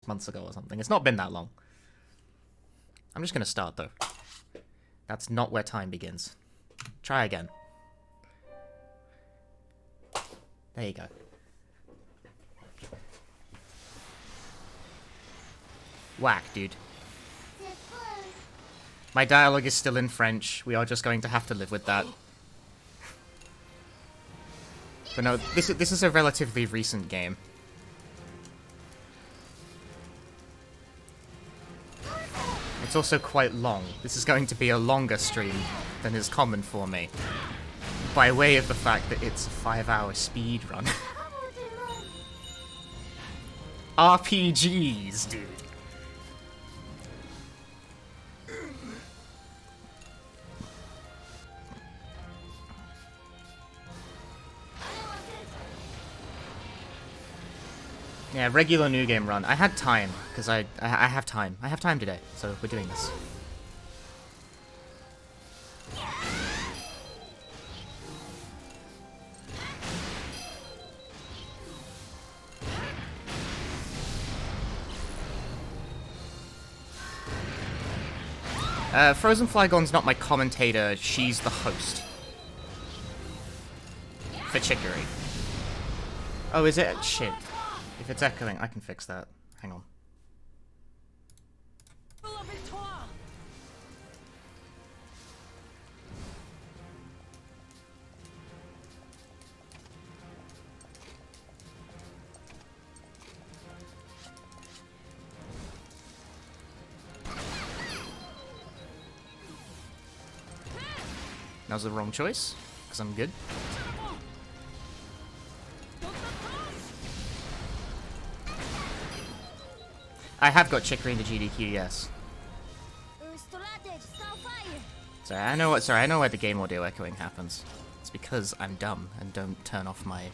months ago or something. It's not been that long. I'm just gonna start, though. That's not where time begins. Try again. There you go. Whack, dude. My dialogue is still in French. We are just going to have to live with that. But no, this is a relatively recent game. It's also quite long. This is going to be a longer stream than is common for me. By way of the fact that it's a 5-hour speedrun. RPGs, dude. Yeah, regular new game run. I had time, because I have time. I have time today, so we're doing this. Frozen Flygon's not my commentator, she's the host. For Chicory. Oh, is it? Shit. If it's echoing, I can fix that. Hang on. That was the wrong choice, because I'm good. I have got Chicory in the GDQ, yes. Sorry, I know where the game audio echoing happens. It's because I'm dumb and don't turn off my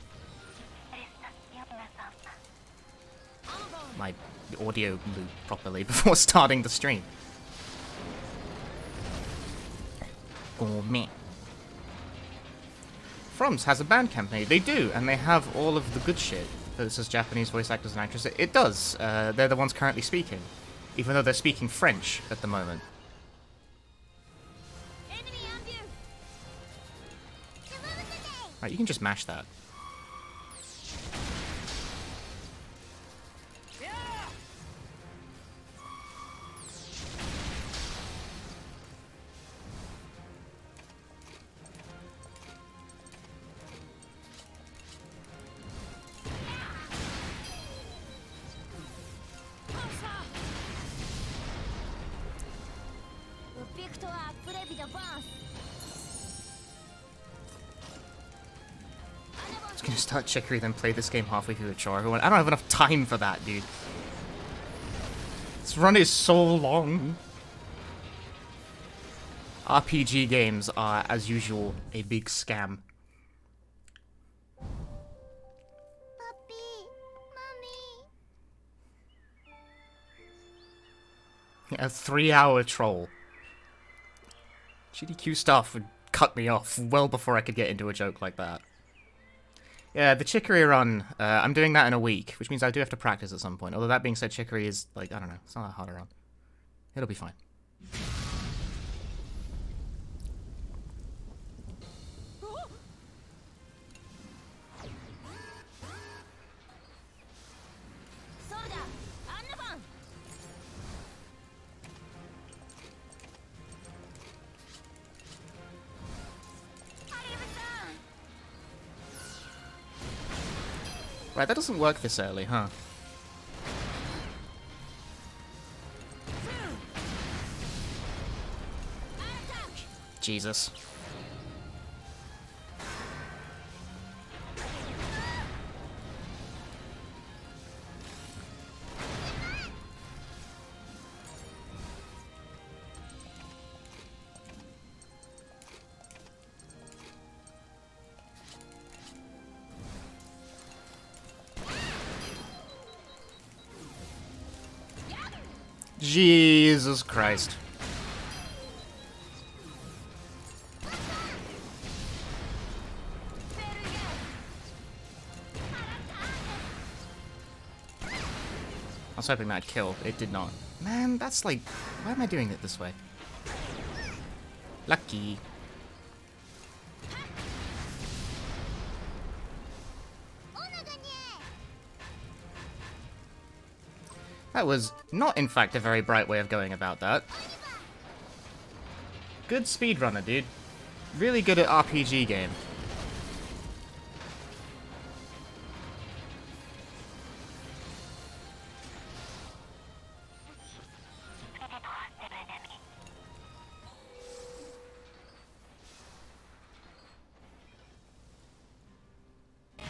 audio loop properly before starting the stream. Oh man. From's has a Bandcamp name. They do, and they have all of the good shit. That says Japanese voice actors and actresses. It does. They're the ones currently speaking, even though they're speaking French at the moment. Right, you can just mash that. Gonna start Chicory, then play this game halfway through the chore. I don't have enough time for that, dude. This run is so long. RPG games are, as usual, a big scam. Puppy, mommy. A 3-hour troll. GDQ stuff would cut me off well before I could get into a joke like that. Yeah, the Chicory run, I'm doing that in a week, which means I do have to practice at some point. Although that being said, Chicory is, like, I don't know, it's not that hard a run. It'll be fine. Right, that doesn't work this early, huh? Jesus. Jesus Christ. was hoping that'd kill. It did not. Man, that's like... Why am I doing it this way? Lucky. That was not, in fact, a very bright way of going about that. Good speedrunner, dude. Really good at RPG game.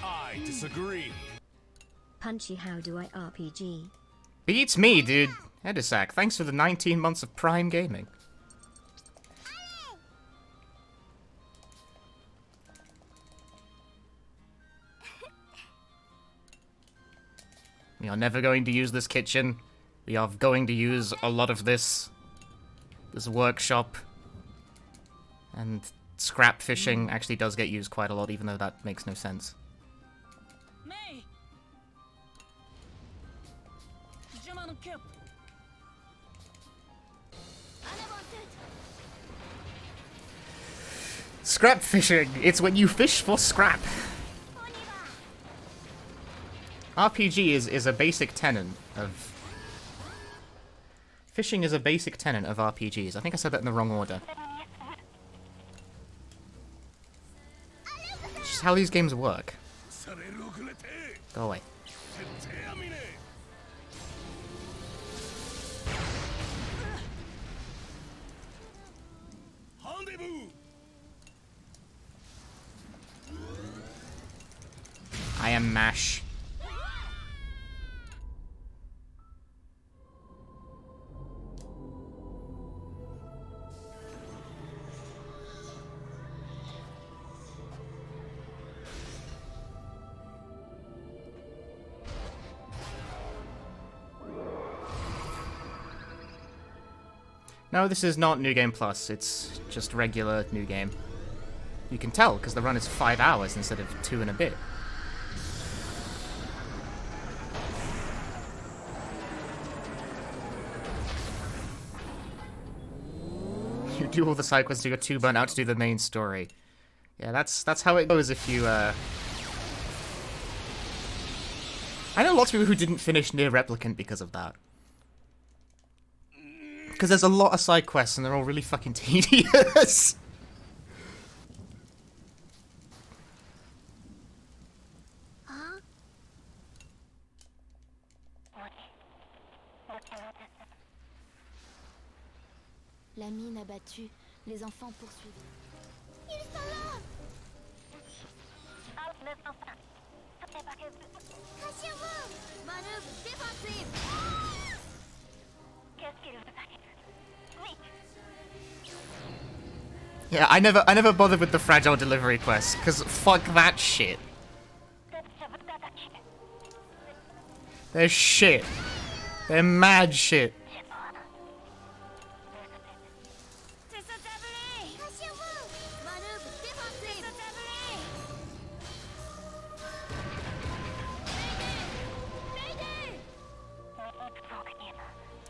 I disagree. Punchy, how do I RPG? Beats me, dude. Edisac, thanks for the 19 months of Prime Gaming. We are never going to use this kitchen. We are going to use a lot of this workshop. And scrap fishing actually does get used quite a lot, even though that makes no sense. Scrap fishing! It's when you fish for scrap! RPG is a basic tenet of... Fishing is a basic tenet of RPGs. I think I said that in the wrong order. It's just how these games work. Go away. I am MASH. No, this is not New Game Plus, it's just regular New Game. You can tell, because the run is 5 hours instead of 2 and a bit. You do all the side quests, you got too burnt out to do the main story. Yeah, that's how it goes if you, I know lots of people who didn't finish Near Replicant because of that. Because there's a lot of side quests and they're all really fucking tedious. La mine abattue, les enfants poursuivent. Ils sont là! Cachez-vous! Manœuvre défensive! Qu'est-ce qu'il vous arrive? Oui! Yeah, I never bothered with the fragile delivery quest, because fuck that shit. They're shit. They're mad shit.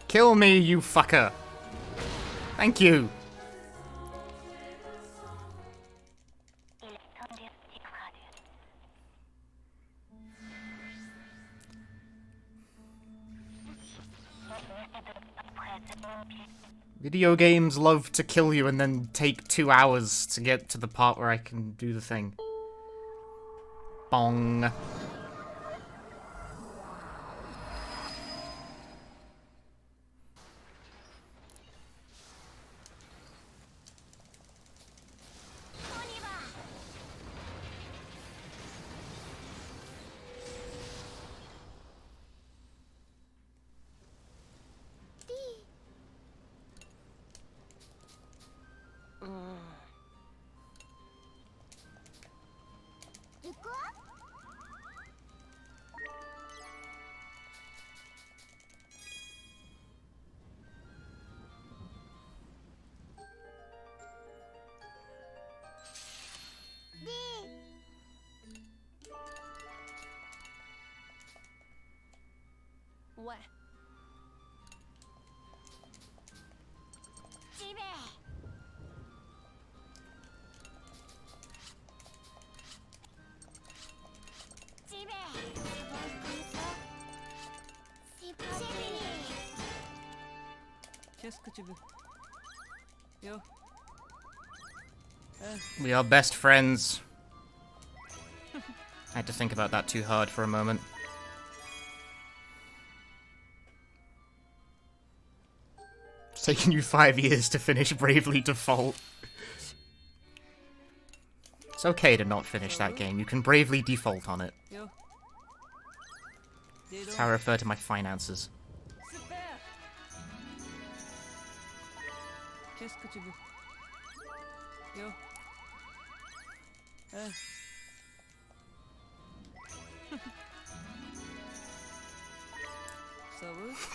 Kill me, you fucker. Thank you. Video games love to kill you and then take 2 hours to get to the part where I can do the thing. Bong. De quoi? We are best friends. I had to think about that too hard for a moment. It's taken you 5 years to finish Bravely Default. It's okay to not finish that game. You can bravely default on it. That's how I refer to my finances.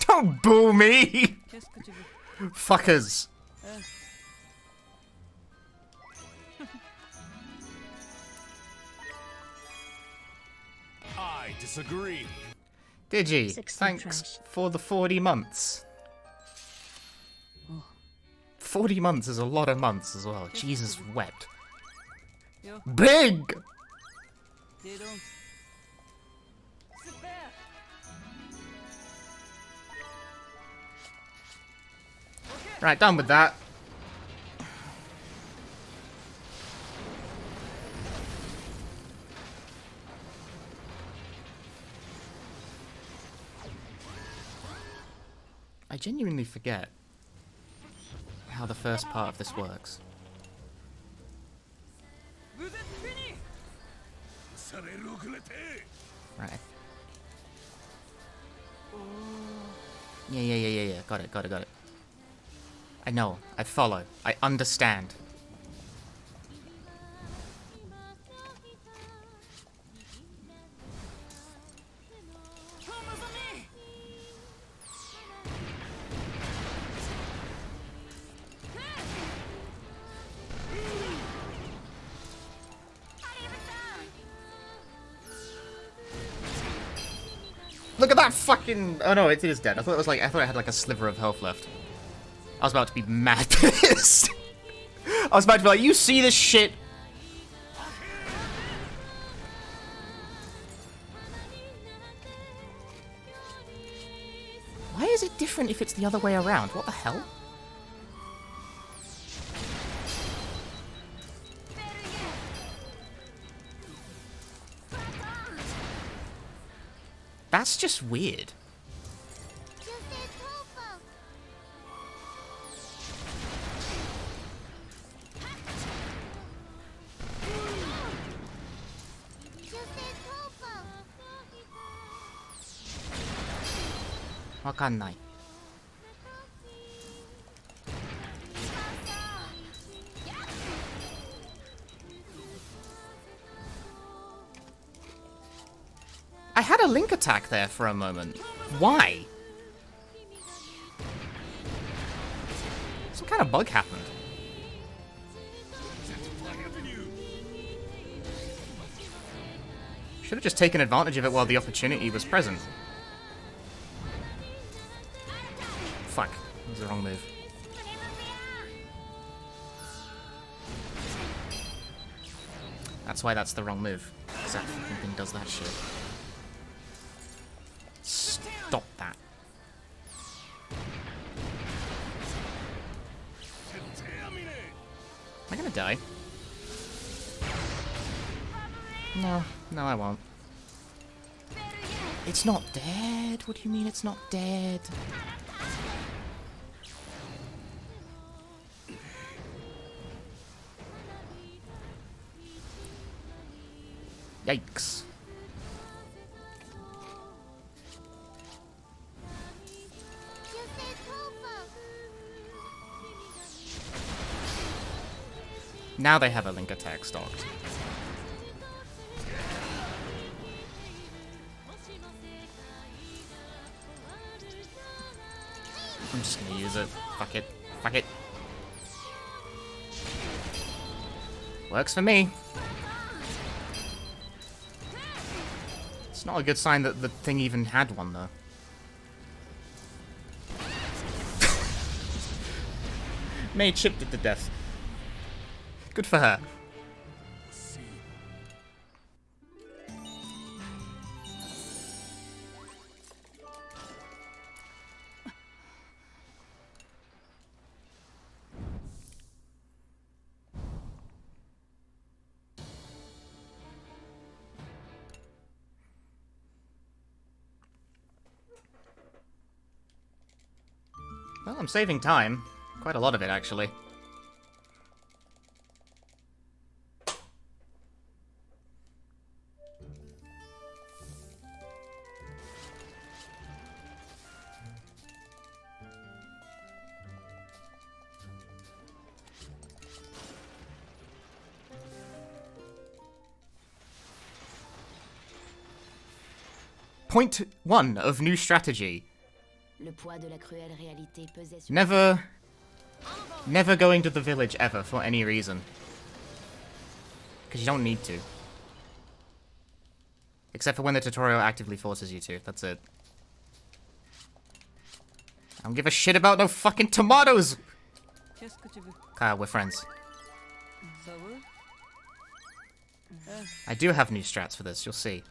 Don't boo me! Fuckers. I disagree. Digi, 60 thanks trash. for the 40 months. 40 months is a lot of months as well. Jesus wept. Big! Right, done with that. I genuinely forget how the first part of this works. Right. Yeah. Got it. I know. I follow. I understand. Look at that fucking... Oh no, it is dead. I thought it was like... I thought I had like a sliver of health left. I was about to be mad pissed. I was about to be like, you see this shit? Why is it different if it's the other way around? What the hell? That's just weird. Wakannai. I had a link attack there for a moment. Why? Some kind of bug happened. Should have just taken advantage of it while the opportunity was present. Fuck. That was the wrong move. That's why that's the wrong move. Because that fucking thing does that shit. Stop that. Am I gonna die? No, I won't. It's not dead. What do you mean it's not dead? Yikes. Now they have a link attack stocked. I'm just gonna use it. Fuck it. Fuck it. Works for me. It's not a good sign that the thing even had one, though. May chipped it to death. Good for her. Well, I'm saving time. Quite a lot of it, actually. Point 1 of new strategy. Le poids de la cruelle réalité pesait sur... Never going to the village ever for any reason. Because you don't need to. Except for when the tutorial actively forces you to. That's it. I don't give a shit about no fucking tomatoes! Kyle, we're friends. I do have new strats for this, you'll see.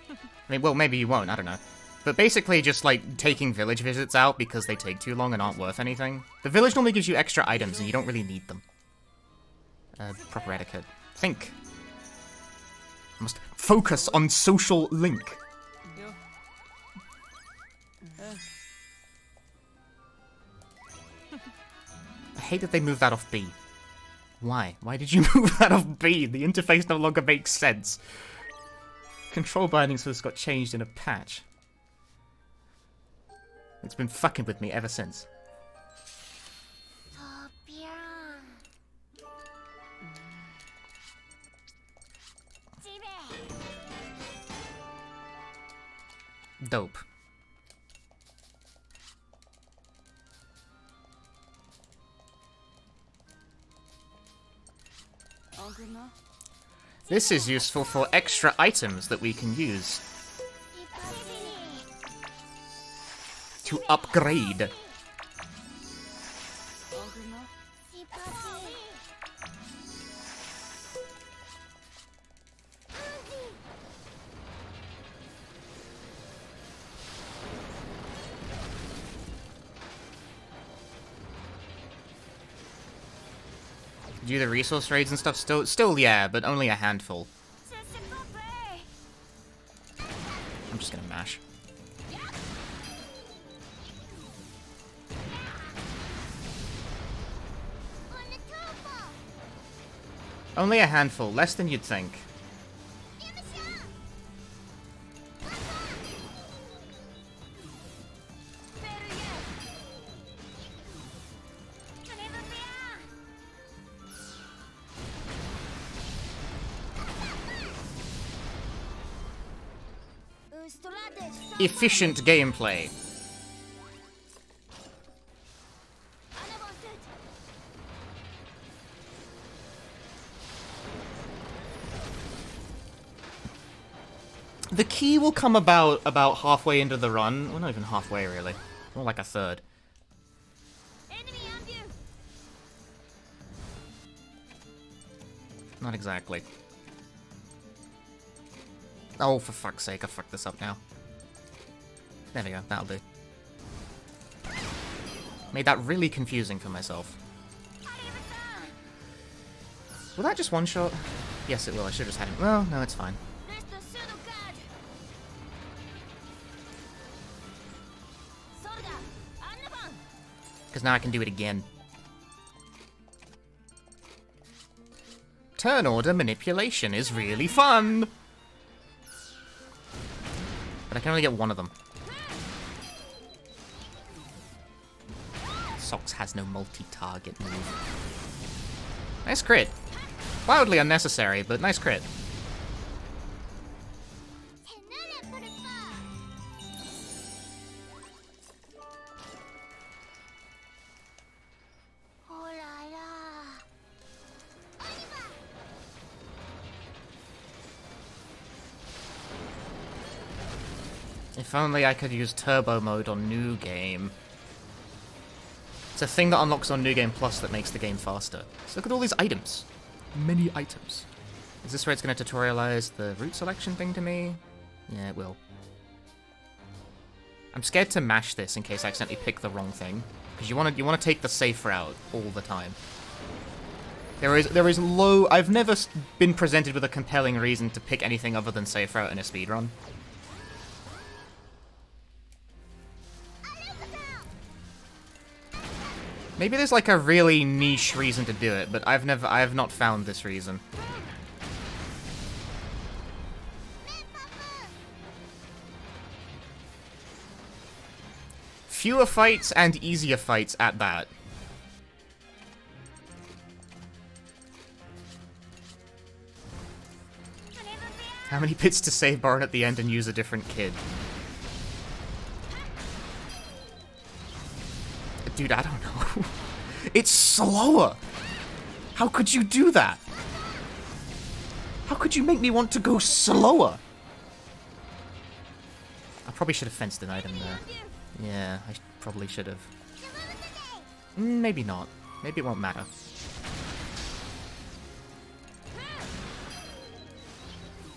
I mean, well, maybe you won't, I don't know. But basically just, like, taking village visits out because they take too long and aren't worth anything. The village normally gives you extra items and you don't really need them. Proper etiquette. Think. I must focus on social link. I hate that they moved that off B. Why? Why did you move that off B? The interface no longer makes sense. Control bindings for this got changed in a patch. It's been fucking with me ever since. Dope. This is useful for extra items that we can use to upgrade. Do the resource raids and stuff still yeah, but only a handful. I'm just gonna mash. Only a handful, less than you'd think. Efficient gameplay. The key will come about halfway into the run. Well, not even halfway, really. More like a third. Not exactly. Oh, for fuck's sake, I fucked this up now. There we go, that'll do. Made that really confusing for myself. Will that just one-shot? Yes, it will. I should have just had him. Well, no, it's fine. Because now I can do it again. Turn order manipulation is really fun! But I can only get one of them. Socks has no multi-target move. Nice crit. Wildly unnecessary, but nice crit. If only I could use turbo mode on New Game. It's a thing that unlocks on New Game Plus that makes the game faster. So look at all these items. Many items. Is this where it's going to tutorialize the route selection thing to me? Yeah, it will. I'm scared to mash this in case I accidentally pick the wrong thing. Because you want to take the safe route all the time. There is low... I've never been presented with a compelling reason to pick anything other than safe route in a speedrun. Maybe there's like a really niche reason to do it, but I have not found this reason. Fewer fights and easier fights at that. How many bits to save Baron at the end and use a different kid? Dude, I don't know. It's slower! How could you do that? How could you make me want to go slower? I probably should have fenced an item there. Yeah, I probably should have. Maybe not. Maybe it won't matter.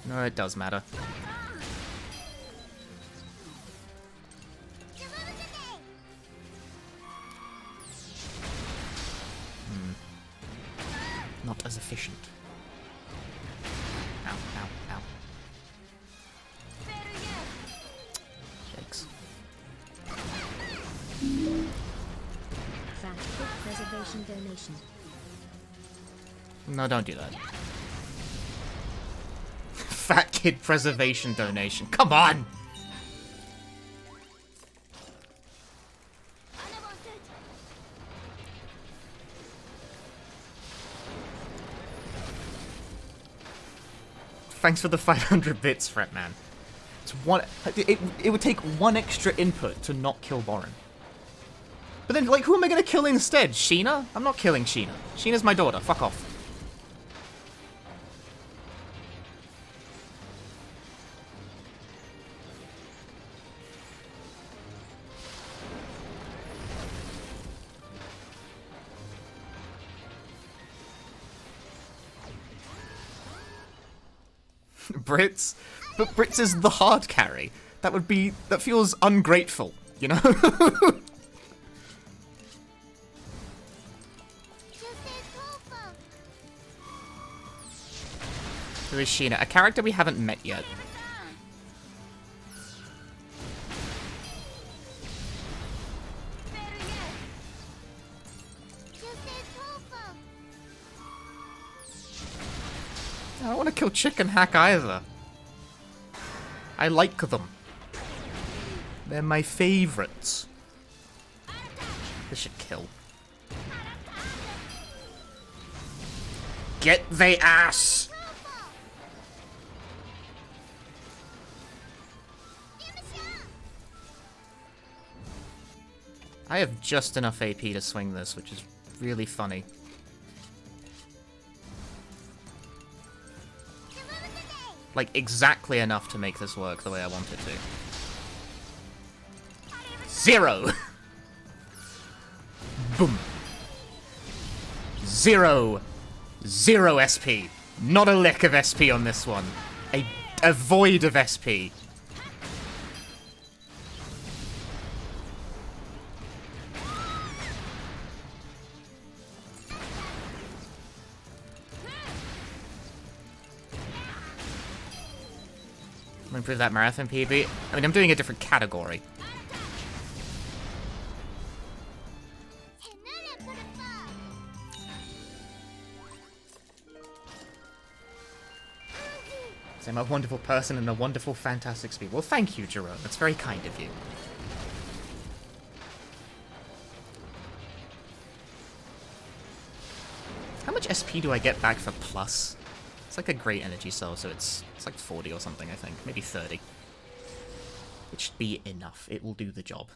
No, it does matter. Not as efficient. Ow, ow, ow. Yikes. Fat Kid Preservation donation. No, don't do that. Fat Kid Preservation donation. Come on! Thanks for the 500 bits, Fretman. It's one. It would take one extra input to not kill Borin. But then, like, who am I gonna kill instead? Sheena? I'm not killing Sheena. Sheena's my daughter. Fuck off. Brits? But Brits is the hard carry. That feels ungrateful, you know? Who is Sheena? A character we haven't met yet. I don't want to kill Chicken Hack either. I like them. They're my favorites. This should kill. Get the ass! I have just enough AP to swing this, which is really funny. Like, exactly enough to make this work the way I want it to. 0! Boom. 0. 0 SP. Not a lick of SP on this one. A void of SP. Improve that marathon PB. I mean, I'm doing a different category. So I'm a wonderful person and a wonderful, fantastic speed. Well, thank you, Jerome. That's very kind of you. How much SP do I get back for plus? It's like a great energy cell, so it's like 40 or something, I think. Maybe 30. It should be enough. It will do the job.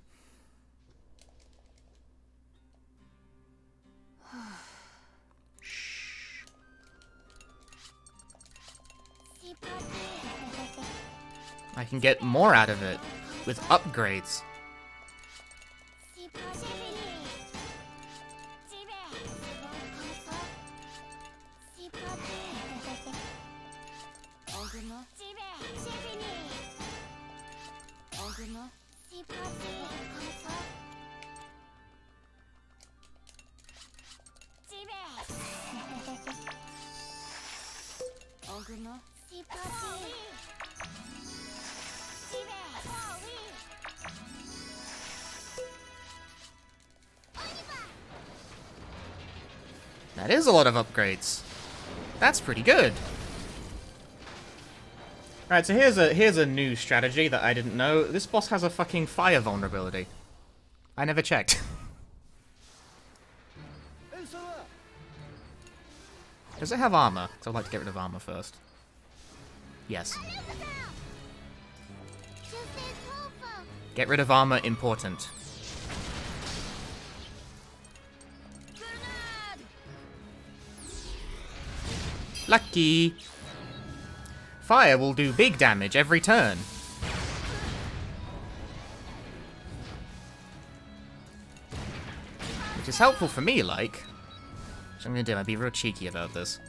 Shh. I can get more out of it with upgrades. That is a lot of upgrades. That's pretty good. Alright, so here's a new strategy that I didn't know. This boss has a fucking fire vulnerability. I never checked. Does it have armor? Because I'd like to get rid of armor first. Yes. Get rid of armor, important. Lucky! Fire will do big damage every turn. Which is helpful for me, like. Which I'm gonna do, I'll be real cheeky about this.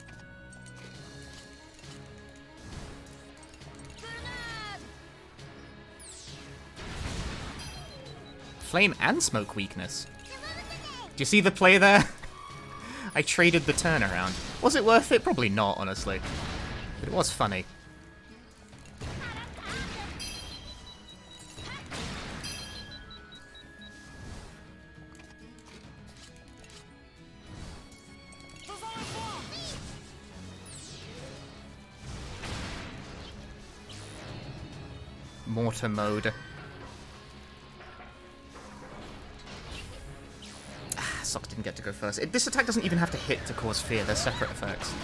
Flame and smoke weakness. Do you see the play there? I traded the turnaround. Was it worth it? Probably not, honestly. But it was funny. Mortar mode. Socks didn't get to go first. This attack doesn't even have to hit to cause fear. They're separate effects.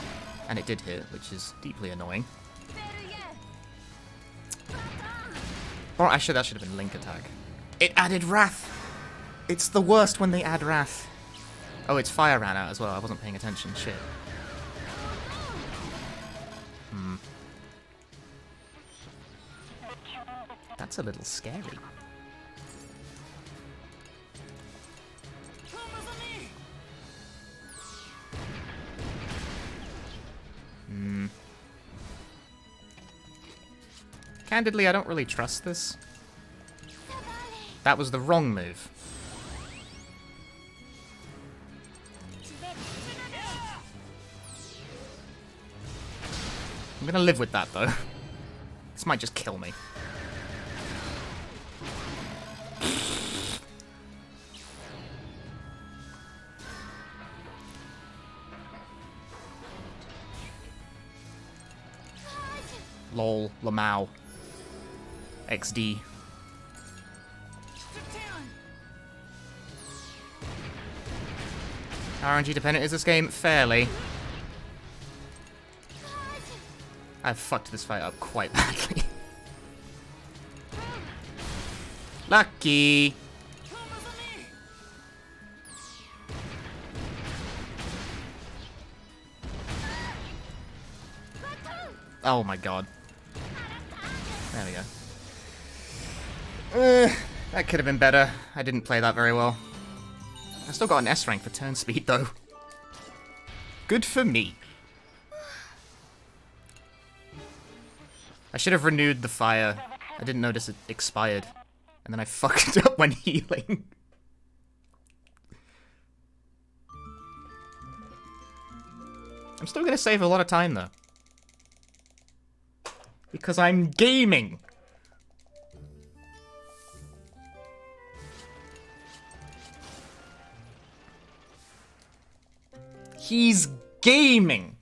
And it did hit, which is deeply annoying. Or actually, that should have been Link attack. It added Wrath! It's the worst when they add Wrath. Oh, its fire ran out as well. I wasn't paying attention. Shit. That's a little scary. Candidly, I don't really trust this. That was the wrong move. I'm gonna live with that, though. This might just kill me. Lol, Lamau. XD. RNG dependent is this game? Fairly. I've fucked this fight up quite badly. Lucky! Oh my god. There we go. That could have been better. I didn't play that very well. I still got an S rank for turn speed, though. Good for me. I should have renewed the fire. I didn't notice it expired. And then I fucked up when healing. I'm still gonna save a lot of time, though. Because I'm gaming! He's gaming!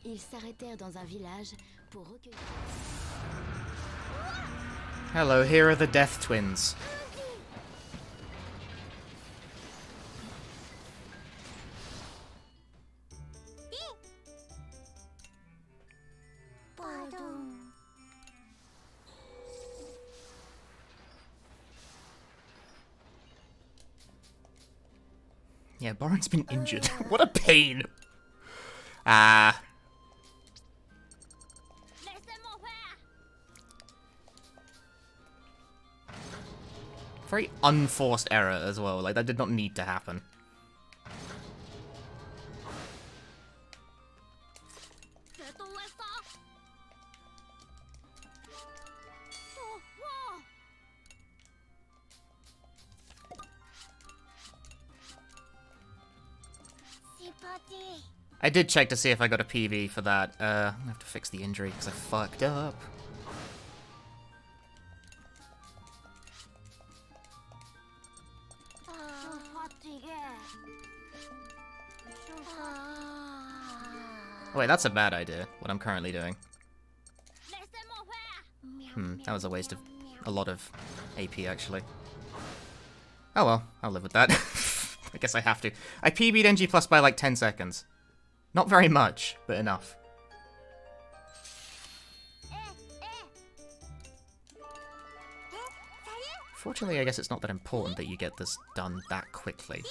Ils s'arrêtèrent dans un village pour recueillir. Hello, here are the Death Twins. Yeah, Boren's been injured. What a pain! Ah. Very unforced error as well. Like, that did not need to happen. I did check to see if I got a PV for that. I have to fix the injury because I fucked up. Wait, that's a bad idea, what I'm currently doing. That was a waste of a lot of AP, actually. Oh well, I'll live with that. I guess I have to. I PB'd NG Plus by like 10 seconds. Not very much, but enough. Fortunately, I guess it's not that important that you get this done that quickly.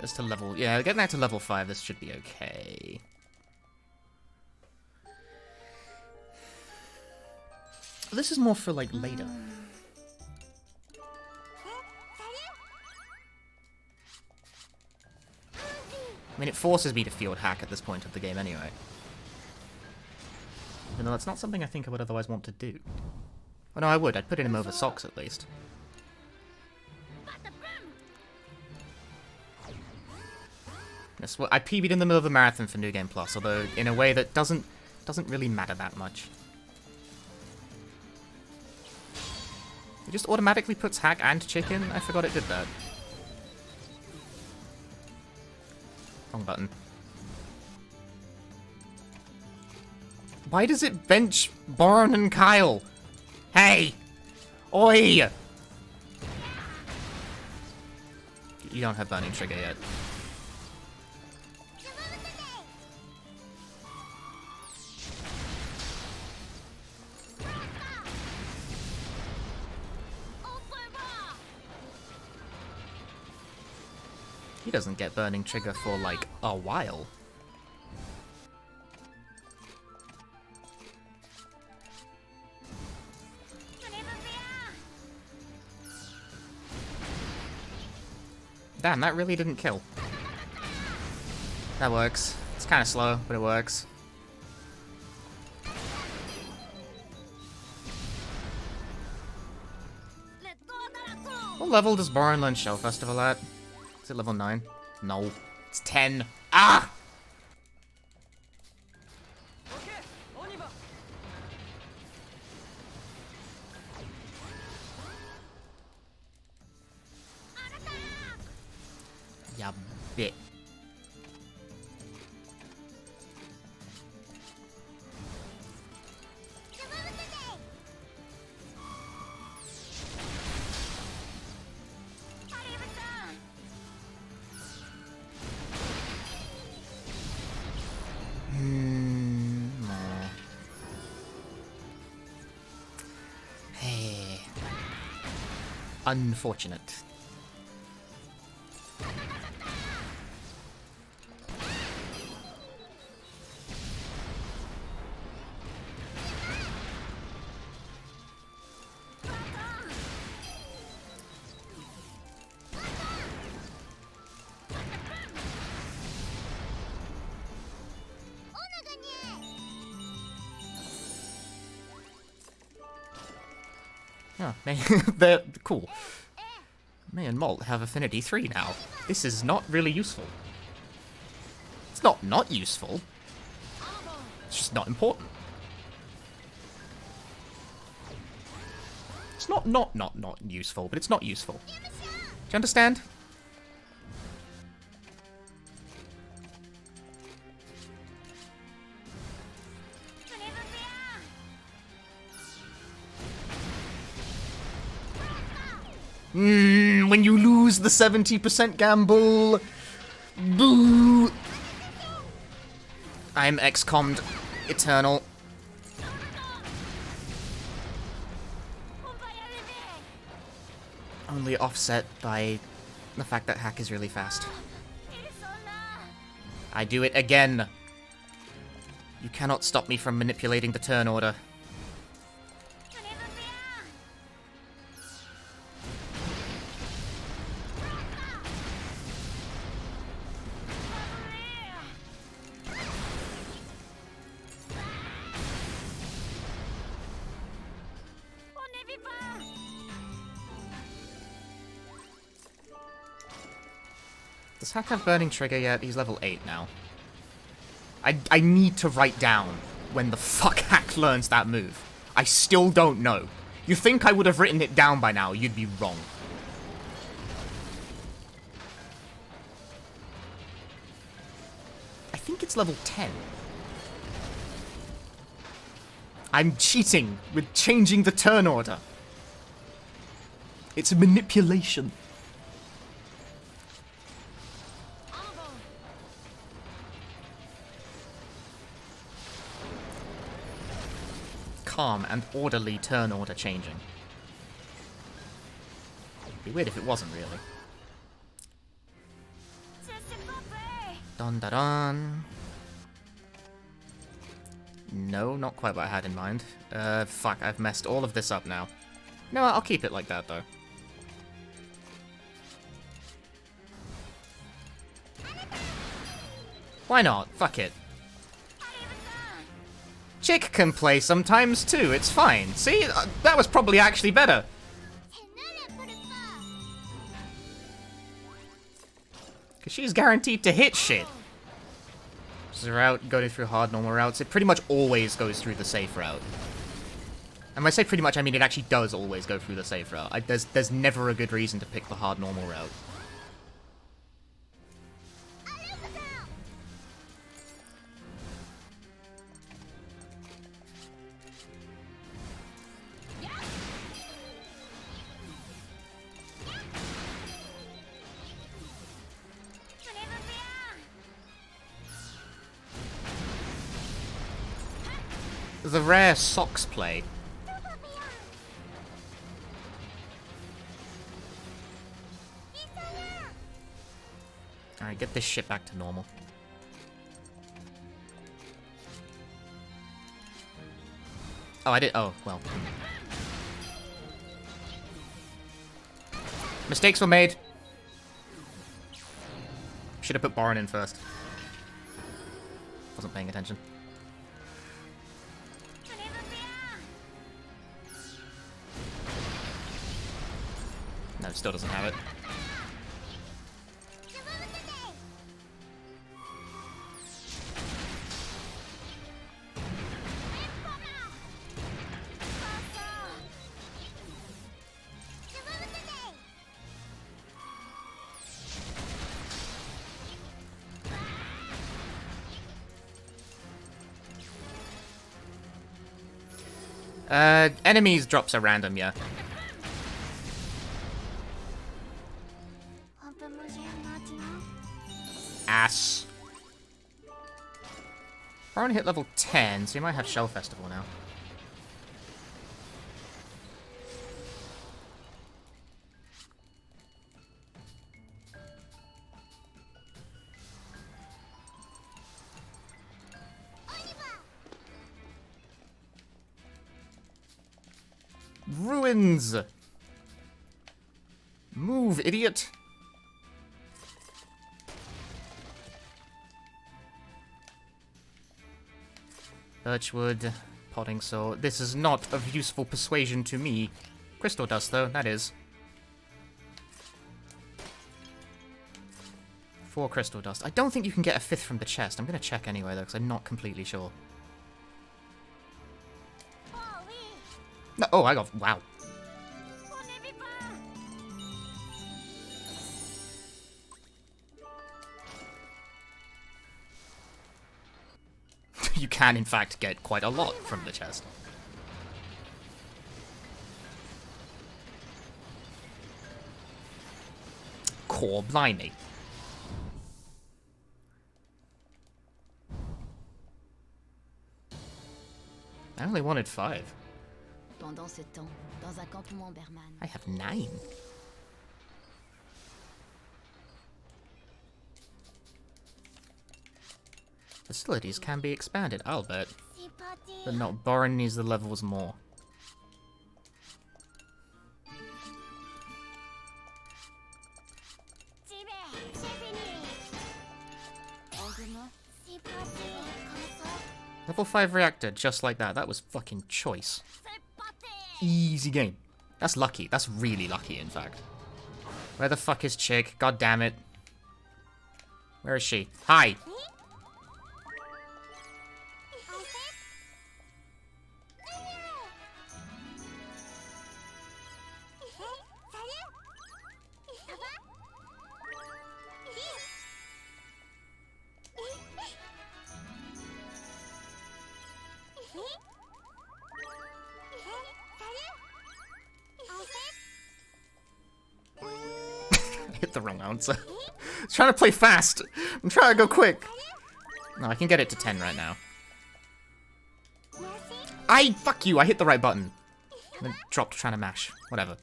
It's to level... Yeah, getting that to level 5, this should be okay. This is more for, like, later. I mean, it forces me to field hack at this point of the game anyway. Even though that's not something I think I would otherwise want to do. Oh no, I would. I'd put him over socks at least. Yes, well, I PB'd in the middle of the marathon for New Game Plus, although in a way that doesn't really matter that much. It just automatically puts hack and chicken? I forgot it did that. Wrong button. Why does it bench Boron and Kyle? Hey! Oi! You don't have Burning Trigger yet. He doesn't get Burning Trigger for, like, a while. Damn, that really didn't kill. That works. It's kind of slow, but it works. What level does Boron learn Shell Festival at? Is it level 9? No. It's 10. Ah! Ya bit. No. Hey. Unfortunate. Oh, they're cool. May and Malt have Affinity 3 now. This is not really useful. It's not useful. It's just not important. It's not useful, but it's not useful. Do you understand? When you lose the 70% gamble. Boo! I'm XCOM'd. Eternal. Only offset by the fact that hack is really fast. I do it again. You cannot stop me from manipulating the turn order. Does Hack have Burning Trigger yet? He's level 8 now. I need to write down when the fuck Hack learns that move. I still don't know. You think I would have written it down by now, you'd be wrong. I think it's level 10. I'm cheating with changing the turn order. It's a manipulation. Calm and orderly turn order changing. It'd be weird if it wasn't, really. Dun da dun. No, not quite what I had in mind. Fuck, I've messed all of this up now. No, I'll keep it like that, though. Why not? Fuck it. Chick can play sometimes, too. It's fine. See? That was probably actually better. Because she's guaranteed to hit shit. This is a route going through hard normal routes. It pretty much always goes through the safe route. And when I say pretty much, I mean it actually does always go through the safe route. There's never a good reason to pick the hard normal route. The rare socks play. Alright, get this shit back to normal. Oh, I did. Oh, well. Mistakes were made. Should have put Borin in first. Wasn't paying attention. No, it still doesn't have it. Enemies drops are random, yeah. Ass. Baron hit level 10, so you might have Shell Festival now. Ruins! Move, idiot! Birchwood, potting soul. This is not of useful persuasion to me. Crystal dust, though, that is. 4 crystal dust. I don't think you can get a 5th from the chest. I'm gonna check anyway, though, because I'm not completely sure. No, oh, I got... wow. You can, in fact, get quite a lot from the chest. Core blimey. I only wanted 5. Pendant ce temps, dans un campement Berman. I have 9. Facilities can be expanded, I'll bet. But not Borin needs the levels more. Level 5 reactor, just like that. That was fucking choice. Easy game. That's lucky. That's really lucky, in fact. Where the fuck is Chick? God damn it. Where is she? Hi! I hit the wrong answer. I'm trying to play fast. I'm trying to go quick. No, I can get it to 10 right now. Fuck you, I hit the right button. And then dropped trying to mash. Whatever.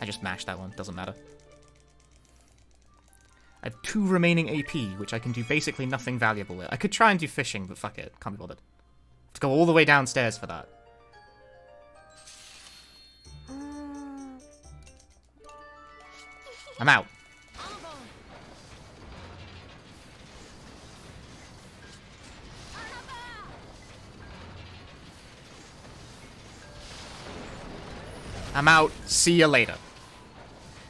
I just mashed that one, doesn't matter. I have 2 remaining AP, which I can do basically nothing valuable with. I could try and do fishing, but fuck it, can't be bothered. Have to go all the way downstairs for that. I'm out. I'm out. See you later.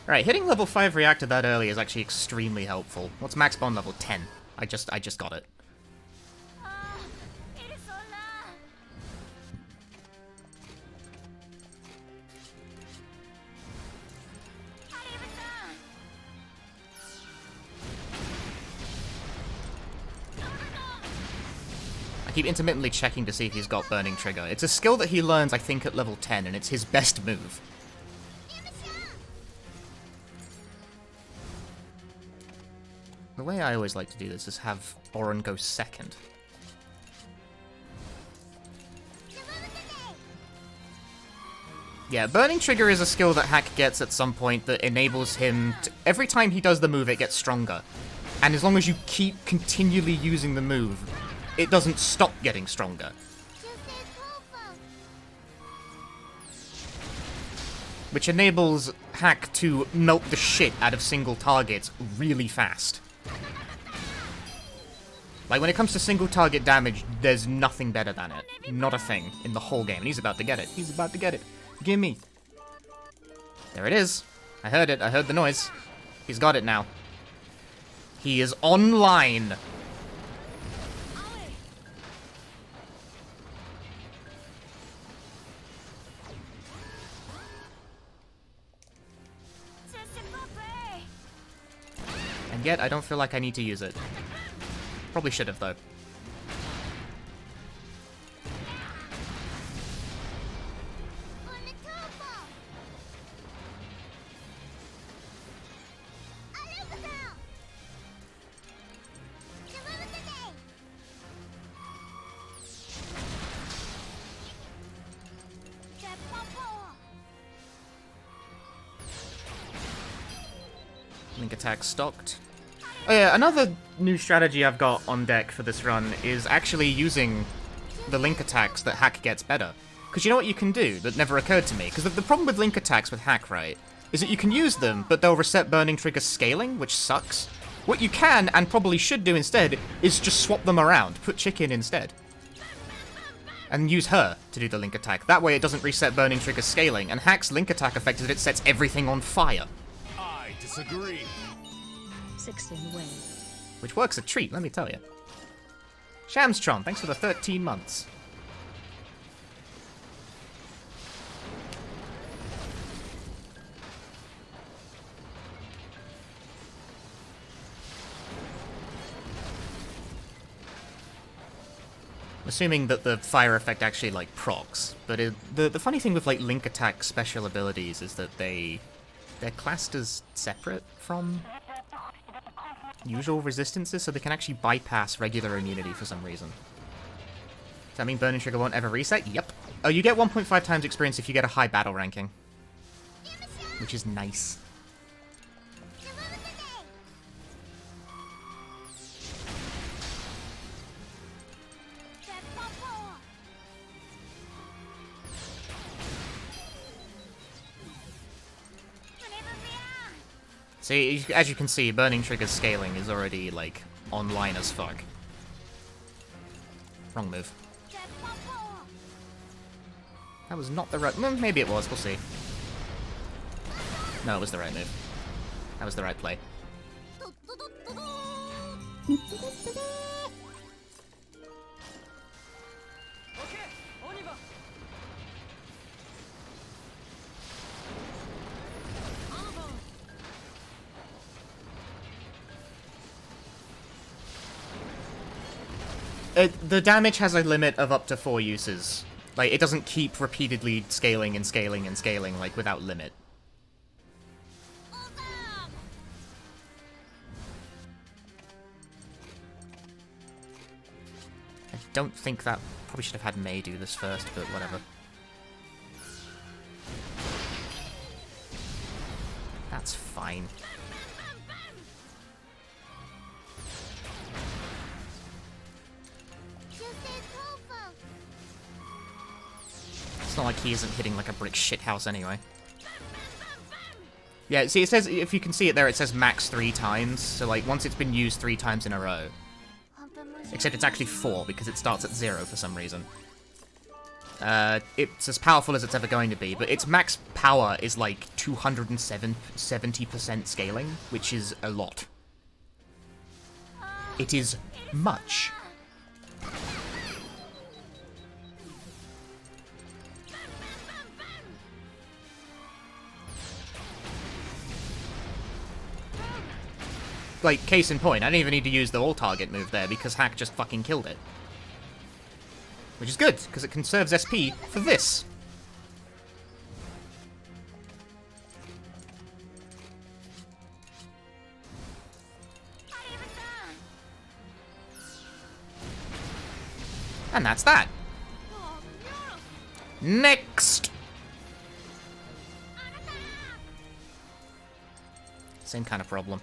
Alright, hitting level 5 reactor that early is actually extremely helpful. What's max bond level? 10. I just got it. I keep intermittently checking to see if he's got Burning Trigger. It's a skill that he learns, I think, at level 10, and it's his best move. The way I always like to do this is have Oren go second. Yeah, Burning Trigger is a skill that Hack gets at some point that enables him to... Every time he does the move, it gets stronger. And as long as you keep continually using the move, it doesn't stop getting stronger. Which enables Hack to melt the shit out of single targets really fast. Like, when it comes to single target damage, there's nothing better than it. Not a thing in the whole game. And he's about to get it. He's about to get it. Gimme. There it is. I heard it. I heard the noise. He's got it now. He is online. And yet, I don't feel like I need to use it. Probably should have, though. Link attack stocked. Oh yeah, another new strategy I've got on deck for this run is actually using the link attacks that Hack gets better. Because you know what you can do that never occurred to me? Because the problem with link attacks with Hack, right, is that you can use them, but they'll reset Burning Trigger scaling, which sucks. What you can, and probably should do instead, is just swap them around. Put Chick in instead. And use her to do the link attack. That way it doesn't reset Burning Trigger scaling, and Hack's link attack effect is that it sets everything on fire. I disagree. 16 win. Which works a treat, let me tell you. Shamstron, thanks for the 13 months. Assuming that the fire effect actually, like, procs. But the funny thing with, like, link attack special abilities is that they're classed as separate from usual resistances, so they can actually bypass regular immunity for some reason. Does that mean Burning Trigger won't ever reset? Yep. Oh, you get 1.5 times experience if you get a high battle ranking. Which is nice. See, as you can see, Burning Trigger's scaling is already, like, online as fuck. Wrong move. That was not the right... Well, maybe it was, we'll see. No, it was the right move. That was the right play. The damage has a limit of up to 4 uses. Like, it doesn't keep repeatedly scaling and scaling and scaling, like, without limit. I don't think that... Probably should have had Mei do this first, but whatever. That's fine. It's not like he isn't hitting like a brick shithouse anyway. Yeah, see, it says, if you can see it there, it says max 3 times. So, like, once it's been used 3 times in a row. Except it's actually 4, because it starts at 0 for some reason. It's as powerful as it's ever going to be, but its max power is like 270% scaling, which is a lot. It is much. Like, case in point, I didn't even need to use the all-target move there, because Hack just fucking killed it. Which is good, because it conserves SP for this. And that's that. Next! Same kind of problem.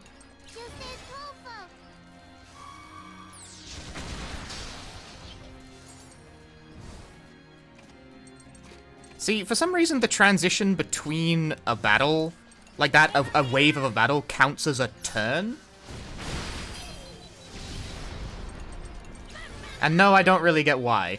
See, for some reason, the transition between a battle, like that, a wave of a battle, counts as a turn. And no, I don't really get why.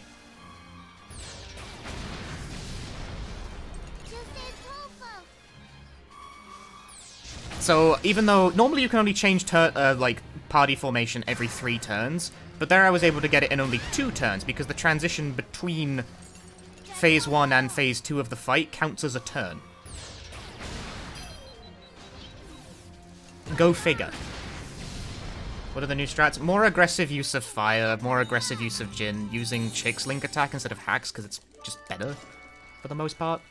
So, even though, normally you can only change, like, party formation every 3 turns, but there I was able to get it in only 2 turns, because the transition between Phase 1 and Phase 2 of the fight counts as a turn. Go figure. What are the new strats? More aggressive use of fire, more aggressive use of Jin, using Chick's Link attack instead of Hack's, because it's just better, for the most part.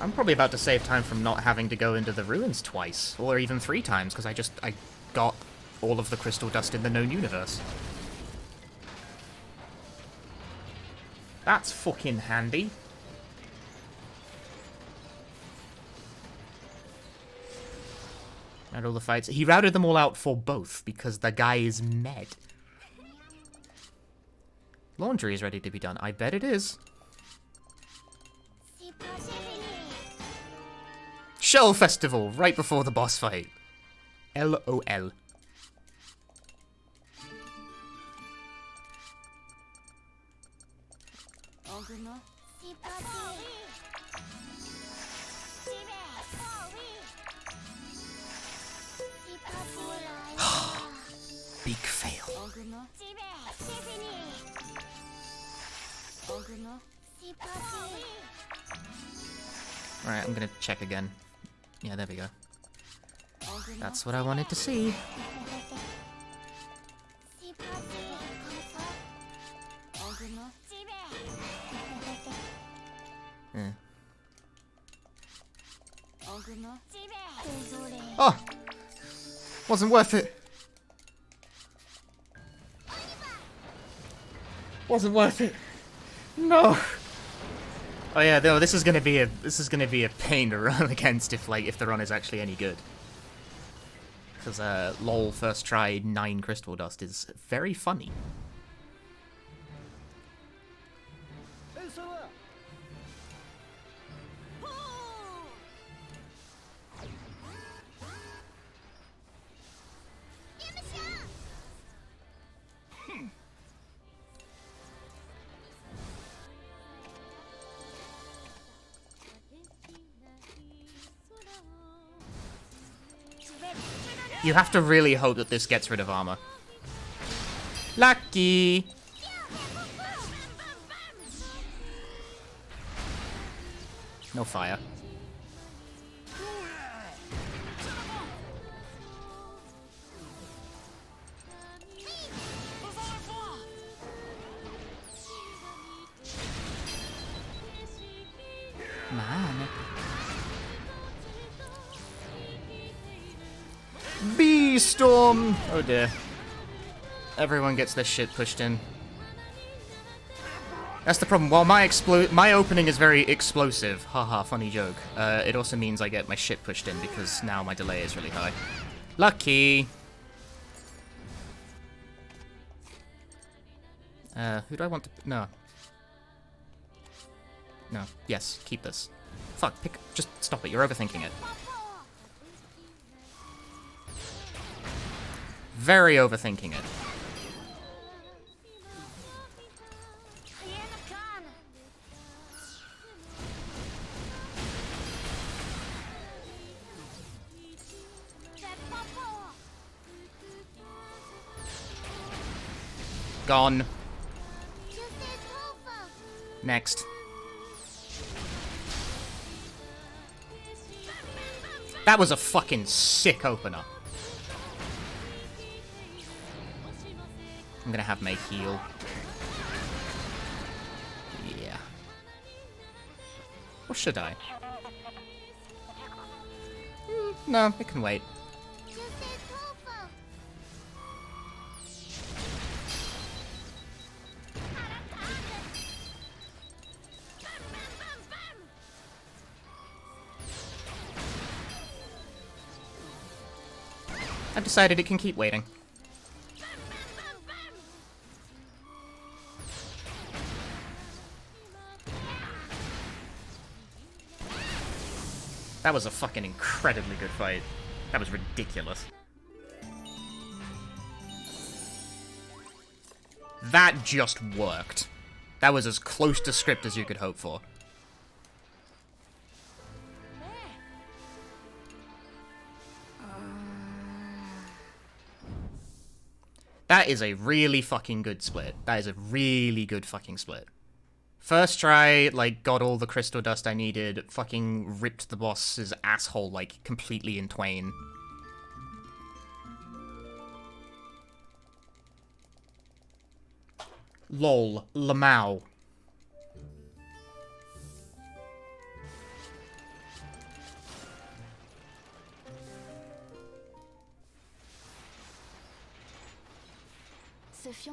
I'm probably about to save time from not having to go into the ruins twice, or even 3 times, because I got all of the crystal dust in the known universe. That's fucking handy. And all the fights. He routed them all out for both, because the guy is mad. Laundry is ready to be done. I bet it is. Shell Festival, right before the boss fight. LOL. Big fail. Alright, I'm gonna check again. Yeah, there we go. That's what I wanted to see. Yeah. Oh! Wasn't worth it. Wasn't worth it. No. Oh yeah, no, this is gonna be a pain to run against if the run is actually any good. Because LOL first try 9 crystal dust is very funny. You have to really hope that this gets rid of armor. Lucky! No fire. Man. Bee storm! Oh dear. Everyone gets their shit pushed in. That's the problem. While my opening is very explosive, haha, funny joke, it also means I get my shit pushed in because now my delay is really high. Lucky! Who do I want to... No. No. Yes, keep this. Fuck, just stop it, you're overthinking it. Very overthinking it. Gone. Next. That was a fucking sick opener. I'm gonna have May heal. Yeah. Or should I? No, it can wait. I've decided it can keep waiting. That was a fucking incredibly good fight. That was ridiculous. That just worked. That was as close to script as you could hope for. That is a really fucking good split. That is a really good fucking split. First try, like, got all the crystal dust I needed, fucking ripped the boss's asshole, like, completely in twain. Lol. Lamau.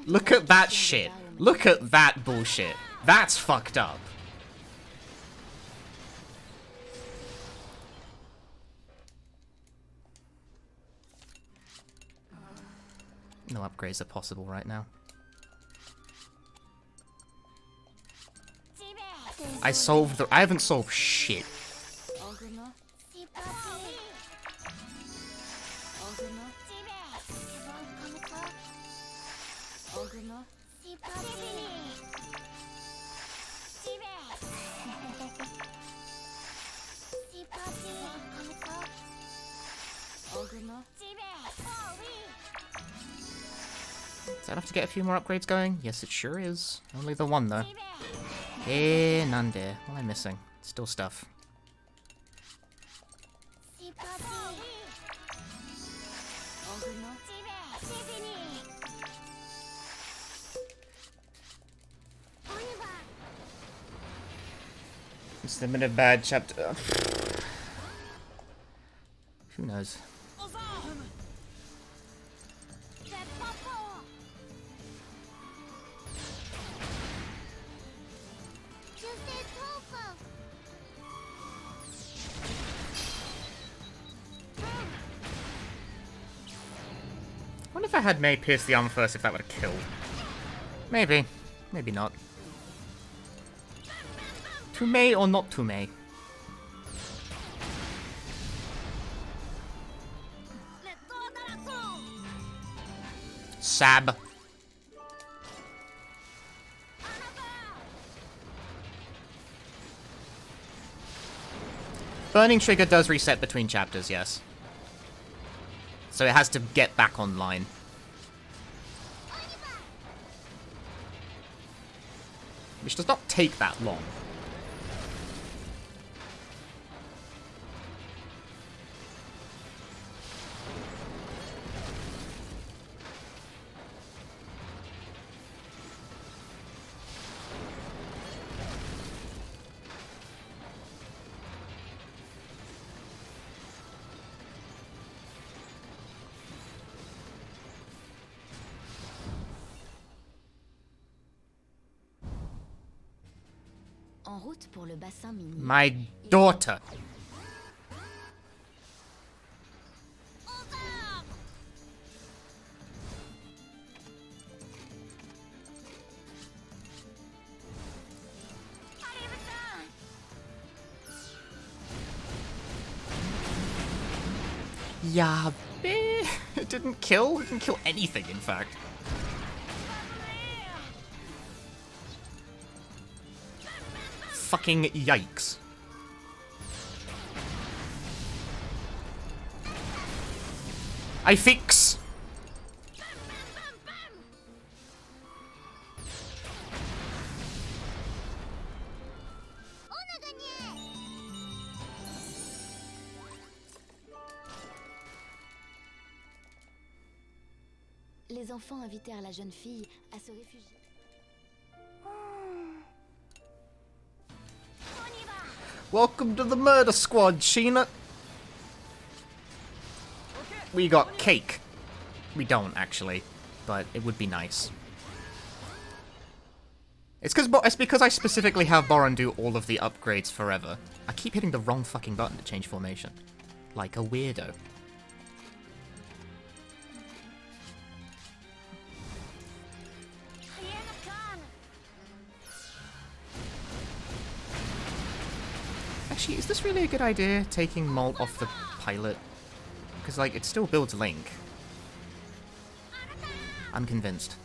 Look at that shit. Look at that bullshit. That's fucked up. No upgrades are possible right now. I haven't solved shit. Does that have to get a few more upgrades going? Yes, it sure is. Only the one, though. None there. What am I missing? Still stuff. It's been a bad chapter. Who knows? I wonder if I had May pierce the armor first, if that would have killed. Maybe. Maybe not. To May or not to May? Sab. Burning Trigger does reset between chapters, yes. So it has to get back online. Which does not take that long. En route pour le bassin minier. My daughter. Yeah, it didn't kill. It didn't kill anything, in fact. Fucking yikes. I fix. Les enfants invitèrent la jeune fille à se réfugier. Welcome to the murder squad, Sheena. We got cake. We don't, actually. But it would be nice. It's because I specifically have Boron do all of the upgrades forever. I keep hitting the wrong fucking button to change formation. Like a weirdo. Actually, is this really a good idea, taking Malt off the pilot? Because, like, it still builds Link. I'm convinced.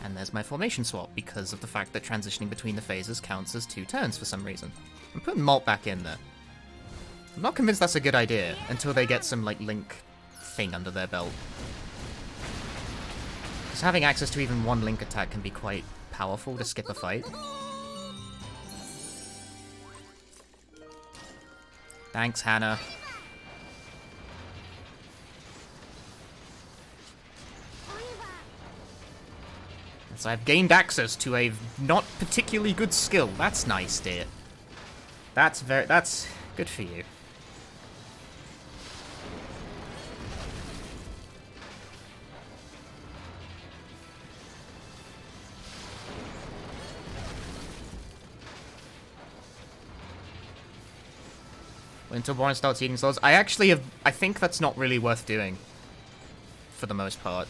And there's my formation swap, because of the fact that transitioning between the phases counts as 2 turns for some reason. I'm putting Malt back in there. I'm not convinced that's a good idea, until they get some, like, Link thing under their belt. Because having access to even one Link attack can be quite powerful to skip a fight. Thanks, Hannah. So I've gained access to a not particularly good skill. That's nice, dear. That's good for you. Wait until Boron starts eating souls. I think that's not really worth doing. For the most part.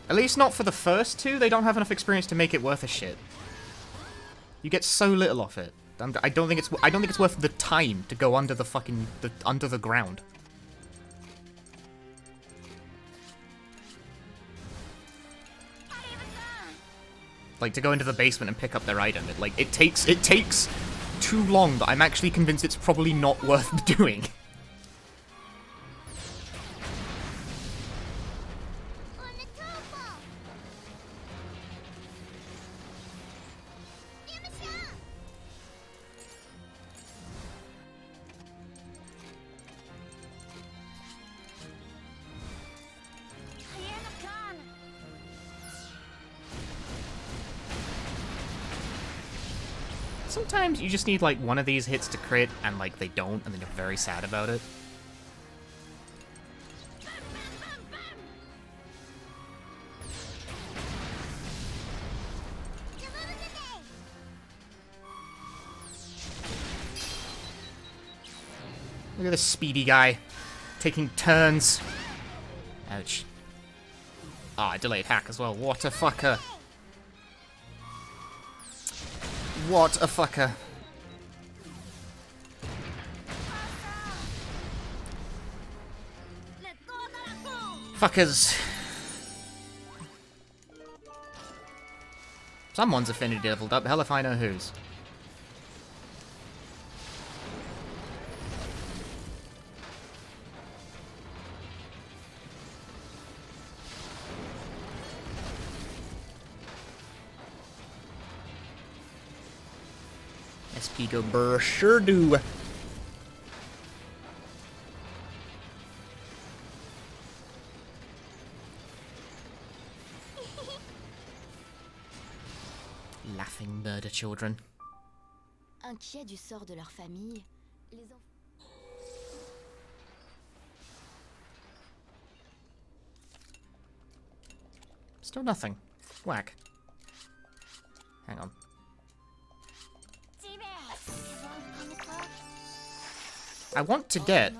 At least not for the first 2. They don't have enough experience to make it worth a shit. You get so little off it. I don't think it's worth the time to go under the fucking under the ground. Like to go into the basement and pick up their item. It takes too long that I'm actually convinced it's probably not worth doing. Sometimes you just need, like, one of these hits to crit, and, like, they don't, and then you're very sad about it. Look at this speedy guy. Taking turns. Ouch. Ah, delayed hack as well. What a fucker. What a fucker. Fuckers. Someone's Affinity leveled up. Hell if I know whose. SP go brr, sure do. Laughing murder children. Inquiets du sort de leur famille, les enfants... Still nothing. Whack. Hang on. I want to get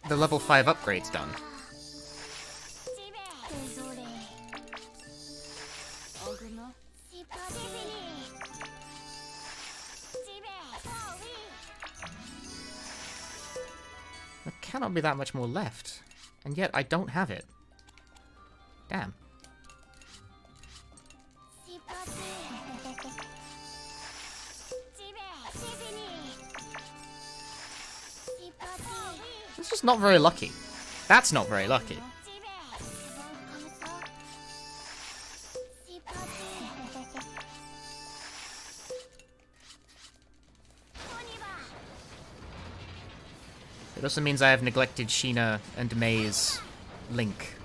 the level 5 upgrades done. There cannot be that much more left. And yet I don't have it. Damn. It's just not very lucky. That's not very lucky. It also means I have neglected Sheena and May's link.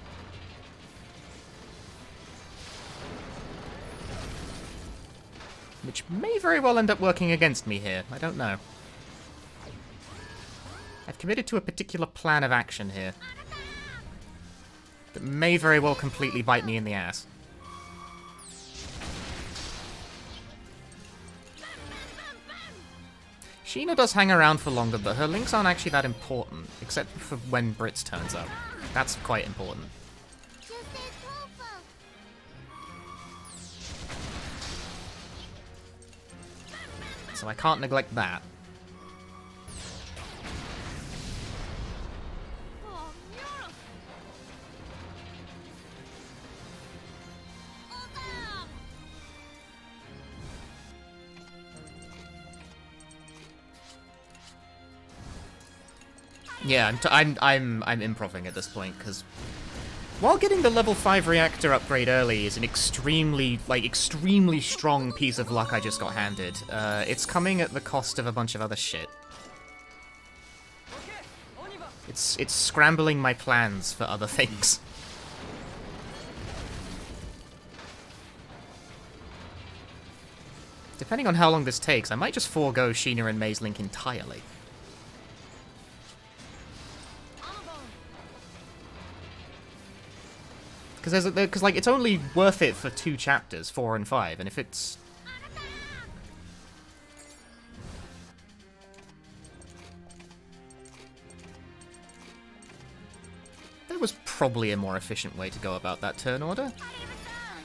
Which may very well end up working against me here. I don't know. I've committed to a particular plan of action here that may very well completely bite me in the ass. Sheena does hang around for longer, but her links aren't actually that important, except for when Brits turns up. That's quite important. So I can't neglect that. Yeah, I'm improving at this point because while getting the level 5 reactor upgrade early is an extremely strong piece of luck I just got handed, it's coming at the cost of a bunch of other shit. It's scrambling my plans for other things. Depending on how long this takes, I might just forego Sheena and May's link entirely. Because like it's only worth it for 2 chapters, 4 and 5, and if it's there was probably a more efficient way to go about that turn order.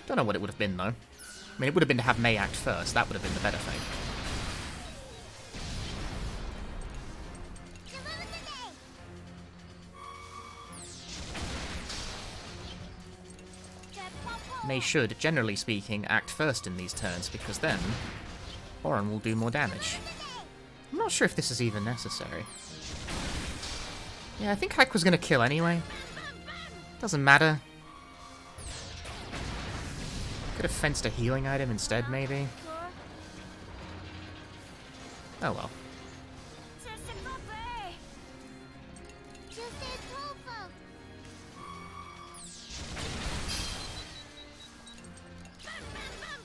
Don't know what it would have been though. I mean, it would have been to have May act first. That would have been the better thing. May should, generally speaking, act first in these turns, because then Oren will do more damage. I'm not sure if this is even necessary. Yeah, I think Hike was going to kill anyway. Doesn't matter. Could have fenced a healing item instead, maybe. Oh well.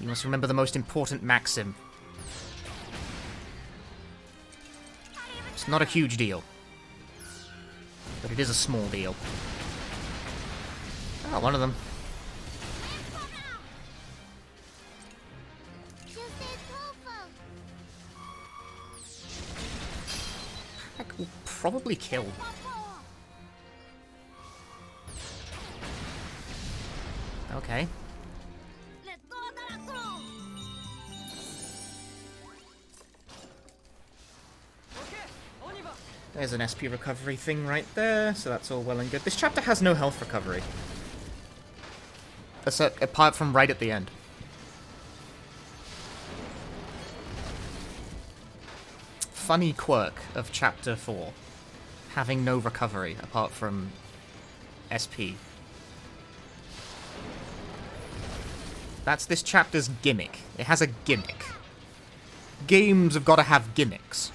You must remember the most important maxim. It's not a huge deal, but it is a small deal. Oh, one of them. Heck, will probably kill. Okay. There's an SP recovery thing right there, so that's all well and good. This chapter has no health recovery. Apart from right at the end. Funny quirk of chapter 4. Having no recovery apart from SP. That's this chapter's gimmick. It has a gimmick. games have got to have gimmicks.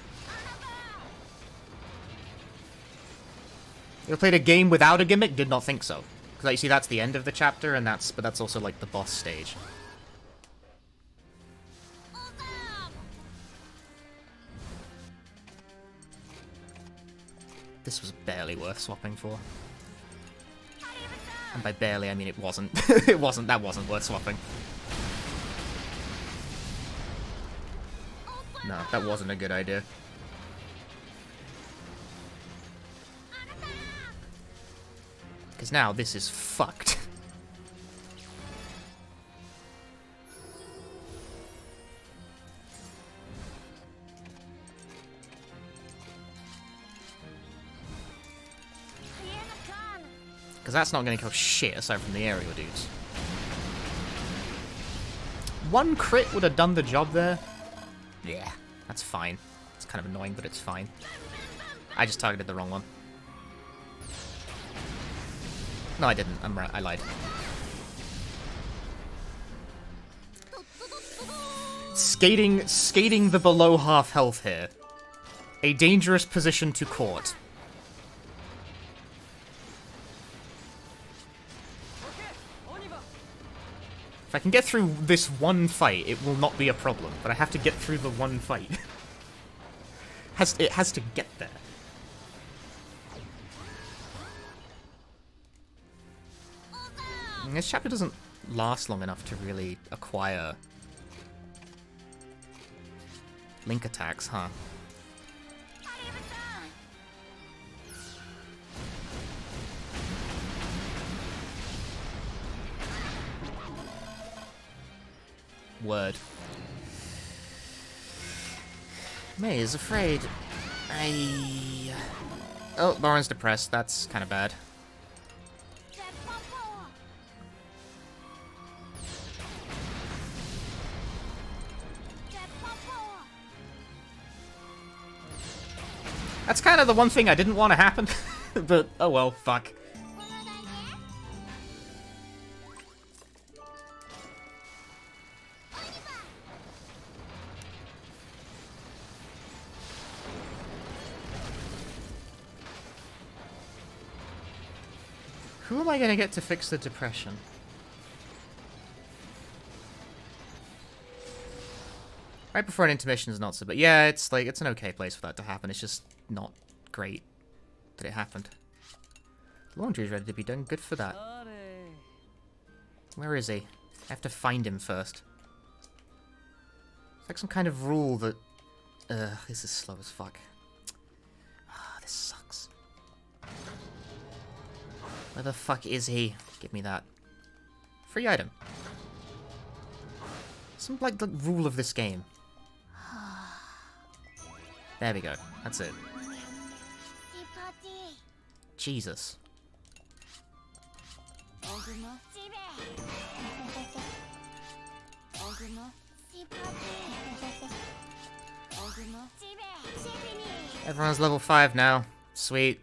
You ever played a game without a gimmick? Did not think so. Because you see, that's the end of the chapter, and but that's also like the boss stage. This was barely worth swapping for. And by barely, I mean it wasn't. That wasn't worth swapping. No, that wasn't a good idea. Because now this is fucked. Because that's not going to kill shit aside from the aerial dudes. One crit would have done the job there. Yeah, that's fine. It's kind of annoying, but it's fine. I just targeted the wrong one. No, I didn't. I'm right. I lied. Skating the below half health here. A dangerous position to court. If I can get through this one fight, it will not be a problem. But I have to get through the one fight. It has to get there. This chapter doesn't last long enough to really acquire link attacks, huh? Word. May is afraid. Oh, Lauren's depressed. That's kind of bad. That's kind of the one thing I didn't want to happen. But, oh well, fuck. Who am I going to get to fix the depression? Right before an intermission is not so, but yeah, it's like, it's an okay place for that to happen. It's just not great that it happened. Laundry is ready to be done. Good for that. Where is he? I have to find him first. It's like some kind of rule that... this is slow as fuck. Ah, this sucks. Where the fuck is he? Give me that. Free item. Some, like, the rule of this game. There we go. That's it. Jesus. Everyone's level 5 now. Sweet.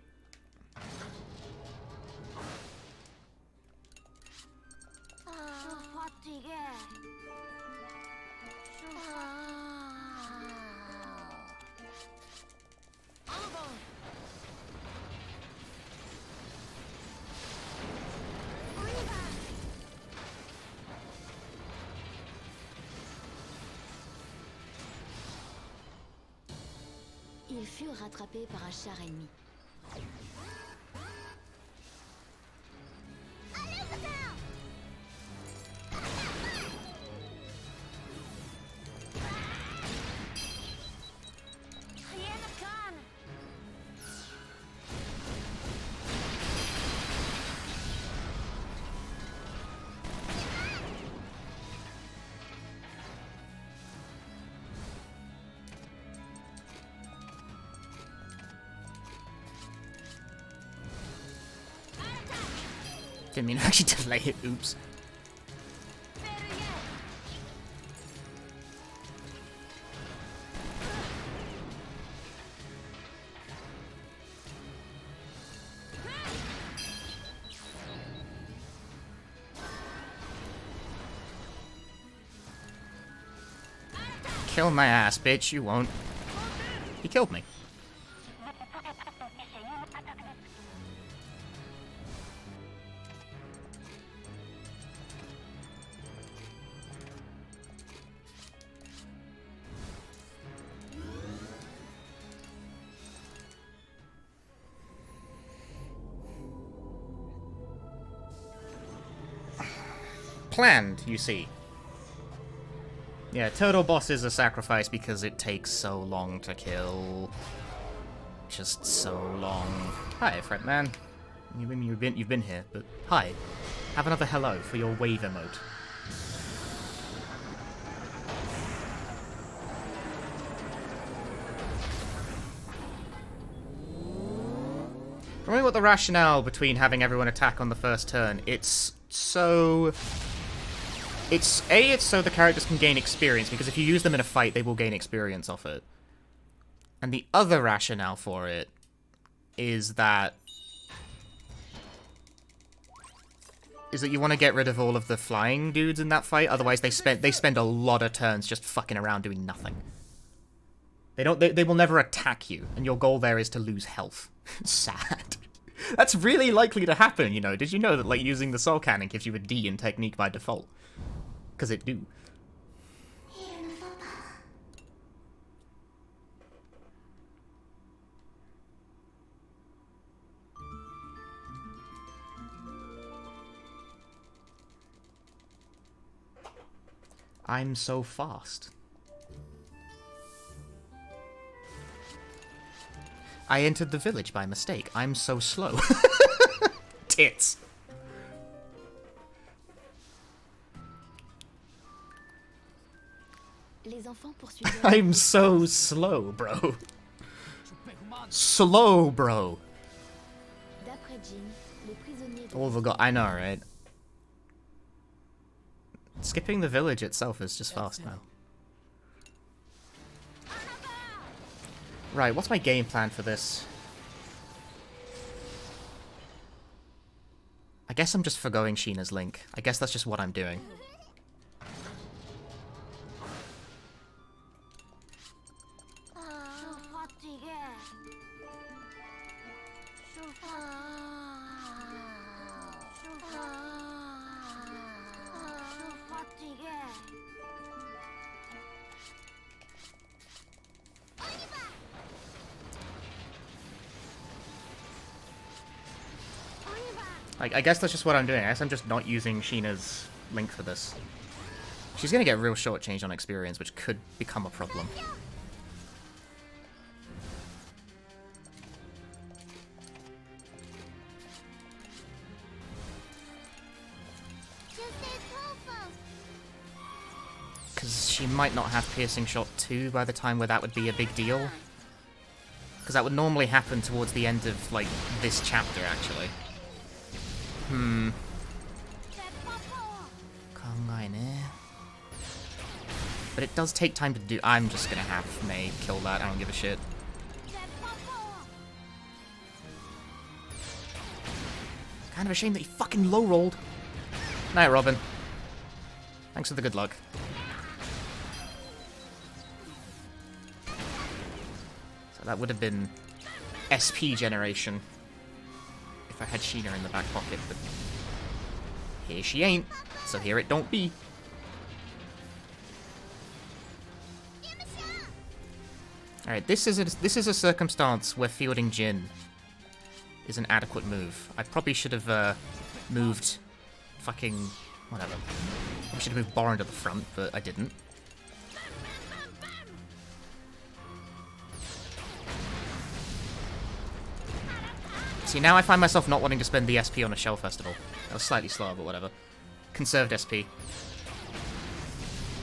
Ils furent rattrapés par un char ennemi. Didn't mean to actually delay it, oops. Kill my ass, bitch. You won't. He killed me. Planned, you see. Yeah, Turtle Boss is a sacrifice because it takes so long to kill. Just so long. Hi, Fredman. You've been here, but hi. Have another hello for your wave emote. Remember what the rationale between having everyone attack on the first turn? It's so the characters can gain experience, because if you use them in a fight, they will gain experience off it. And the other rationale for it is that you want to get rid of all of the flying dudes in that fight. Otherwise, they spend a lot of turns just fucking around doing nothing. They will never attack you, and your goal there is to lose health. Sad. That's really likely to happen, you know. Did you know that, like, using the Soul Cannon gives you a D in technique by default? Because it do. I'm so fast. I entered the village by mistake. I'm so slow. Tits. I'm so slow, bro. Slow, bro. All the I know, right? Skipping the village itself is just fast now. Right, what's my game plan for this? I guess I'm just forgoing Sheena's Link. I guess that's just what I'm doing. I guess that's just what I'm doing. I guess I'm just not using Sheena's Link for this. She's gonna get real shortchanged on experience, which could become a problem. Because she might not have Piercing Shot 2 by the time where that would be a big deal. Because that would normally happen towards the end of, like, this chapter, actually. But it does take time to do. I'm just gonna have May kill that. I don't give a shit. Kind of a shame that he fucking low rolled. Night, Robin. Thanks for the good luck. So that would have been SP generation if I had Sheena in the back pocket, but here she ain't, so here it don't be. Alright, this is a circumstance where fielding Jin is an adequate move. I probably should have moved fucking whatever. I should have moved Boron to the front, but I didn't. See, now I find myself not wanting to spend the SP on a Shell Festival. That was slightly slower, but whatever. Conserved SP.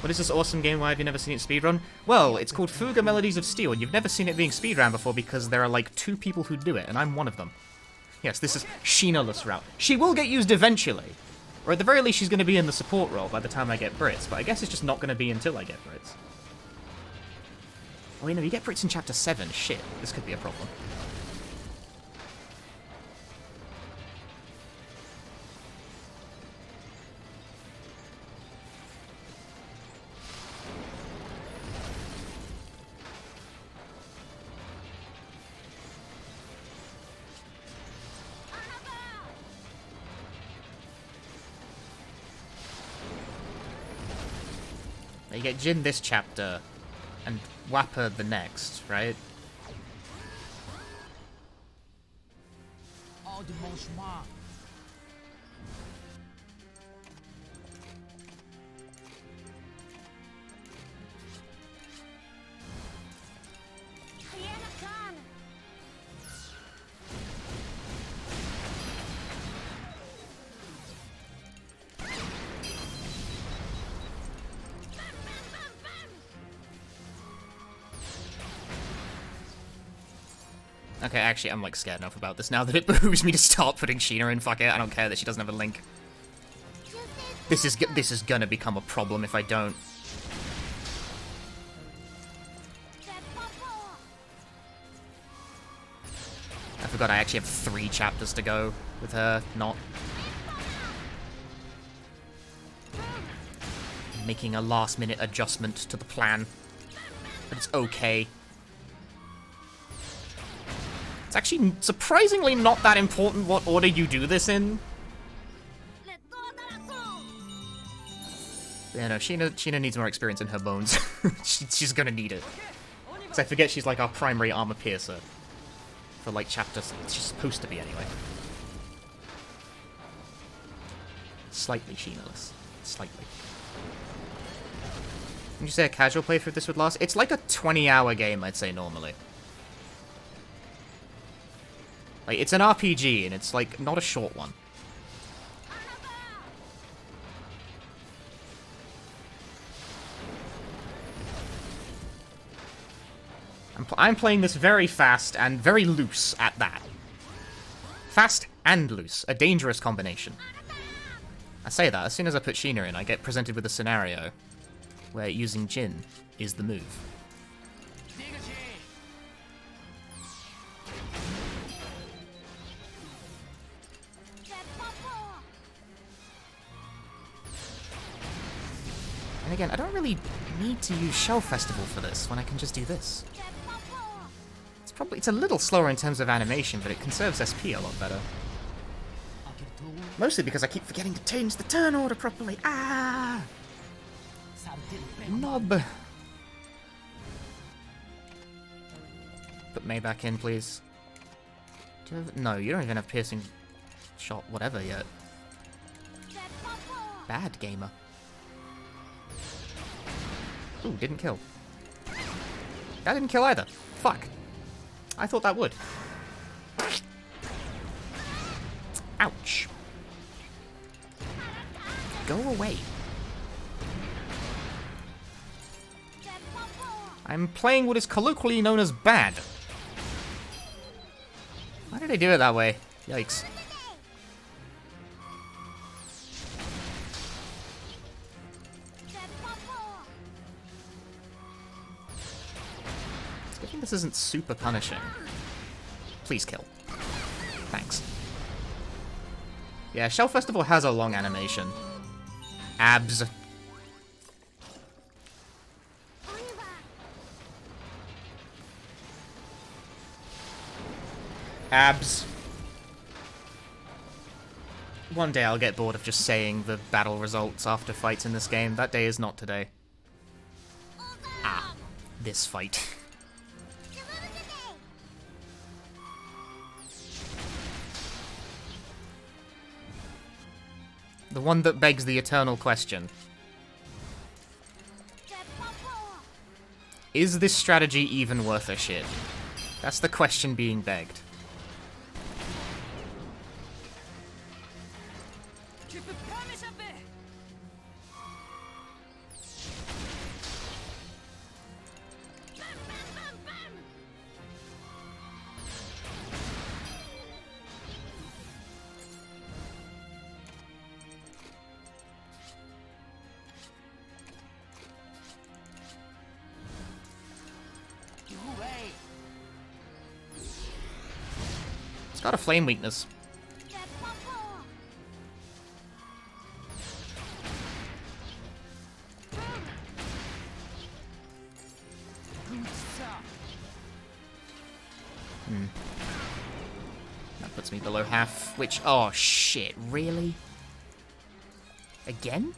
What is this awesome game? Why have you never seen it speedrun? Well, it's called Fuga Melodies of Steel, and you've never seen it being speedrun before because there are like 2 people who do it, and I'm one of them. Yes, this is Sheena-less route. She will get used eventually. Or at the very least, she's going to be in the support role by the time I get Brits, but I guess it's just not going to be until I get Brits. Oh, you know, you get Brits in Chapter 7. Shit, this could be a problem. You get Jin this chapter, and Wappa the next, right? Okay, actually, I'm like scared enough about this now that it behooves me to start putting Sheena in. Fuck it, I don't care that she doesn't have a link. This is gonna become a problem if I don't. I forgot I actually have 3 chapters to go with her not making a last-minute adjustment to the plan, but it's okay. It's actually surprisingly not that important what order you do this in. Yeah, no, Sheena needs more experience in her bones. She's gonna need it. Because I forget she's like our primary armor piercer. For like chapters, she's supposed to be anyway. Slightly Sheena-less. Slightly. Would you say a casual playthrough this would last? It's like a 20-hour game, I'd say, normally. Like, it's an RPG, and it's, like, not a short one. I'm playing this very fast and very loose at that. Fast and loose. A dangerous combination. I say that, as soon as I put Sheena in, I get presented with a scenario where using Jin is the move. And again, I don't really need to use Shell Festival for this when I can just do this. It's a little slower in terms of animation, but it conserves SP a lot better. Mostly because I keep forgetting to change the turn order properly. Ah! Knob. Put May back in, please. Do you have, no, you don't even have piercing shot whatever yet. Bad gamer. Ooh, didn't kill. That didn't kill either. Fuck. I thought that would. Ouch. Go away. I'm playing what is colloquially known as bad. Why did I do it that way? Yikes. I think this isn't super punishing. Please kill. Thanks. Yeah, Shell Festival has a long animation. Abs. Abs. One day I'll get bored of just saying the battle results after fights in this game. That day is not today. Ah, this fight. The one that begs the eternal question. Is this strategy even worth a shit? That's the question being begged. It's got a flame weakness. That puts me below half, which... Oh, shit. Really? Again?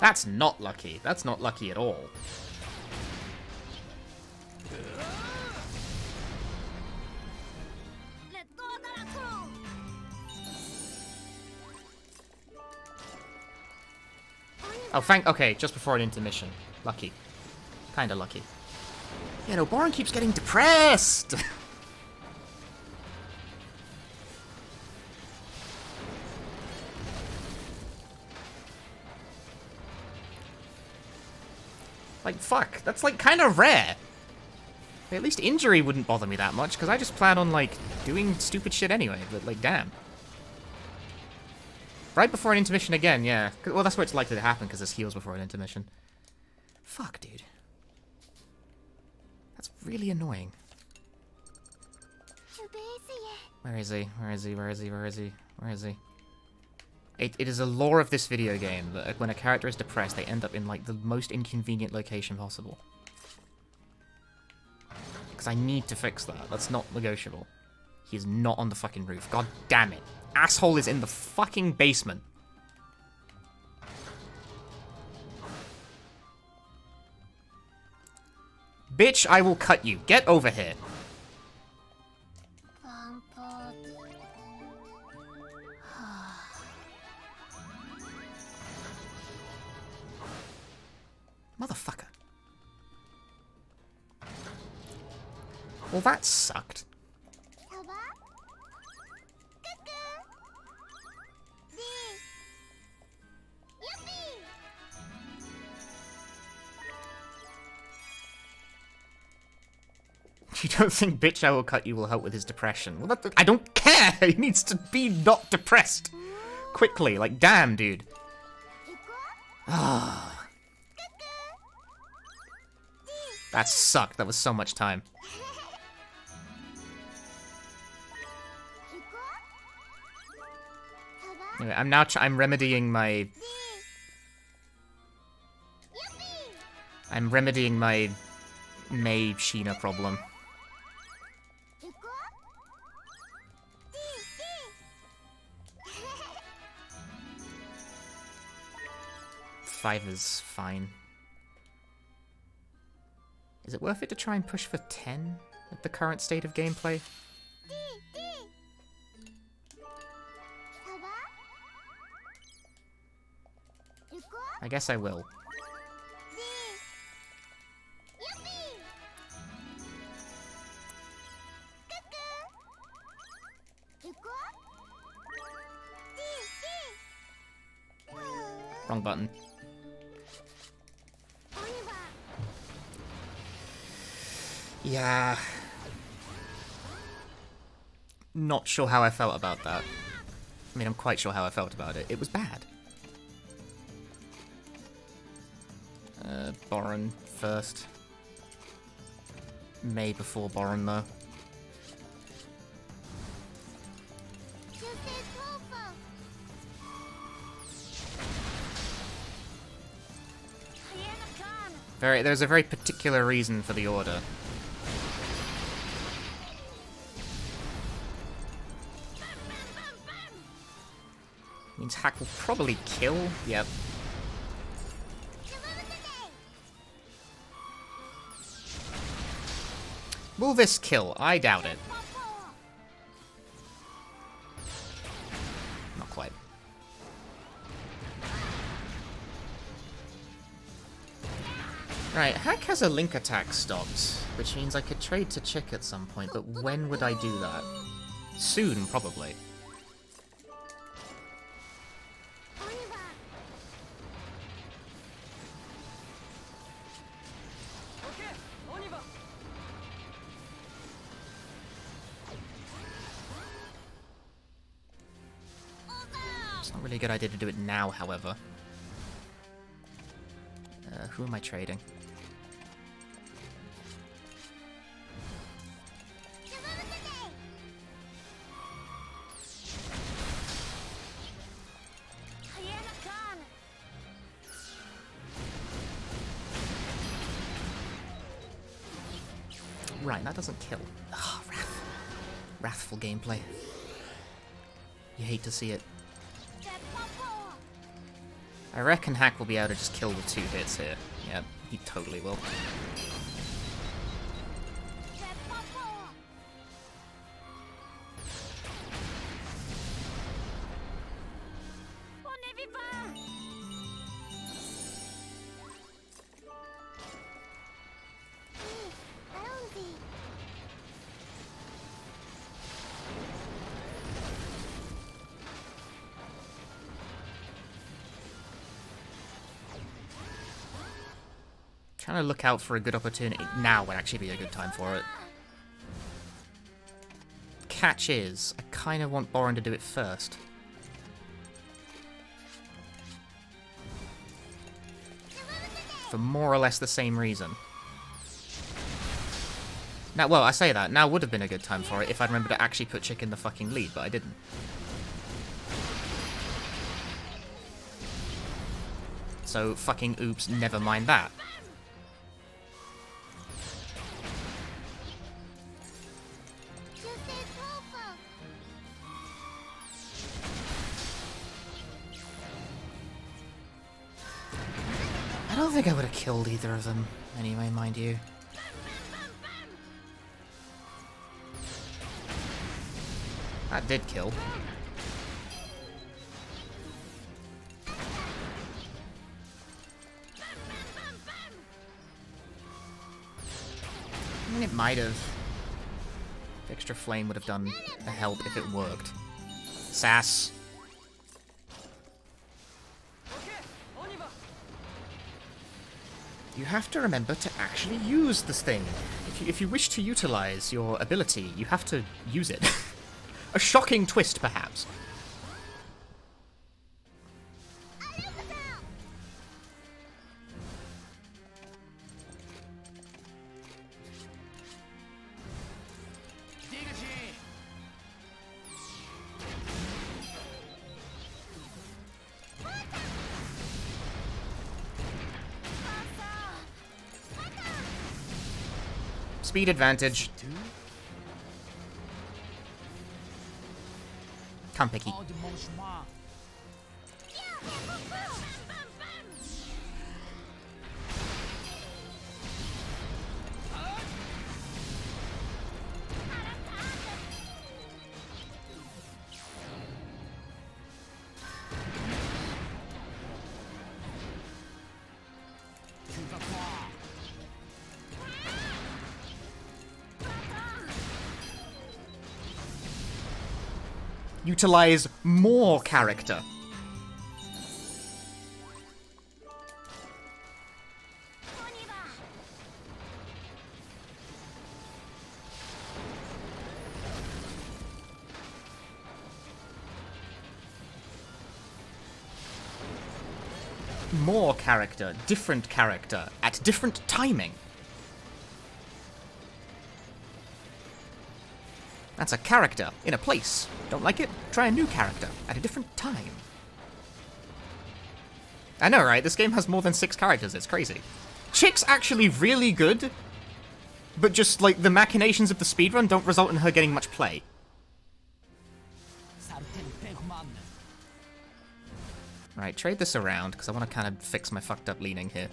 That's not lucky. That's not lucky at all. Oh, okay, just before an intermission. Lucky. Kinda lucky. Yeah, no, Boron keeps getting depressed! Like, fuck, that's, like, kind of rare. At least injury wouldn't bother me that much, because I just plan on, like, doing stupid shit anyway, but, like, damn. Right before an intermission again, yeah. Well, that's where it's likely to happen, because there's heals before an intermission. Fuck, dude. That's really annoying. Where is he? Where is he? Where is he? Where is he? Where is he? It is a lore of this video game that when a character is depressed, they end up in, like, the most inconvenient location possible. Because I need to fix that. That's not negotiable. He is not on the fucking roof. God damn it. Asshole is in the fucking basement. Bitch, I will cut you. Get over here. Motherfucker. Well, that sucked. You don't think bitch I will cut you will help with his depression? Well, I don't care! He needs to be not depressed! Quickly, like, damn, dude. Ah. That sucked. That was so much time. Anyway, I'm remedying my... I'm remedying my Mei Sheena problem. Five is fine. Is it worth it to try and push for 10 at the current state of gameplay? I guess I will. Wrong button. Yeah. Not sure how I felt about that. I mean, I'm quite sure how I felt about it. It was bad. Boron first. May before Boron, though. There's a very particular reason for the order. Means Hack will probably kill. Yep. Will this kill? I doubt it. Not quite. Right, Hack has a link attack stopped, which means I could trade to Chick at some point, but when would I do that? Soon, probably. It's not really a good idea to do it now, however. Who am I trading? Right, that doesn't kill. Oh, Wrath. Wrathful gameplay. You hate to see it. I reckon Hack will be able to just kill with 2 hits here. Yep, he totally will. Trying to look out for a good opportunity. Now would actually be a good time for it. Catch is, I kind of want Borin to do it first. For more or less the same reason. Now, well, I say that. Now would have been a good time for it if I'd remembered to actually put Chick in the fucking lead, but I didn't. So, fucking oops, never mind that. I don't think I would have killed either of them, anyway, mind you. That did kill. I mean, it might have. Extra flame would have done a help if it worked. Sass. You have to remember to actually use this thing. If you wish to utilize your ability, you have to use it. A shocking twist, perhaps. Speed advantage. Come, Picky. Utilize more character. More character, different character, at different timing. That's a character in a place. Don't like it? Try a new character at a different time. I know, right? This game has more than 6 characters. It's crazy. Chick's actually really good, but just, like, the machinations of the speedrun don't result in her getting much play. Right, trade this around, because I want to kind of fix my fucked up leaning here.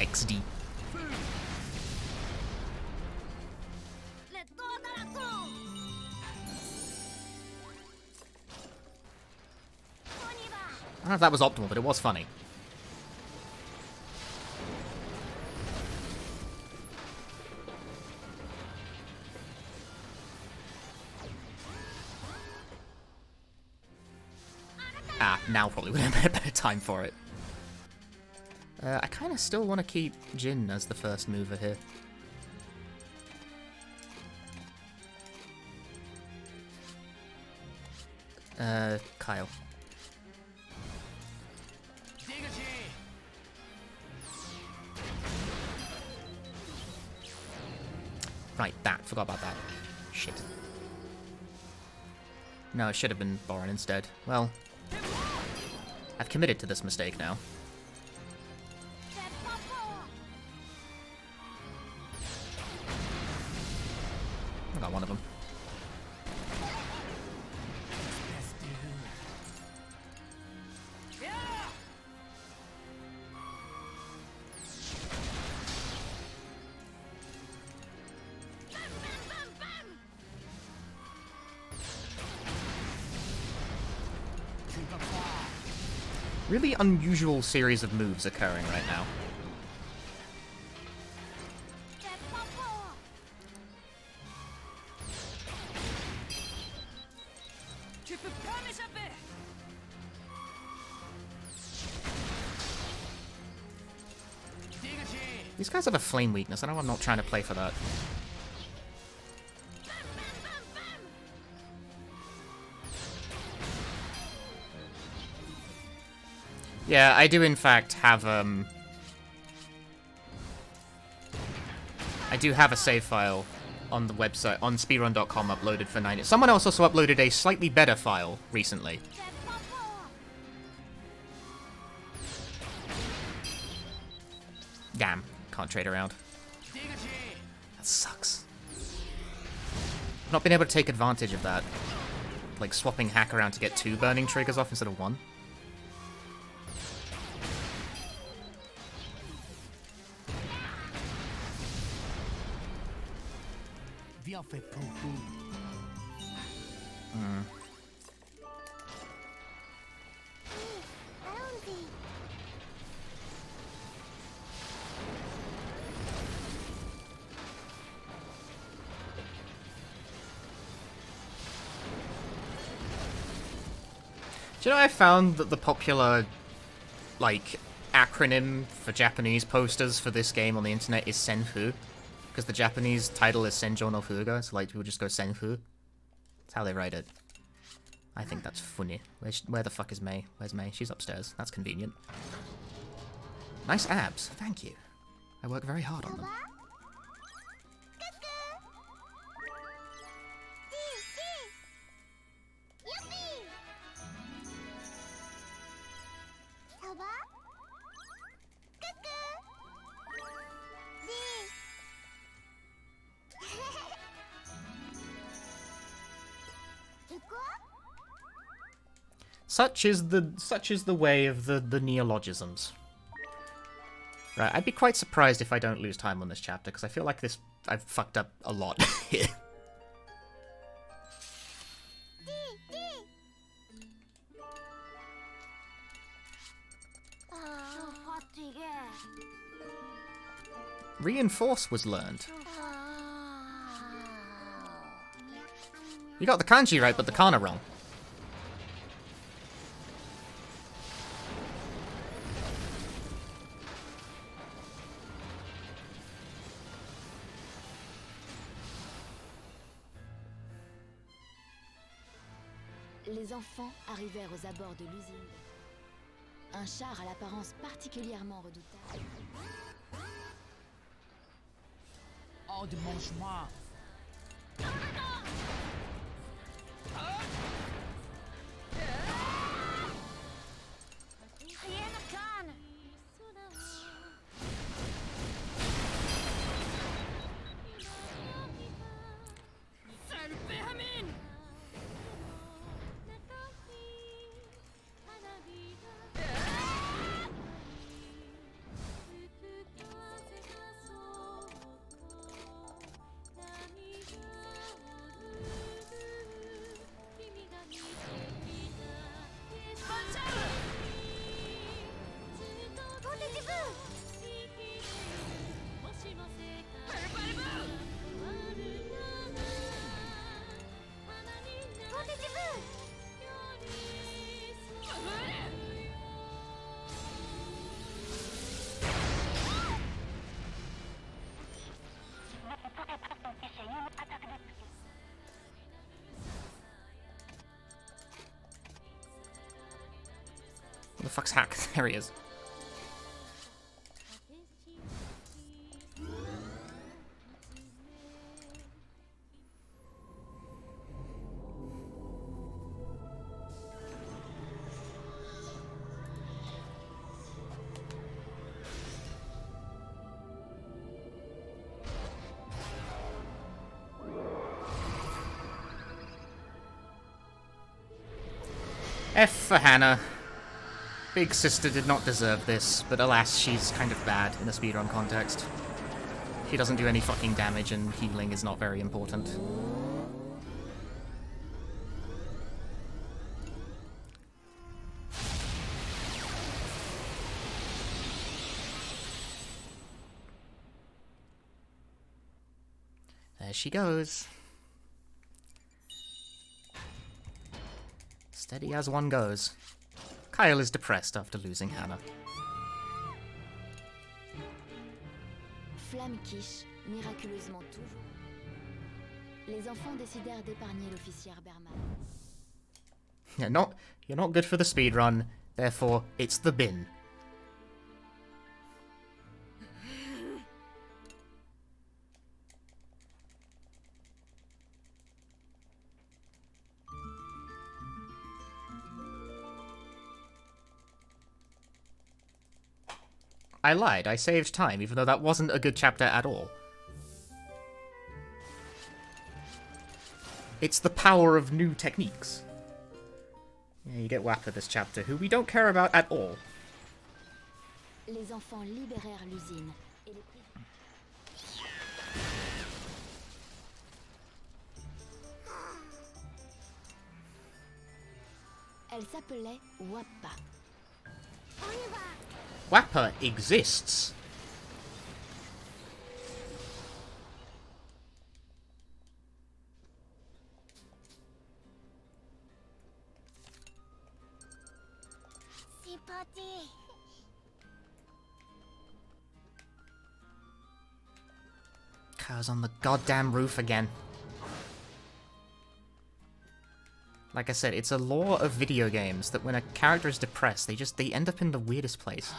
XD. I don't know if that was optimal, but it was funny. Ah, now probably would have been a better time for it. I kind of still want to keep Jin as the first mover here. Kyle. Right, that. Forgot about that. Shit. No, it should have been Borin instead. Well, I've committed to this mistake now. I got one of them. Really unusual series of moves occurring right now. These guys have a flame weakness. I know I'm not trying to play for that. Yeah, I do in fact have, I do have a save file on the website, on speedrun.com uploaded for 9. Someone else also uploaded a slightly better file recently. Damn, can't trade around. That sucks. I've not been able to take advantage of that. Like swapping hack around to get 2 burning triggers off instead of 1. Do you know I found that the popular, like, acronym for Japanese posters for this game on the internet is Senfu? Because the Japanese title is Senjo no Fuga, so like people just go Senfu. That's how they write it. I think that's funny. Where the fuck is Mei? Where's Mei? She's upstairs. That's convenient. Nice abs. Thank you. I work very hard on them. Such is the way of the neologisms. Right, I'd be quite surprised if I don't lose time on this chapter, because I feel like I've fucked up a lot here. Reinforce was learned. You got the kanji right, but the kana wrong. Les enfants arrivèrent aux abords de l'usine. Un char à l'apparence particulièrement redoutable. Oh, mange-moi. What the fuck's Hack? There he is. F for Hannah. Big sister did not deserve this, but alas, she's kind of bad in a speedrun context. She doesn't do any fucking damage, and healing is not very important. There she goes. Steady as one goes. Kyle is depressed after losing Hannah. Flamme quiche, miraculeusement toujours. Les enfants décidèrent d'épargner l'officière Berman. You're not good for the speedrun, therefore it's the bin. I lied, I saved time, even though that wasn't a good chapter at all. It's the power of new techniques. Yeah, you get Wapper this chapter, who we don't care about at all. Les enfants libérèrent l'usine et les prisonniers. Elle s'appelait Wappa. Wapper exists. C'est parti. Kyle's on the goddamn roof again. Like I said, it's a law of video games that when a character is depressed, they end up in the weirdest place.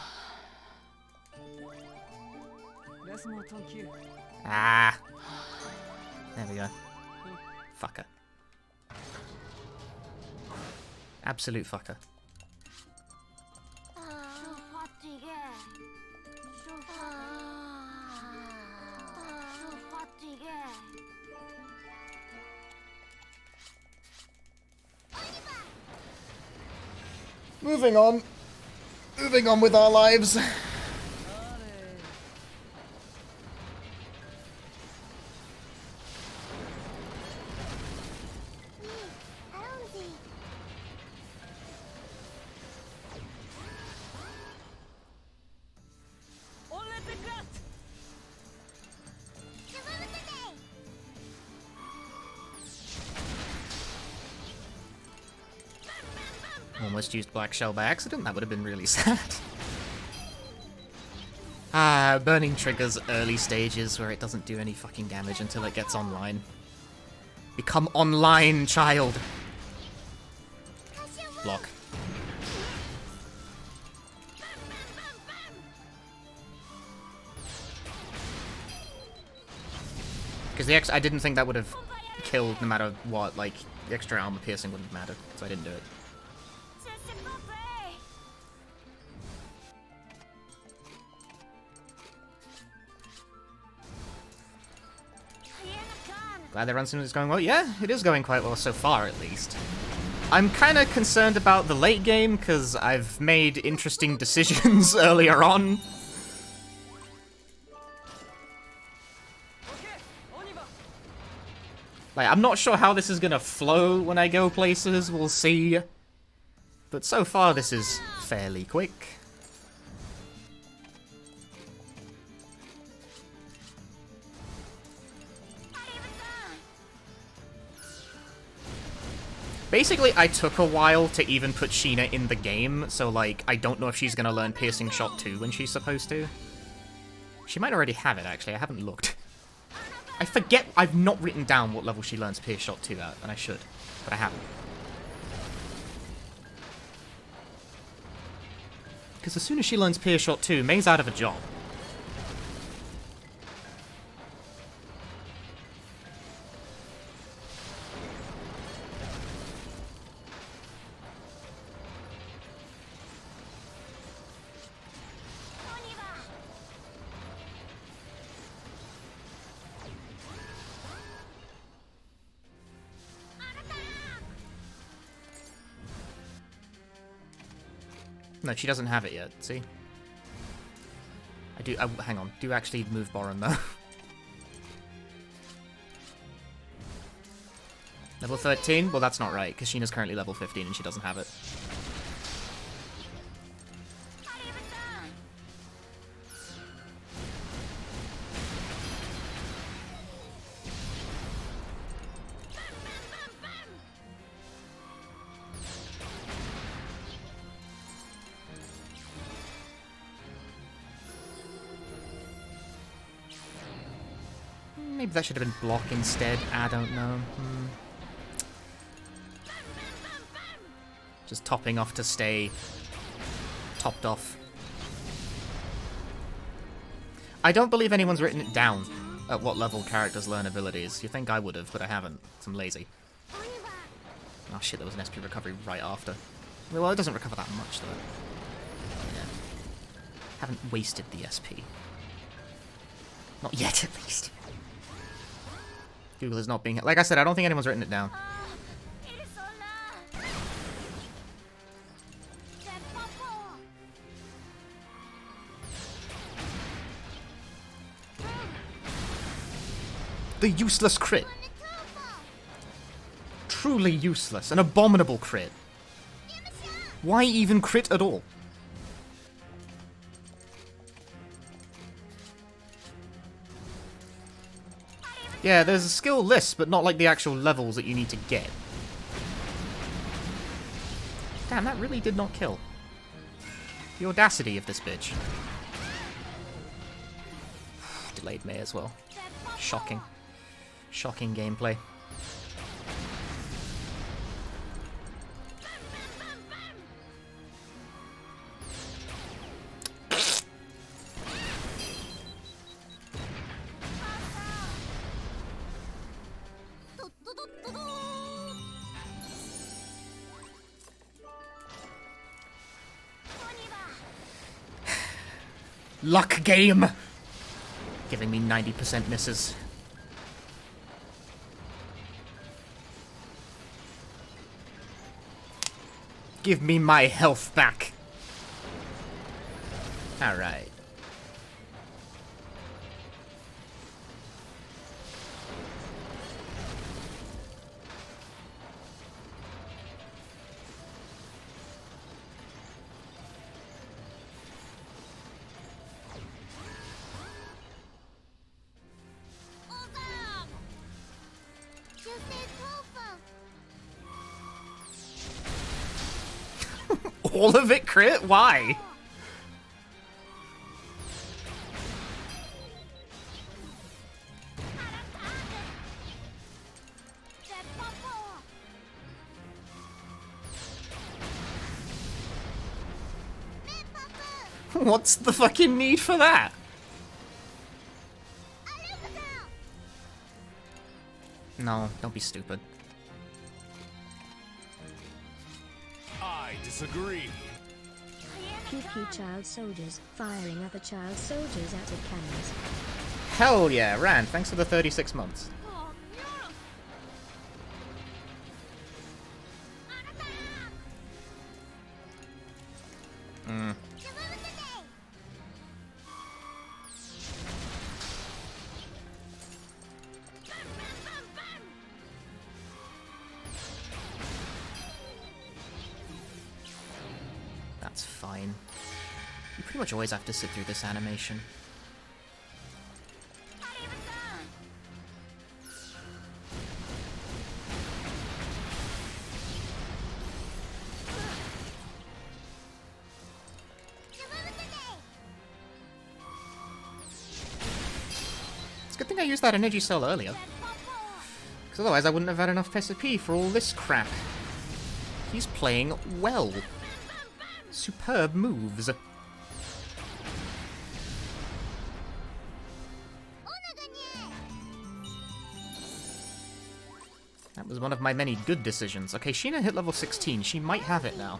Ah. There we go. Fucker. Absolute fucker. Moving on. Moving on with our lives. Almost used Black Shell by accident, that would have been really sad. Ah, burning triggers early stages where it doesn't do any fucking damage until it gets online. Become online, child! Block. Because I didn't think that would have killed no matter what, like, the extra armor piercing wouldn't matter, so I didn't do it. Glad the run sim is going well. Yeah, it is going quite well so far, at least. I'm kind of concerned about the late game, because I've made interesting decisions earlier on. Like, I'm not sure how this is gonna flow when I go places, we'll see. But so far, this is fairly quick. Basically, I took a while to even put Sheena in the game, so, like, I don't know if she's gonna learn Piercing Shot 2 when she's supposed to. She might already have it, actually. I haven't looked. I forget I've not written down what level she learns Pierce Shot 2 at, and I should, but I haven't. Because as soon as she learns Pierce Shot 2, May's out of a job. No, she doesn't have it yet, see? I do... hang on. Do actually move Boron, though. Level 13? Well, that's not right, because Sheena's currently level 15 and she doesn't have it. Maybe that should have been block instead. I don't know. Just topping off to stay topped off. I don't believe anyone's written it down at what level characters learn abilities. You think I would have, but I haven't. I'm lazy. Oh shit, there was an SP recovery right after. Well, it doesn't recover that much, though. Yeah. Haven't wasted the SP. Not yet, at least. Google is not being... Like I said, I don't think anyone's written it down. The useless crit. Truly useless. An abominable crit. Why even crit at all? Yeah, there's a skill list, but not like the actual levels that you need to get. Damn, that really did not kill. The audacity of this bitch. Delayed May as well. Shocking. Shocking gameplay. Luck game! Giving me 90% misses. Give me my health back. Alright. All of it crit? Why? What's the fucking need for that? No, don't be stupid. I disagree. Pew pew child soldiers, firing other child soldiers out of cannons. Hell yeah, Rand, thanks for the 36 months. That's fine. You pretty much always have to sit through this animation. It's a good thing I used that energy cell earlier. Because otherwise I wouldn't have had enough SP for all this crap. He's playing well. Superb moves. That was one of my many good decisions. Okay, Sheena hit level 16. She might have it now.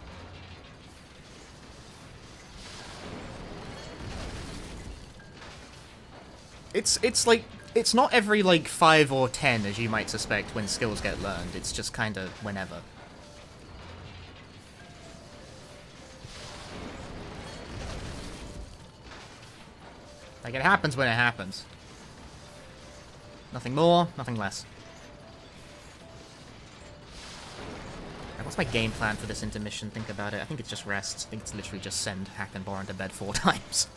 It's like, it's not every like 5 or 10 as you might suspect when skills get learned. It's just kind of whenever. Like, it happens when it happens. Nothing more, nothing less. Right, what's my game plan for this intermission? Think about it. I think it's just rest. I think it's literally just send Hack and Boron to bed 4 times.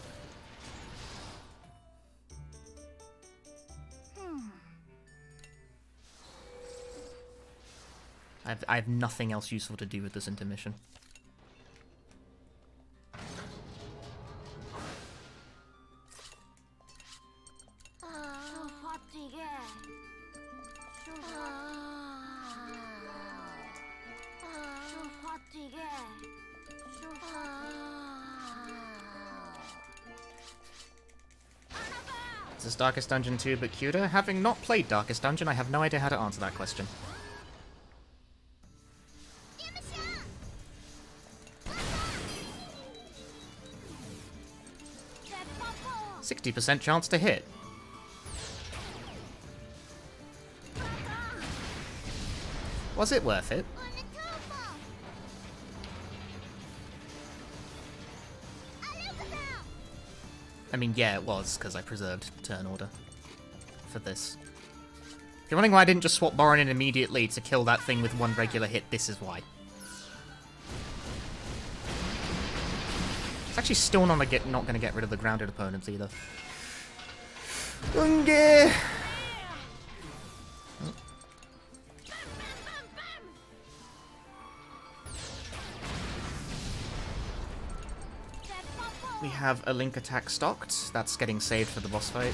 I have nothing else useful to do with this intermission. Is this Darkest Dungeon 2 but cuter? Having not played Darkest Dungeon, I have no idea how to answer that question. 60% chance to hit. Was it worth it? I mean, yeah, it was, because I preserved turn order for this. If you're wondering why I didn't just swap Boron in immediately to kill that thing with one regular hit, this is why. It's actually still not going to get rid of the grounded opponents either. Unge! We have a Link attack stocked. That's getting saved for the boss fight.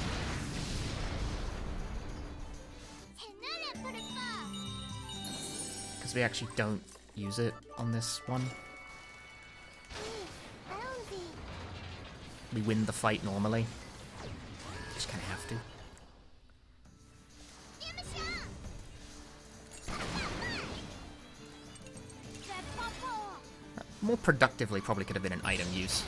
Because we actually don't use it on this one. We win the fight normally. Just kind of have to. More productively probably could have been an item use.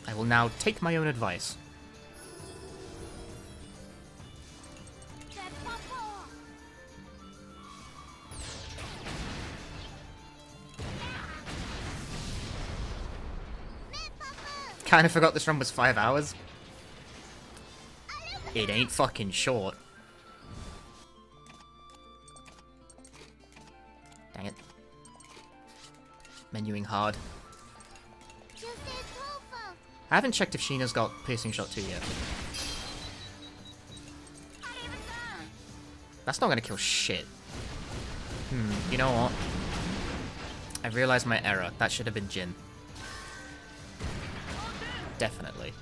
I will now take my own advice. Kinda forgot this run was 5 hours. It ain't fucking short. Dang it. Menuing hard. I haven't checked if Sheena's got Piercing Shot 2 yet. That's not gonna kill shit. You know what? I realized my error. That should have been Jin. Definitely.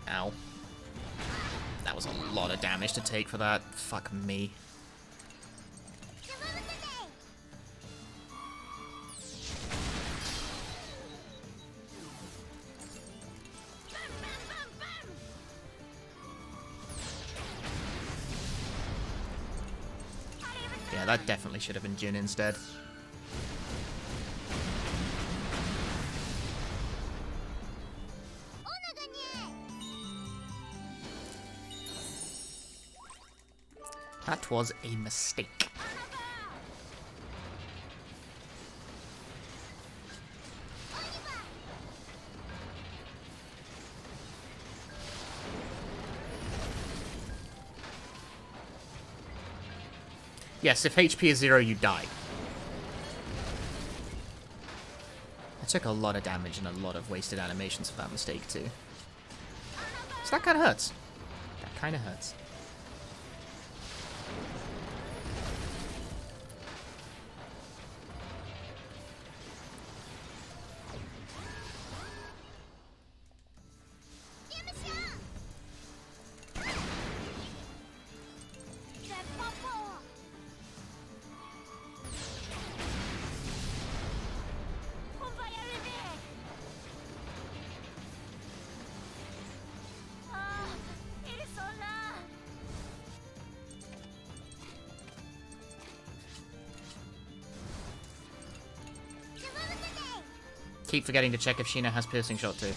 Ow. That was a lot of damage to take for that. Fuck me. Yeah, that definitely should have been Jin instead. That was a mistake. Yes, if HP is 0, you die. I took a lot of damage and a lot of wasted animations for that mistake too. So that kind of hurts. That kind of hurts. Keep forgetting to check if Sheena has Piercing Shot too.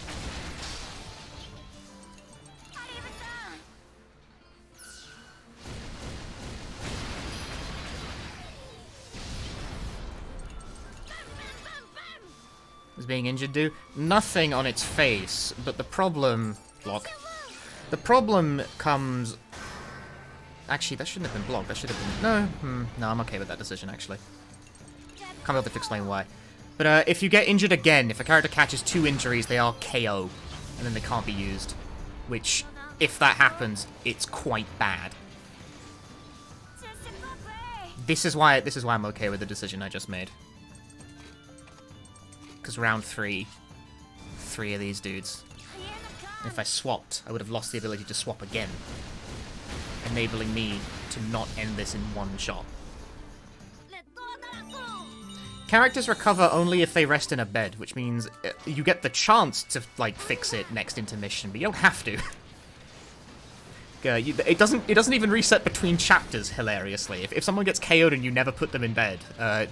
being injured do? Nothing on its face, but the problem... Block. The problem comes... Actually, that shouldn't have been blocked. That should have been... No, no, I'm okay with that decision, actually. Can't be able to explain why. But if you get injured again, if a character catches 2 injuries, they are KO. And then they can't be used. Which, if that happens, it's quite bad. This is why I'm okay with the decision I just made. Because round 3 of these dudes. And if I swapped, I would have lost the ability to swap again. Enabling me to not end this in one shot. Characters recover only if they rest in a bed, which means you get the chance to, like, fix it next intermission, but you don't have to. It doesn't even reset between chapters, hilariously. If someone gets KO'd and you never put them in bed,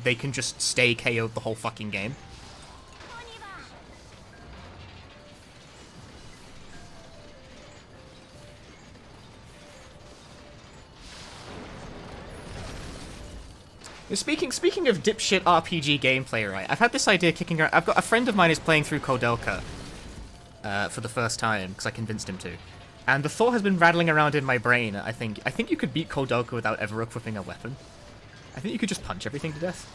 they can just stay KO'd the whole fucking game. Speaking of dipshit RPG gameplay, right? I've had this idea kicking around. I've got a friend of mine is playing through Kodelka for the first time because I convinced him to, and the thought has been rattling around in my brain. I think you could beat Kodelka without ever equipping a weapon. I think you could just punch everything to death.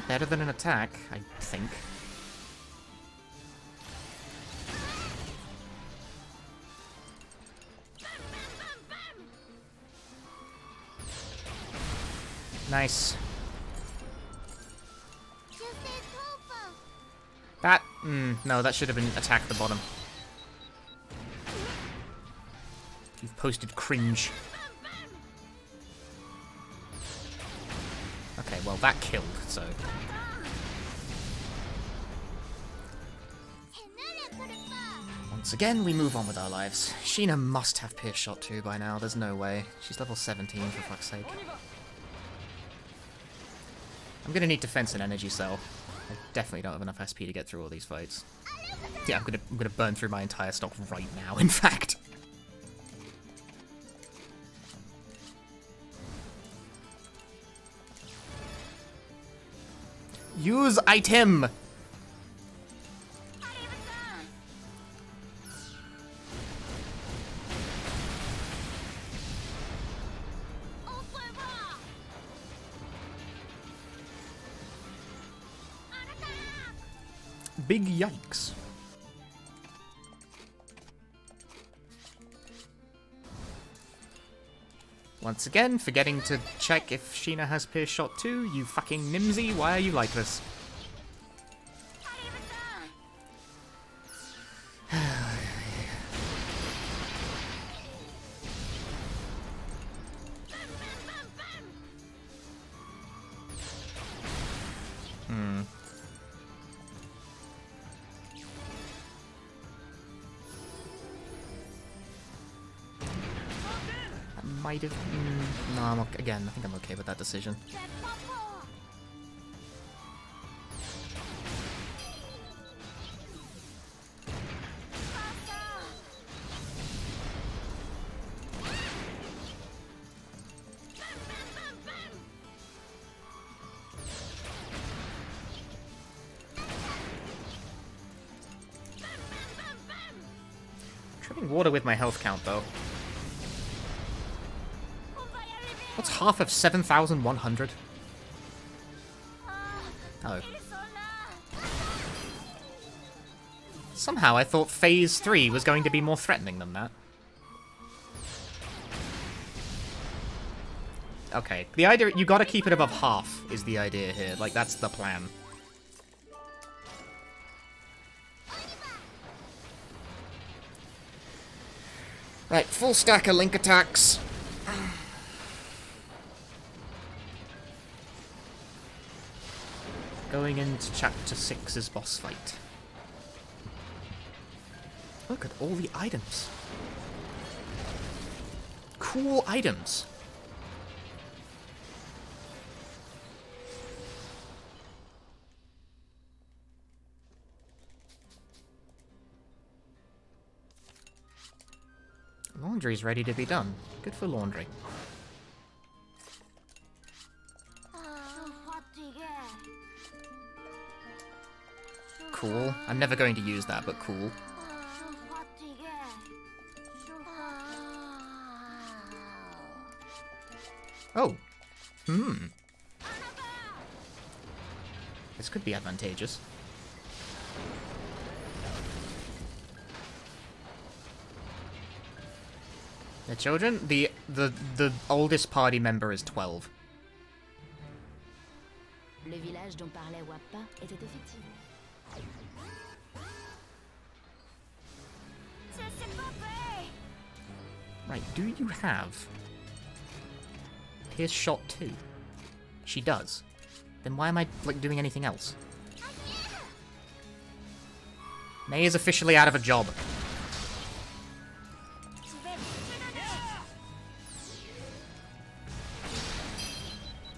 Better than an attack, I think. Nice. That... no, that should have been attack at the bottom. You've posted cringe. Okay, well, that killed, so... Once again, we move on with our lives. Sheena must have Pierce Shot 2 by now, there's no way. She's level 17, for fuck's sake. I'm gonna need Defense and Energy Cell. I definitely don't have enough SP to get through all these fights. Yeah, I'm gonna burn through my entire stock right now, in fact. Use item! Big yikes. Once again, forgetting to check if Sheena has Pierce Shot 2, you fucking nimsy, why are you like this? Might have... no, I'm okay. Again, I think I'm okay with that decision. Tripping water with my health count, though. What's half of 7,100? Oh. Somehow I thought Phase 3 was going to be more threatening than that. Okay, the idea, you gotta keep it above half is the idea here. Like, that's the plan. Right, full stack of link attacks. Going into Chapter 6's boss fight. Look at all the items. Cool items. Laundry's ready to be done. Good for laundry. Cool. I'm never going to use that, but cool. Oh. This could be advantageous. The children? The oldest party member is 12. Le village dont parlait Wappa était effectivement. Right, do you have Pierce Shot 2? She does. Then why am I, like, doing anything else? May is officially out of a job.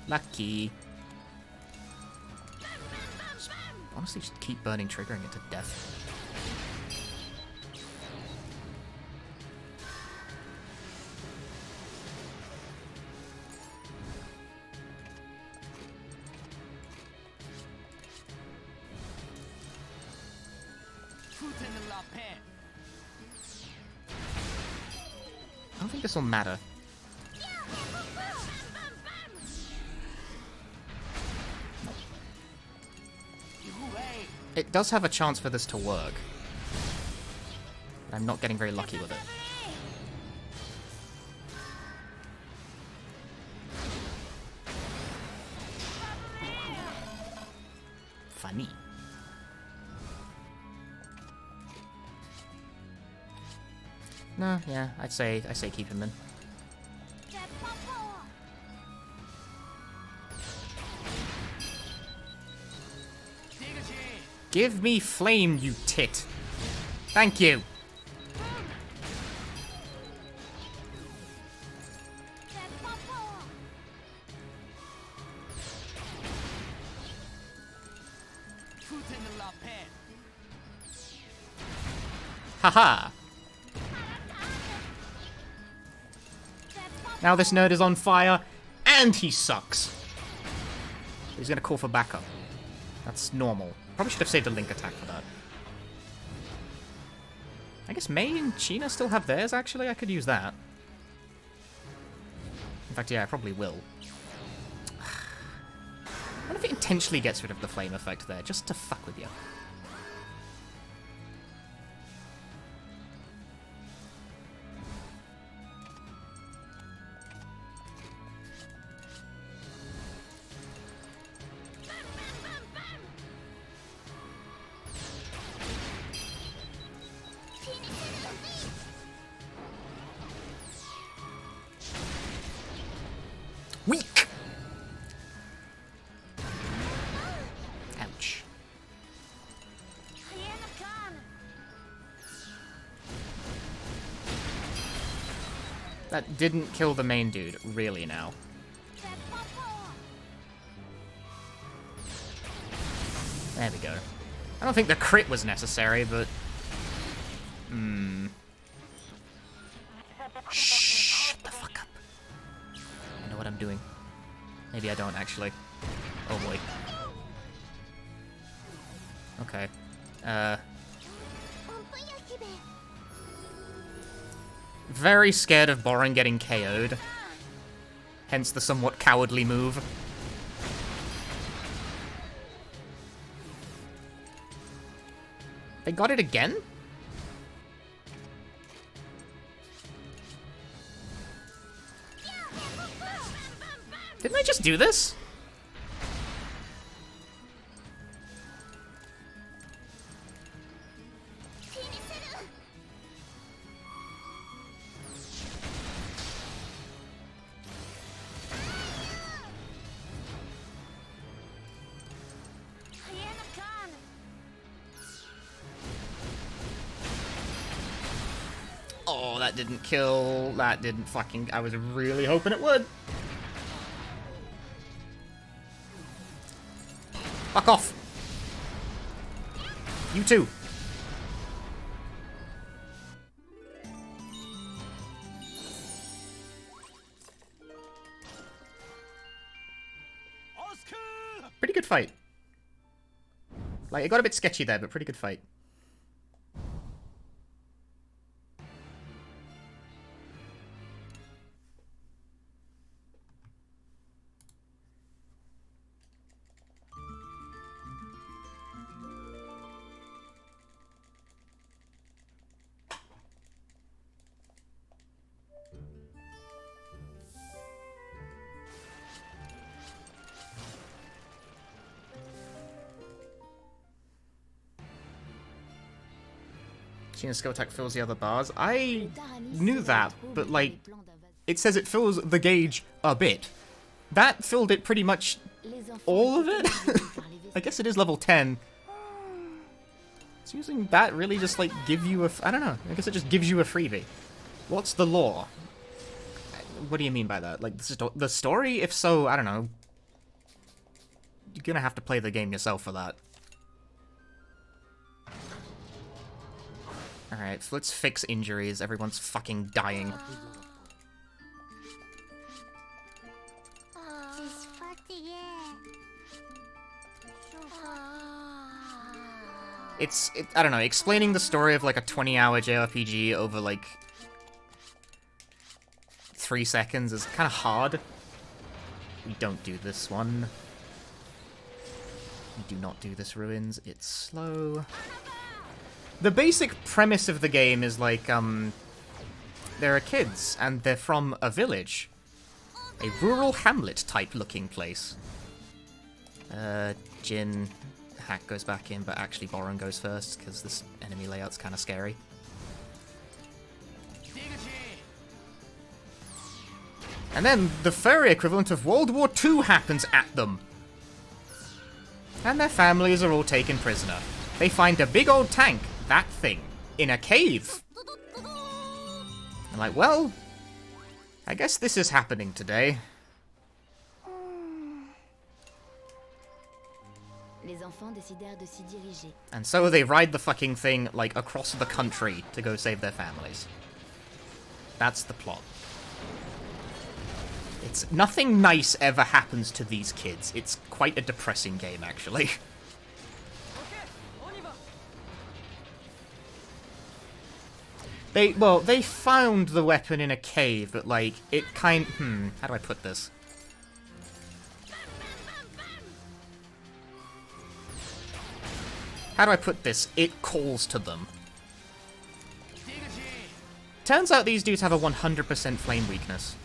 Lucky. Honestly, just keep burning, triggering it to death. I don't think this will matter. It does have a chance for this to work. I'm not getting very lucky with it. Funny. No, yeah, I say keep him in. Give me flame, you tit. Thank you. Haha. Now this nerd is on fire, and he sucks. He's gonna call for backup. That's normal. Probably should have saved a link attack for that. I guess May and China still have theirs, actually. I could use that. In fact, yeah, I probably will. I wonder if it intentionally gets rid of the flame effect there, just to fuck with you. Weak! Ouch. That didn't kill the main dude, really now. There we go. I don't think the crit was necessary, but... Shh, shut the fuck up. I know what I'm doing. Maybe I don't, actually. Oh boy. Okay. Very scared of Borin getting KO'd. Hence the somewhat cowardly move. They got it again? Didn't I just do this? that didn't kill. That didn't fucking... I was really hoping it would. Fuck off. You too. Pretty good fight. Like, it got a bit sketchy there, but pretty good fight. Skill attack fills the other bars. I knew that, but like, it says it fills the gauge a bit. That filled it pretty much all of it? I guess it is level 10. It's using that really just like give you a... I don't know. I guess it just gives you a freebie. What's the lore? What do you mean by that? Like, the story? If so, I don't know. You're gonna have to play the game yourself for that. Alright, so let's fix injuries. Everyone's fucking dying. I don't know, explaining the story of like a 20-hour JRPG over like 3 seconds is kind of hard. We don't do this one. We do not do this, Ruins. It's slow. The basic premise of the game is like, there are kids, and they're from a village. A rural hamlet-type looking place. Jin, Hack goes back in, but actually Boron goes first, because this enemy layout's kind of scary. And then the furry equivalent of World War II happens at them. And their families are all taken prisoner. They find a big old tank, that thing, in a cave. I'm like, well, I guess this is happening today. And so they ride the fucking thing, like, across the country to go save their families. That's the plot. It's nothing nice ever happens to these kids. It's quite a depressing game, actually. They found the weapon in a cave, but, like, it how do I put this? How do I put this? It calls to them. Turns out these dudes have a 100% flame weakness.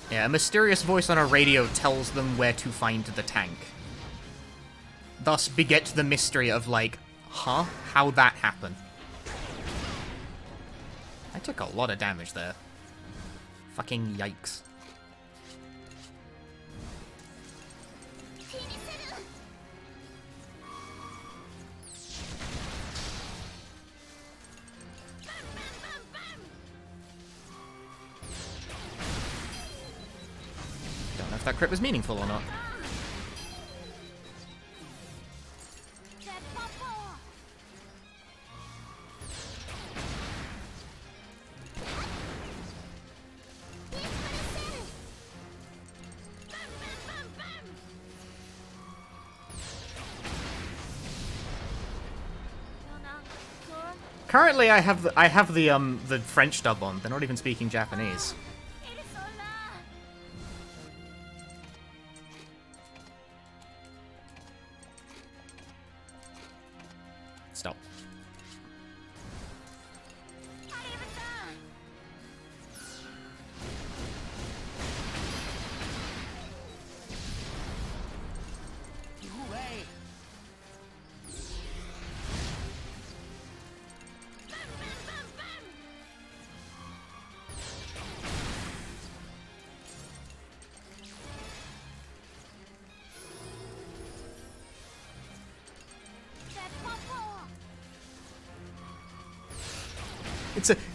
Yeah, a mysterious voice on a radio tells them where to find the tank. Thus beget the mystery of, like, huh? How'd that happen? I took a lot of damage there. Fucking yikes. Don't know if that crit was meaningful or not. Currently, I have the French dub on. They're not even speaking Japanese. Stop.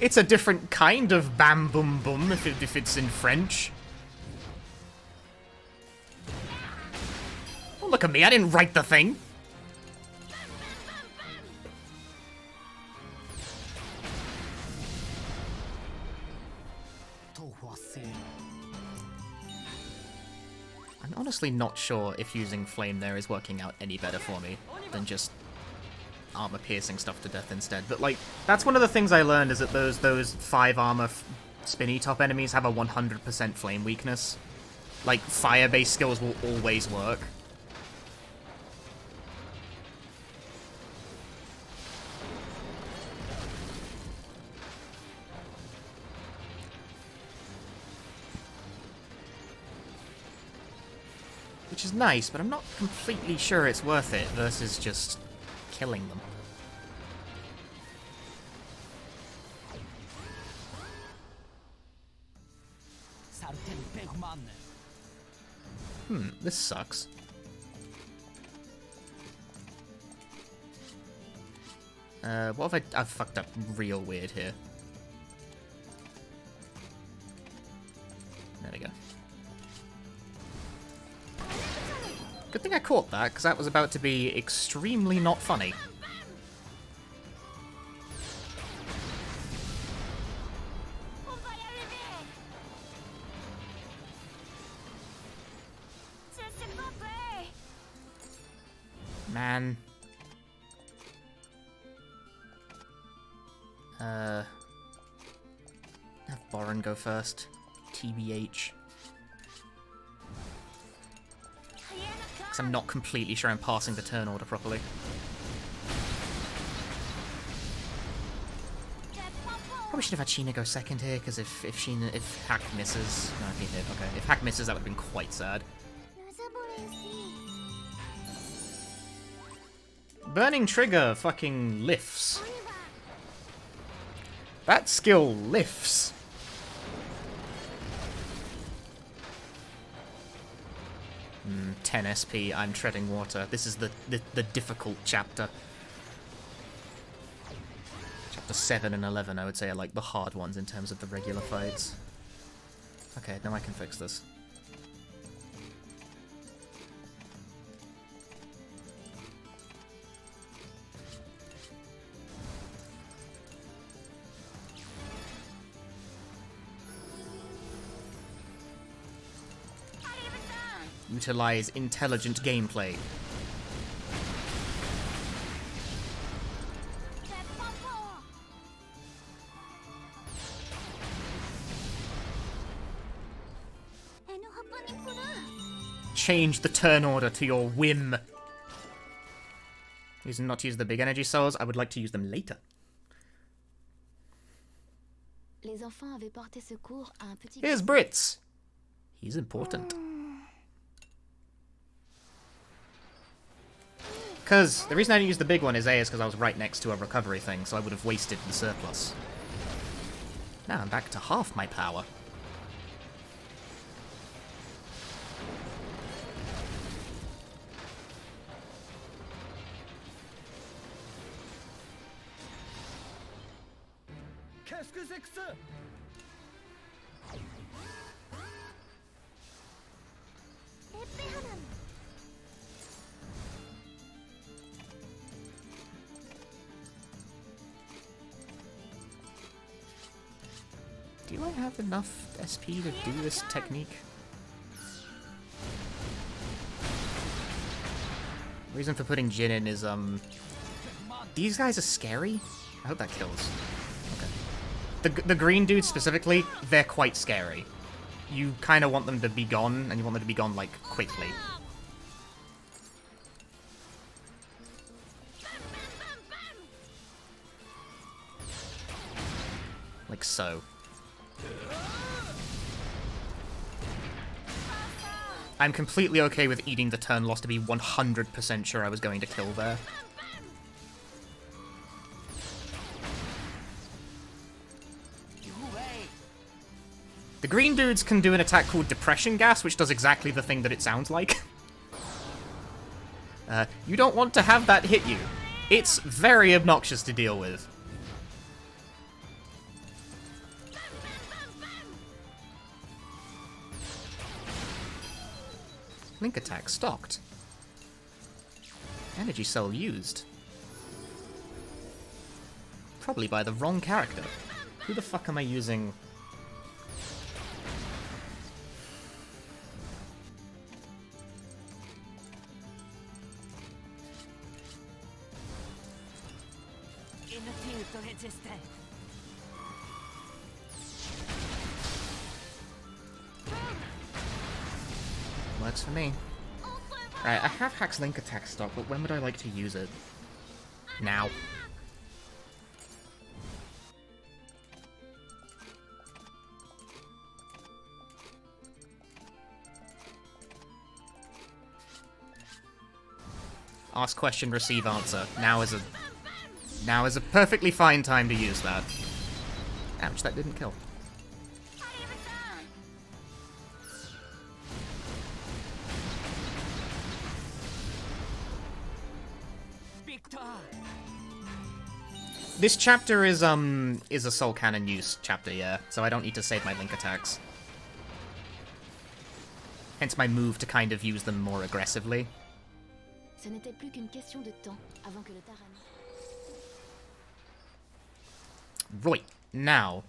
It's a different kind of bam boom boom if it's in French. Oh, look at me, I didn't write the thing. I'm honestly not sure if using flame there is working out any better for me than just armor piercing stuff to death instead. But like, that's one of the things I learned, is that those 5 armor spinny top enemies have a 100% flame weakness. Like, fire-based skills will always work. Which is nice, but I'm not completely sure it's worth it versus just killing them. This sucks. What have I've fucked up real weird here. There we go. Good thing I caught that, because that was about to be extremely not funny. Man. Have Boren go first. TBH. Because I'm not completely sure I'm passing the turn order properly. Probably should have had Sheena go second here, because if Hack misses... No, he did, okay. If Hack misses, that would have been quite sad. Burning Trigger fucking lifts. That skill lifts. Hmm, 10 SP, I'm treading water. This is the difficult chapter. Chapter 7 and 11, I would say, are like the hard ones in terms of the regular fights. Okay, now I can fix this. Utilize intelligent gameplay. Change the turn order to your whim. Not to use the big energy cells. I would like to use them later. Here's Brits. He's important. Because the reason I didn't use the big one is because I was right next to a recovery thing, so I would have wasted the surplus. Now I'm back to half my power. Do I have enough SP to do this technique? Reason for putting Jin in is, these guys are scary? I hope that kills. Okay. The green dudes specifically, they're quite scary. You kind of want them to be gone, and you want them to be gone, like, quickly. Like so. I'm completely okay with eating the turn loss to be 100% sure I was going to kill there. The green dudes can do an attack called Depression Gas, which does exactly the thing that it sounds like. You don't want to have that hit you. It's very obnoxious to deal with. Link attack stocked. Energy cell used. Probably by the wrong character. Who the fuck am I using? Works for me. Right, I have Hack's Link attack stock, but when would I like to use it? Now. Ask question, receive answer. Now is a perfectly fine time to use that. Ouch, that didn't kill. This chapter is a Soul Cannon use chapter, yeah, so I don't need to save my Link attacks. Hence my move to kind of use them more aggressively. Ce n'était plus qu'une question de temps avant que le Tarani. Right, now,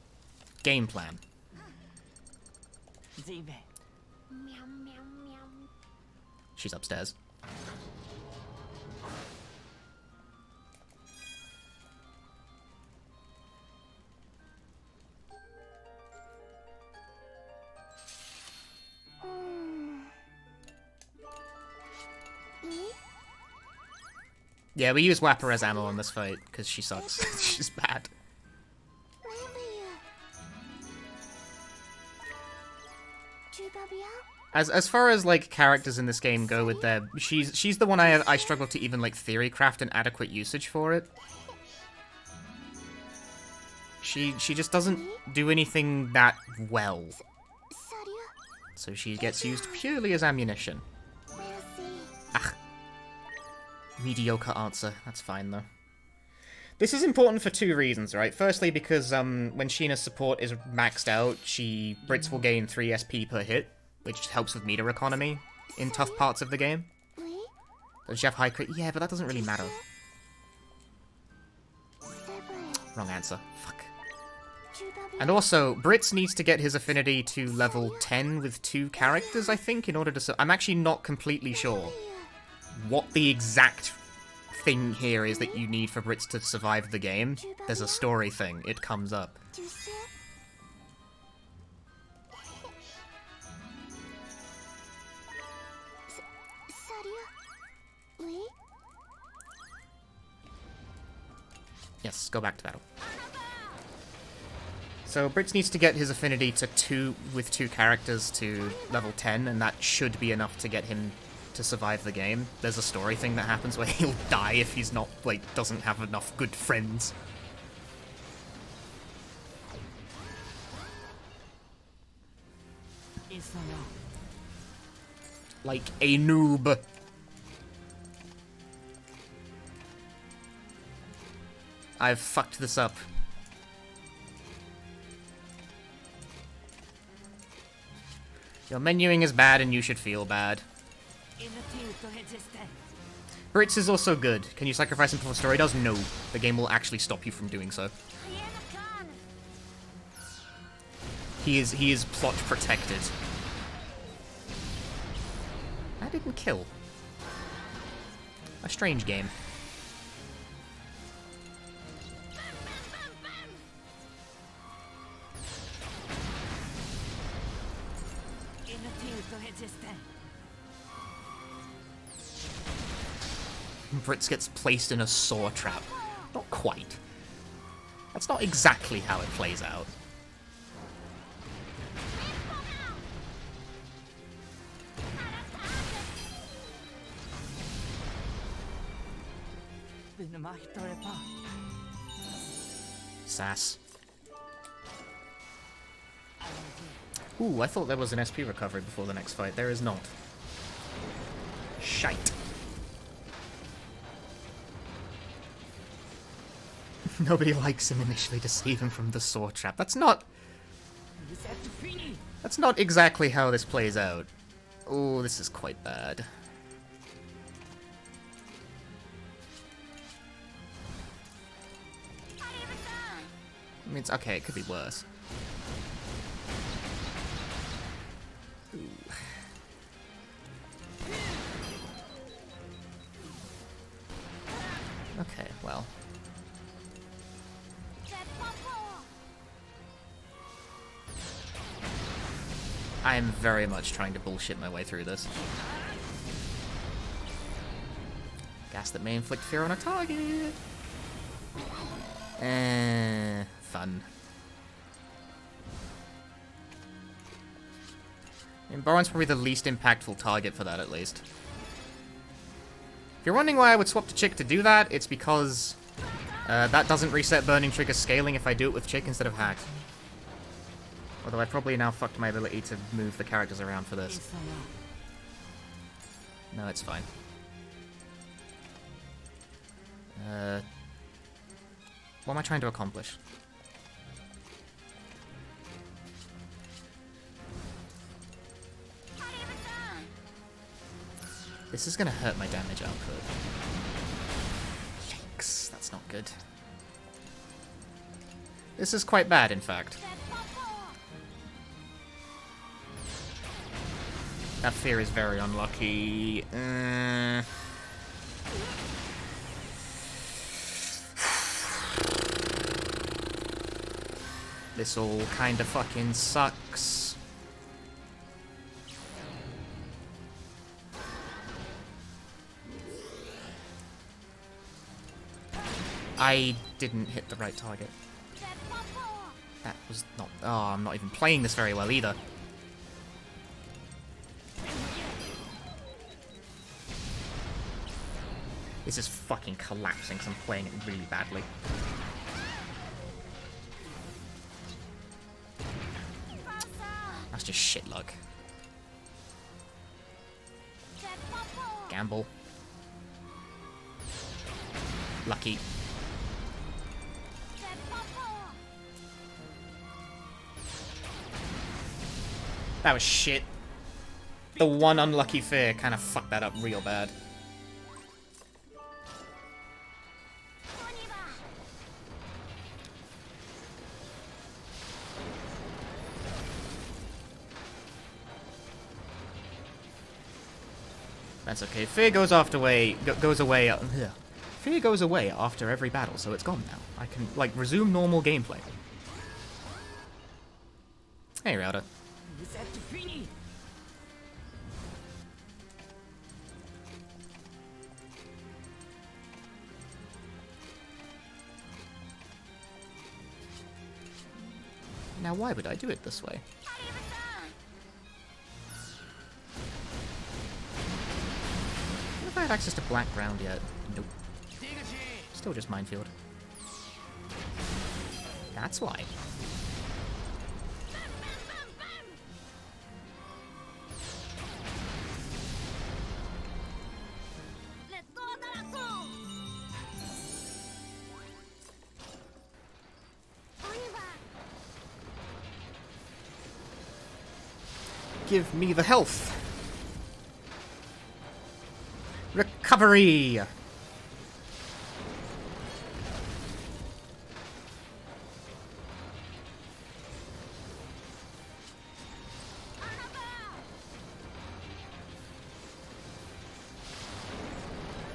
game plan. She's upstairs. Yeah, we use Wapper as ammo on this fight, because she sucks. She's bad. As far as, like, characters in this game go with their... She's the one I struggle to even, like, theory craft an adequate usage for it. She just doesn't do anything that well. So she gets used purely as ammunition. Ah. Mediocre answer. That's fine, though. This is important for two reasons, right? Firstly, because when Sheena's support is maxed out, Brits will gain 3 SP per hit, which helps with meter economy in tough parts of the game. Does she have high crit? Yeah, but that doesn't really matter. Wrong answer. Fuck. And also, Brits needs to get his affinity to level 10 with 2 characters, I think, in order to... I'm actually not completely sure what the exact thing here is that you need for Brits to survive the game. There's a story thing. It comes up. Yes, go back to battle. So Brits needs to get his affinity to 2 with 2 characters to level 10, and that should be enough to get him to survive the game. There's a story thing that happens where he'll die if he's not, like, doesn't have enough good friends. Like a noob. I've fucked this up. Your menuing is bad and you should feel bad. Brits is also good. Can you sacrifice him before story does? No. The game will actually stop you from doing so. He is plot protected. That didn't kill. A strange game. Brits gets placed in a saw trap. Not quite. That's not exactly how it plays out. Sass. Ooh, I thought there was an SP recovery before the next fight. There is not. Shite. Nobody likes him initially to save him from the saw trap. That's not exactly how this plays out. Oh, this is quite bad. I mean, it's okay, it could be worse. Ooh. Okay, well. I am very much trying to bullshit my way through this. Gas that may inflict fear on a target. Fun. I mean, Boron's probably the least impactful target for that, at least. If you're wondering why I would swap to Chick to do that, it's because that doesn't reset Burning Trigger scaling if I do it with Chick instead of Hack. Although I probably now fucked my ability to move the characters around for this. No, it's fine. What am I trying to accomplish? This is gonna hurt my damage output. Yikes, that's not good. This is quite bad, in fact. That fear is very unlucky. This all kinda fucking sucks. I didn't hit the right target. That was not... Oh, I'm not even playing this very well either. This is fucking collapsing because I'm playing it really badly. That's just shit luck. Gamble. Lucky. That was shit. The one unlucky fear kind of fucked that up real bad. That's okay. Fear goes away. Fear goes away after every battle, so it's gone now. I can like resume normal gameplay. Hey, Router. Now, why would I do it this way? If I had access to black ground yet? Nope. Still just minefield. That's why. Give me the health. Recovery!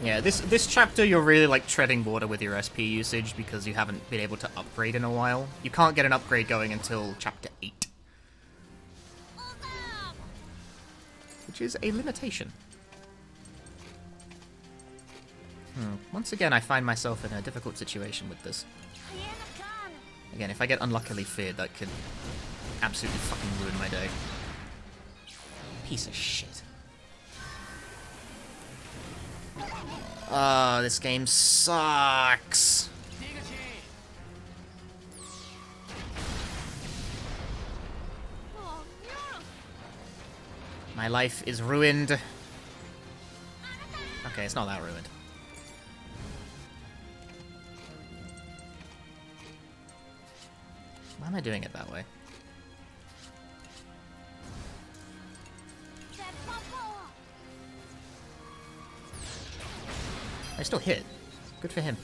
Yeah, this chapter you're really like treading water with your SP usage because you haven't been able to upgrade in a while. You can't get an upgrade going until chapter 8. Which is a limitation. Once again, I find myself in a difficult situation with this. Again, if I get unluckily feared, that could absolutely fucking ruin my day. Piece of shit. Ah, this game sucks. My life is ruined. Okay, it's not that ruined. Why am I doing it that way? I still hit. Good for him.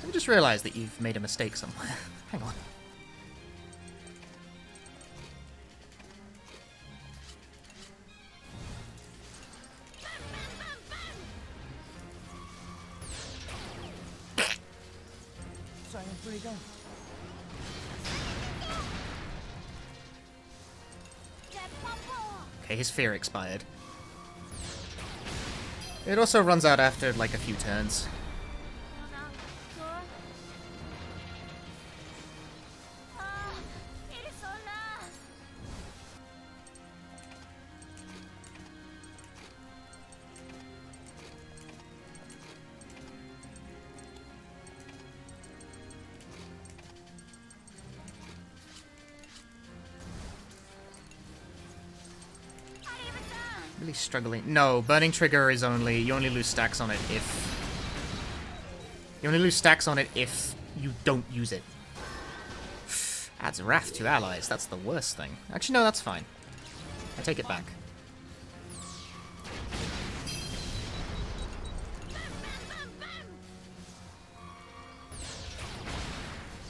I just realized that you've made a mistake somewhere. Hang on. Okay, his fear expired. It also runs out after, like, a few turns. Really struggling. No, Burning Trigger is only... You only lose stacks on it if... You only lose stacks on it if you don't use it. Adds wrath to allies. That's the worst thing. Actually, no, that's fine. I take it back.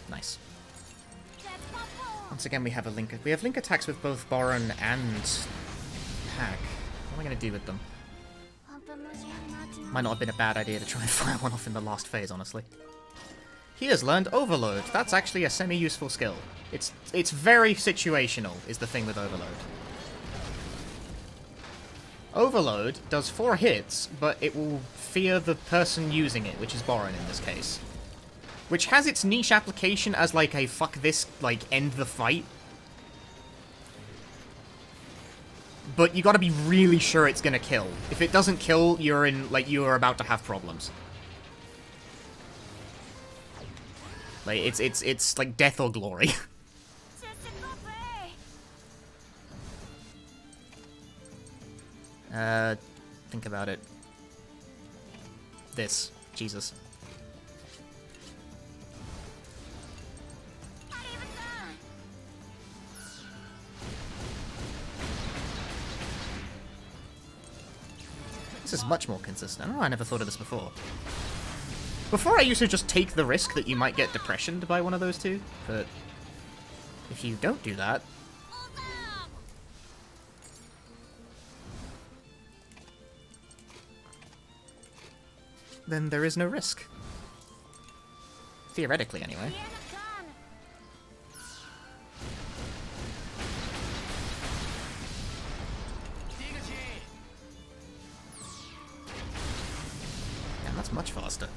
Nice. Once again, we have a link. We have link attacks with both Boron and Hack. What am I going to do with them? Might not have been a bad idea to try and fire one off in the last phase, honestly. He has learned Overload. That's actually a semi-useful skill. It's very situational, is the thing with Overload. Overload does 4 hits, but it will fear the person using it, which is Boron in this case. Which has its niche application as, like, a fuck this, like, end the fight. But you gotta be really sure it's gonna kill. If it doesn't kill, you're in, like, you are about to have problems. Like, it's like death or glory. Think about it. This. Jesus. This is much more consistent. Oh, I never thought of this before. Before I used to just take the risk that you might get depressioned by one of those two, but if you don't do that... then there is no risk. Theoretically, anyway. Damn, that's much faster.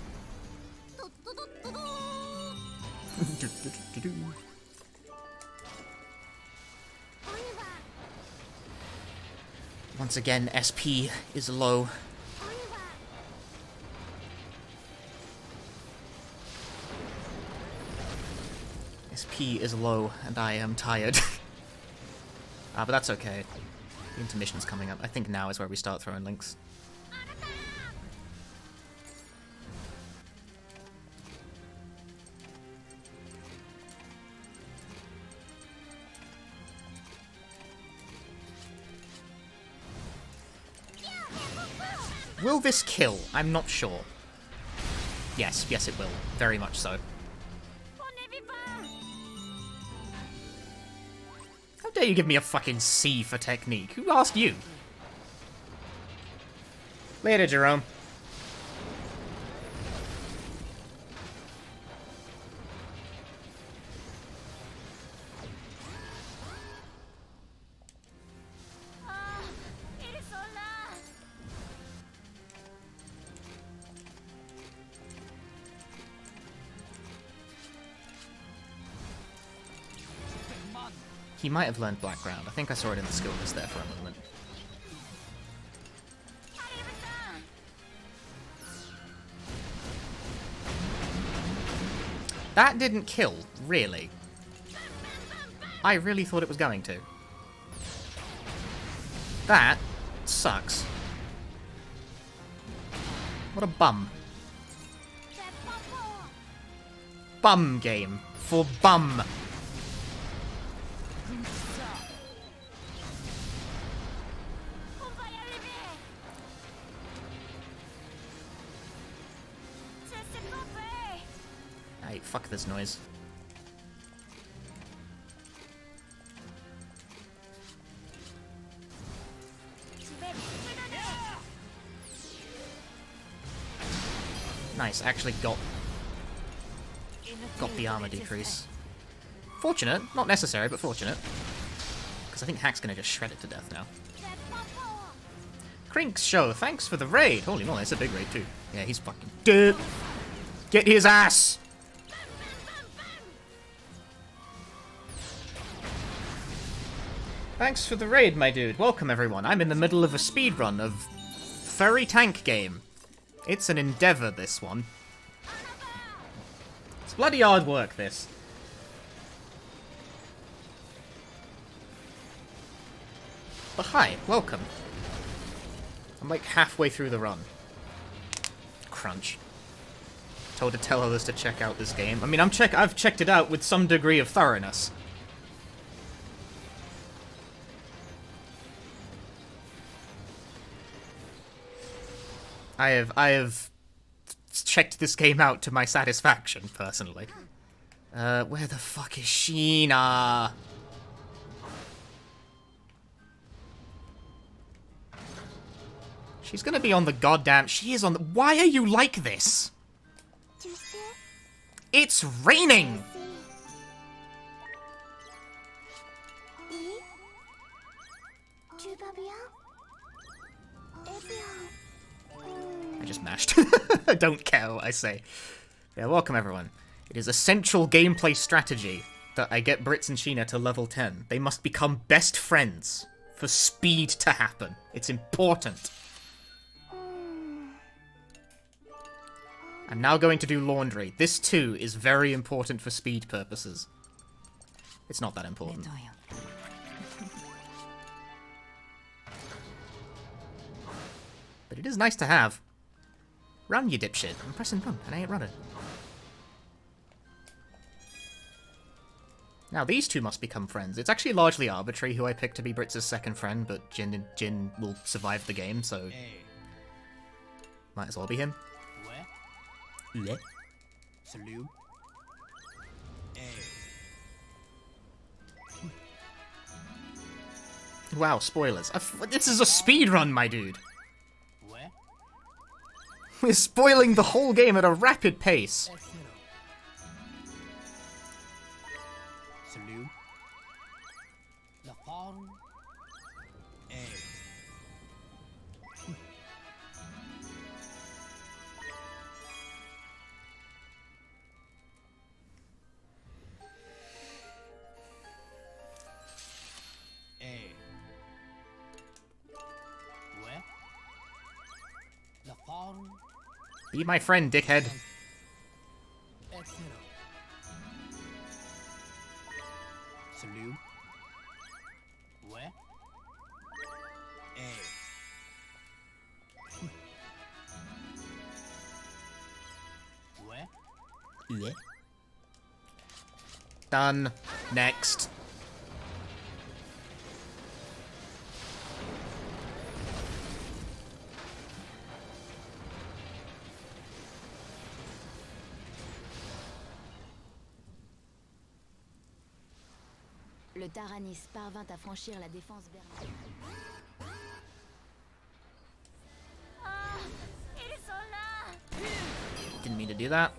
Once again, SP is low. SP is low, and I am tired. But that's okay. The intermission's coming up. I think now is where we start throwing links. Will this kill? I'm not sure. Yes, yes it will. Very much so. How dare you give me a fucking C for technique? Who asked you? Later, Jerome. He might have learned Black Ground. I think I saw it in the skill list there for a moment. That didn't kill, really. I really thought it was going to. That sucks. What a bum. Bum game. For bum. Hey, fuck this noise. Nice, actually got the armor decrease. Fortunate, not necessary, but fortunate. Because I think Hack's gonna just shred it to death now. Krink's show, thanks for the raid. Holy moly, it's a big raid too. Yeah, he's fucking dead. Get his ass! Thanks for the raid, my dude. Welcome, everyone. I'm in the middle of a speedrun of Furry Tank Game. It's an endeavor, this one. It's bloody hard work, this. But hi, welcome. I'm like halfway through the run. Crunch. Told to tell others to check out this game. I mean, I've checked it out with some degree of thoroughness. I have checked this game out to my satisfaction, personally. Where the fuck is Sheena? She's gonna be on the goddamn... She is on the... Why are you like this? It's raining! I just mashed. I don't care what I say. Yeah, welcome everyone. It is a central gameplay strategy that I get Brits and Sheena to level 10. They must become best friends for speed to happen. It's important. I'm now going to do laundry. This too is very important for speed purposes. It's not that important. But it is nice to have. Run, you dipshit. I'm pressing run, and I ain't running. Now, these two must become friends. It's actually largely arbitrary who I pick to be Brits' second friend, but Jin will survive the game, so... Might as well be him. Le. Salut. Wow, spoilers. This is a speedrun, my dude. We're spoiling the whole game at a rapid pace. Salut. La forme. Be my friend, dickhead. Salut. Yeah. Done. Next. Le Taranis parvint à franchir la défense berline. Ah, ils sont là! Didn't mean to do that.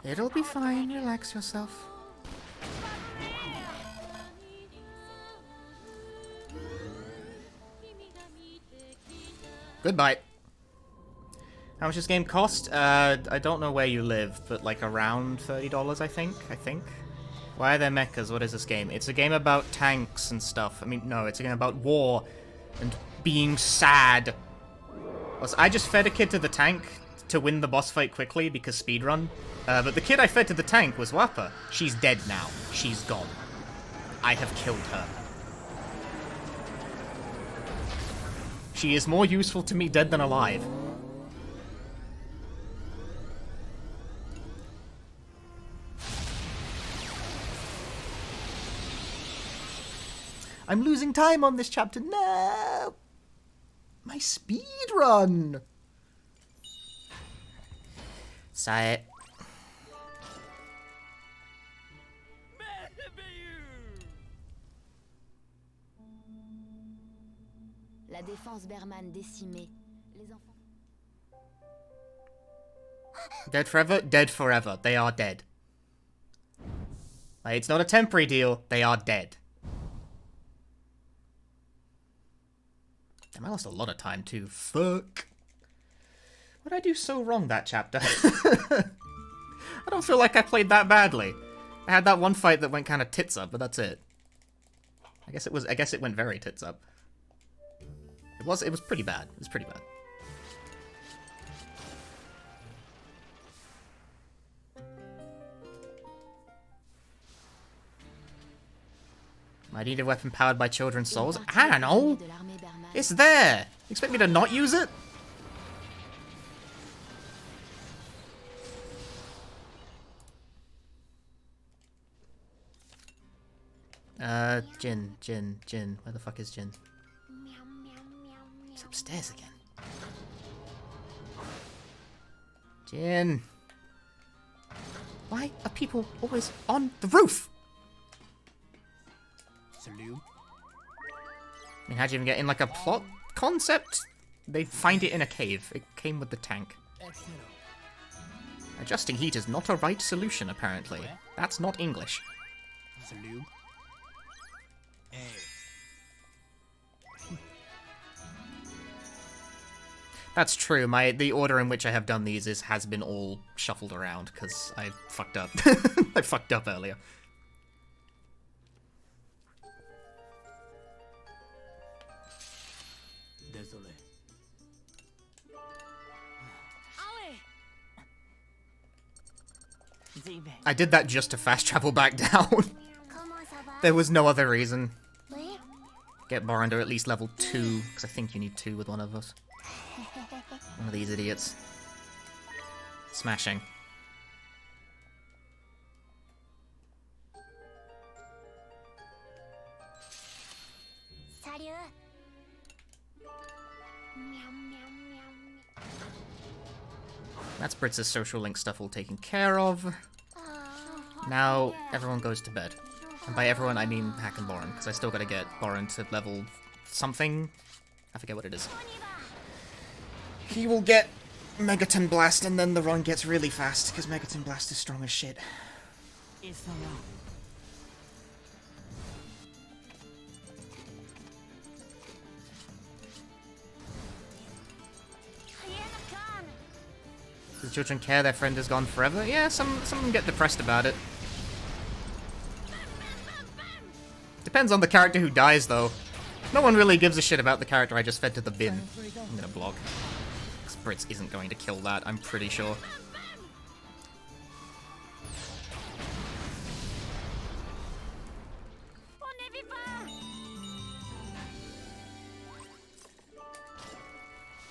It'll be fine, relax yourself. Goodbye. How much does this game cost? I don't know where you live, but like around $30, I think. Why are there mechas? What is this game? It's a game about tanks and stuff. I mean, no, it's a game about war and being sad. Also, I just fed a kid to the tank to win the boss fight quickly because speedrun. But the kid I fed to the tank was Wappa. She's dead now. She's gone. I have killed her. She is more useful to me dead than alive. I'm losing time on this chapter. No! My speed run! Sigh it. La défense Berman décimée. Les enfants. Dead forever? Dead forever. They are dead. Like, it's not a temporary deal. They are dead. Damn, I lost a lot of time too. Fuck. What did I do so wrong that chapter? I don't feel like I played that badly. I had that one fight that went kind of tits up, but that's it. I guess it went very tits up. It was pretty bad. It was pretty bad. I need a weapon powered by children's souls? I don't know. It's there. You expect me to not use it? Jin. Where the fuck is Jin? He's upstairs again. Jin. Why are people always on the roof? Salute. I mean, how'd you even get in, like, a plot concept? They find it in a cave. It came with the tank. Excellent. Adjusting heat is not a right solution, apparently. That's not English. Salute. Hey. That's true. The order in which I have done these has been all shuffled around, because I fucked up. I fucked up earlier. Désolé. I did that just to fast travel back down. There was no other reason. Get Boron to at least level 2, because I think you need 2 with one of us. One of these idiots. Smashing. That's Britz's social link stuff all taken care of. Now, everyone goes to bed. And by everyone, I mean Hack and Boron, because I still gotta get Boron to level something. I forget what it is. He will get Megaton Blast, and then the run gets really fast, because Megaton Blast is strong as shit. Do the children care their friend is gone forever? Yeah, some of them get depressed about it. Depends on the character who dies, though. No one really gives a shit about the character I just fed to the bin. I'm gonna block. Because Britz isn't going to kill that, I'm pretty sure.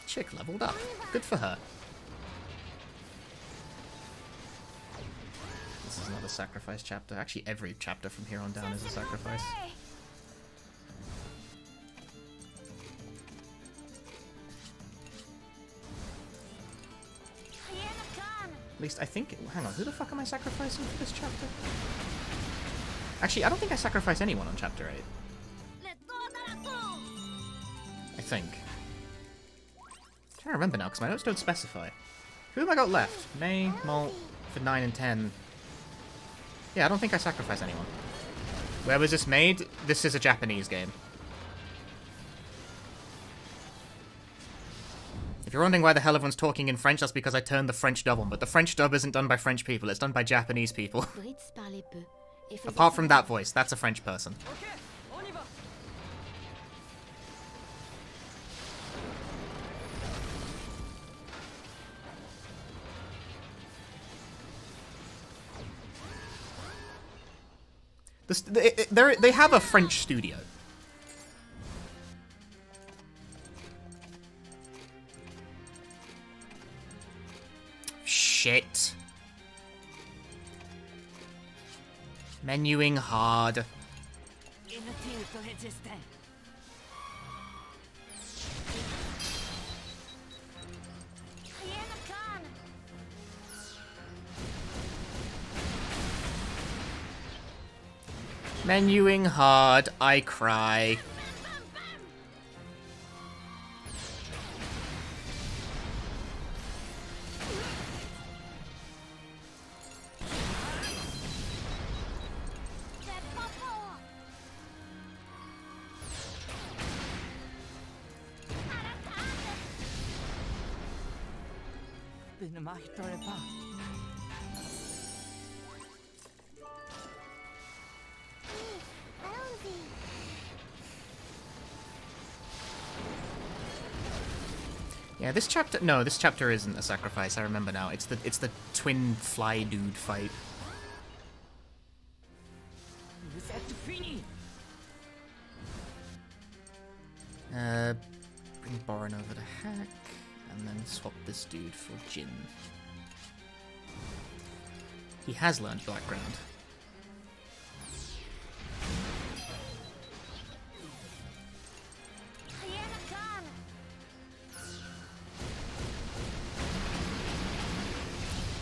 Chick leveled up. Good for her. This is another sacrifice chapter. Actually, every chapter from here on down is a sacrifice. At least I think... Hang on, who the fuck am I sacrificing for this chapter? Actually, I don't think I sacrifice anyone on chapter 8. I think. I'm trying to remember now, because my notes don't specify. Who have I got left? May, Molt, for 9 and 10. Yeah, I don't think I sacrifice anyone. Where was this made? This is a Japanese game. If you're wondering why the hell everyone's talking in French, that's because I turned the French dub on. But the French dub isn't done by French people, it's done by Japanese people. Apart from that voice, that's a French person. They have a French studio. Shit. Menuing hard. Inutile to résister. Rien ne canne. Menuing hard, I cry. Ne m'arrêterez pas. Yeah, this chapter. No, this chapter isn't a sacrifice. I remember now. It's the twin fly dude fight. Vous êtes fini. Bring Borin over to Hack, and then swap this dude for Jin. He has learned background. Rien ne canne.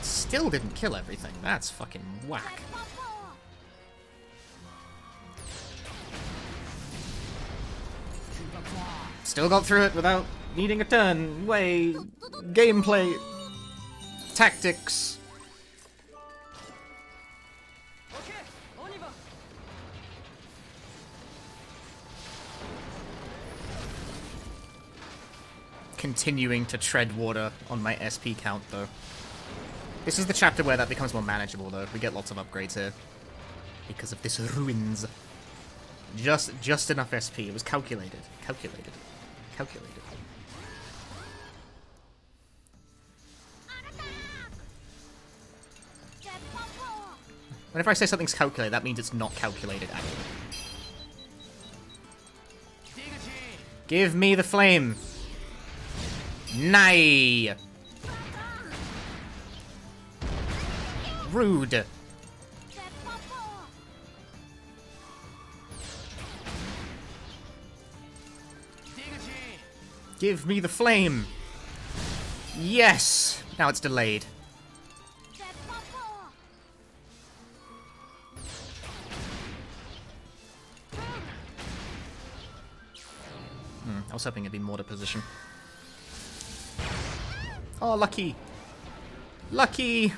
Still didn't kill everything. That's fucking whack. Still got through it without needing a turn. Way. Gameplay. Tactics. Continuing to tread water on my SP count, though. This is the chapter where that becomes more manageable, though. We get lots of upgrades here. Because of this ruins. Just enough SP. It was calculated. Calculated. Calculated. Whenever I say something's calculated, that means it's not calculated at all. Give me the flame! Nay! Rude! Give me the flame! Yes! Now it's delayed. I was hoping it'd be more to position. Oh, lucky! Lucky!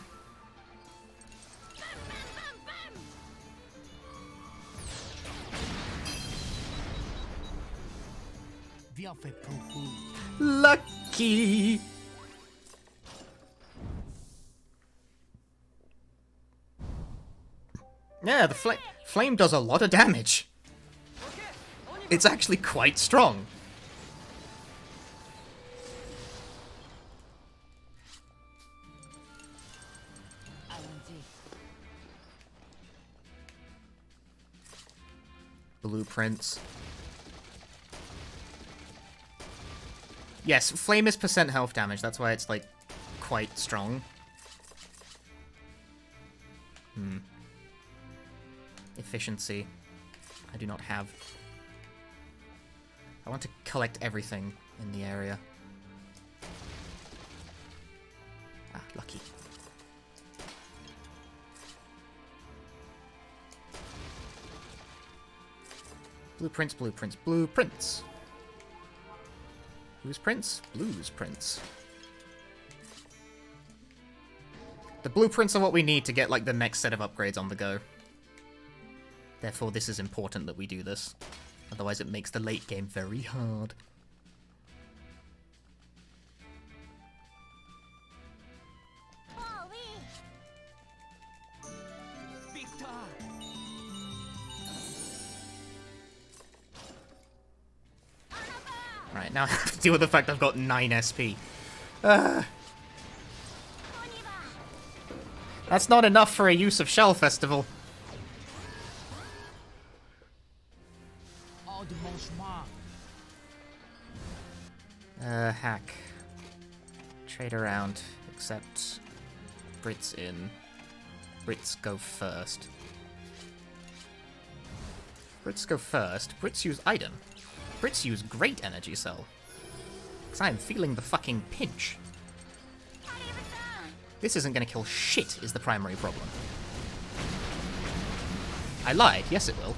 Viens fait beaucoup. Lucky! Yeah, the flame does a lot of damage. It's actually quite strong. Blueprints. Yes, flame is % health damage. That's why it's, like, quite strong. Efficiency. I do not have. I want to collect everything in the area. Ah, lucky. Blueprints, blueprints, blueprints. Who's prints? Blue's prints. The blueprints are what we need to get, like, the next set of upgrades on the go. Therefore, this is important that we do this. Otherwise, it makes the late game very hard. Right, now I have to deal with the fact I've got 9 SP. That's not enough for a use of Shell Festival. Hack. Trade around, except Brits in. Brits go first. Brits go first. Brits use item. Brits use great energy cell. Because I am feeling the fucking pinch. This isn't going to kill shit is the primary problem. I lied. Yes, it will.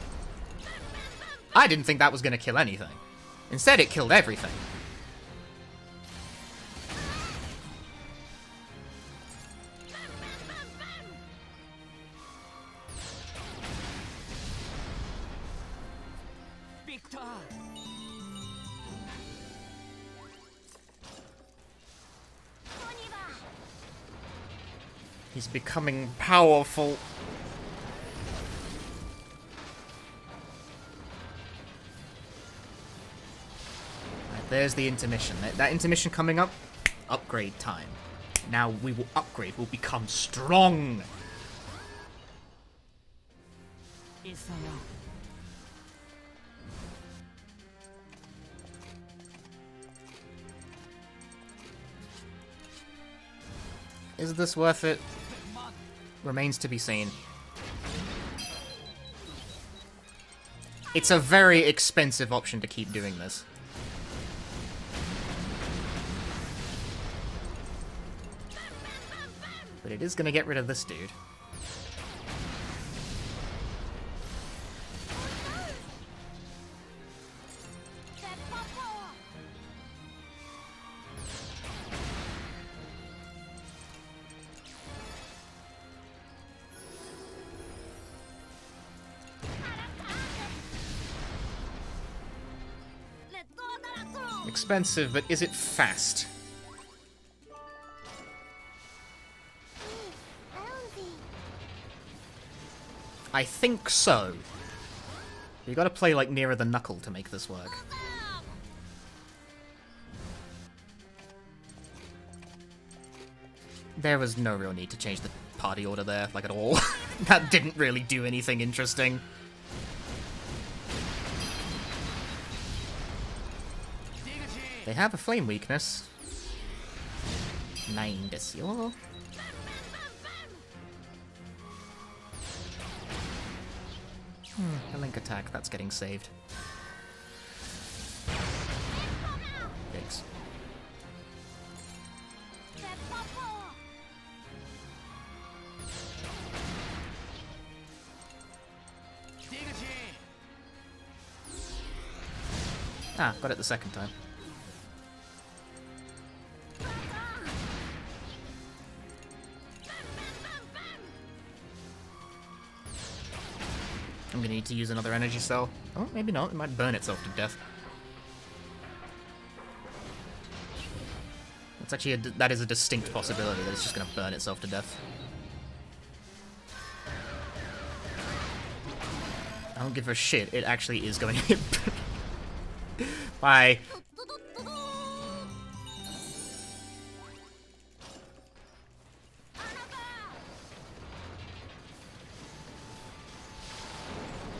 I didn't think that was going to kill anything. Instead, it killed everything. He's becoming powerful. Right, there's the intermission. That intermission coming up, upgrade time. Now we will upgrade, we'll become strong. Is this worth it? Remains to be seen. It's a very expensive option to keep doing this. But it is going to get rid of this dude. Expensive, but is it fast? I think so. You gotta play like nearer the knuckle to make this work. There was no real need to change the party order there, like at all. That didn't really do anything interesting. They have a flame weakness. 9 desu yo. A link attack, that's getting saved. Thanks. Ah, got it the second time. I'm gonna need to use another energy cell. Oh, maybe not. It might burn itself to death. That's actually that is a distinct possibility that it's just gonna burn itself to death. I don't give a shit. It actually is going to. Bye.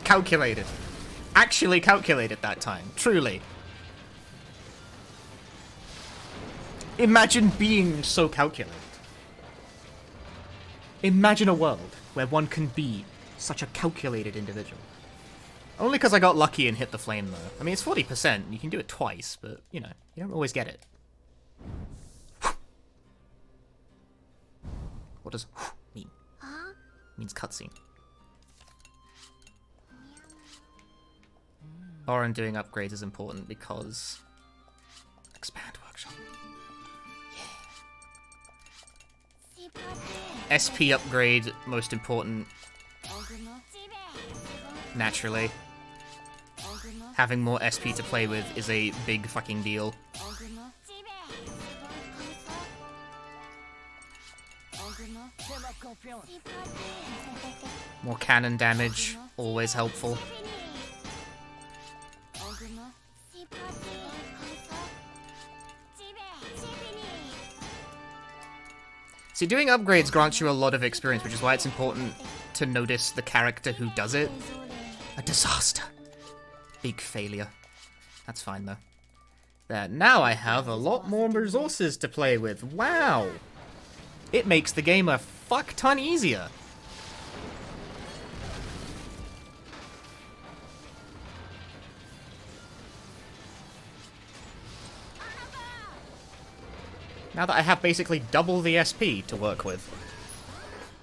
Calculated. Actually calculated that time. Truly. Imagine being so calculated. Imagine a world where one can be such a calculated individual. Only because I got lucky and hit the flame, though. I mean, it's 40%. You can do it twice, but, you know, you don't always get it. What does mean? It means cutscene. Orin doing upgrades is important because... Expand workshop. Yeah. SP upgrade, most important. Naturally. Having more SP to play with is a big fucking deal. More cannon damage, always helpful. See, doing upgrades grants you a lot of experience, which is why it's important to notice the character who does it. A disaster. Big failure. That's fine, though. There, now I have a lot more resources to play with. Wow! It makes the game a fuck ton easier. Now that I have basically double the SP to work with.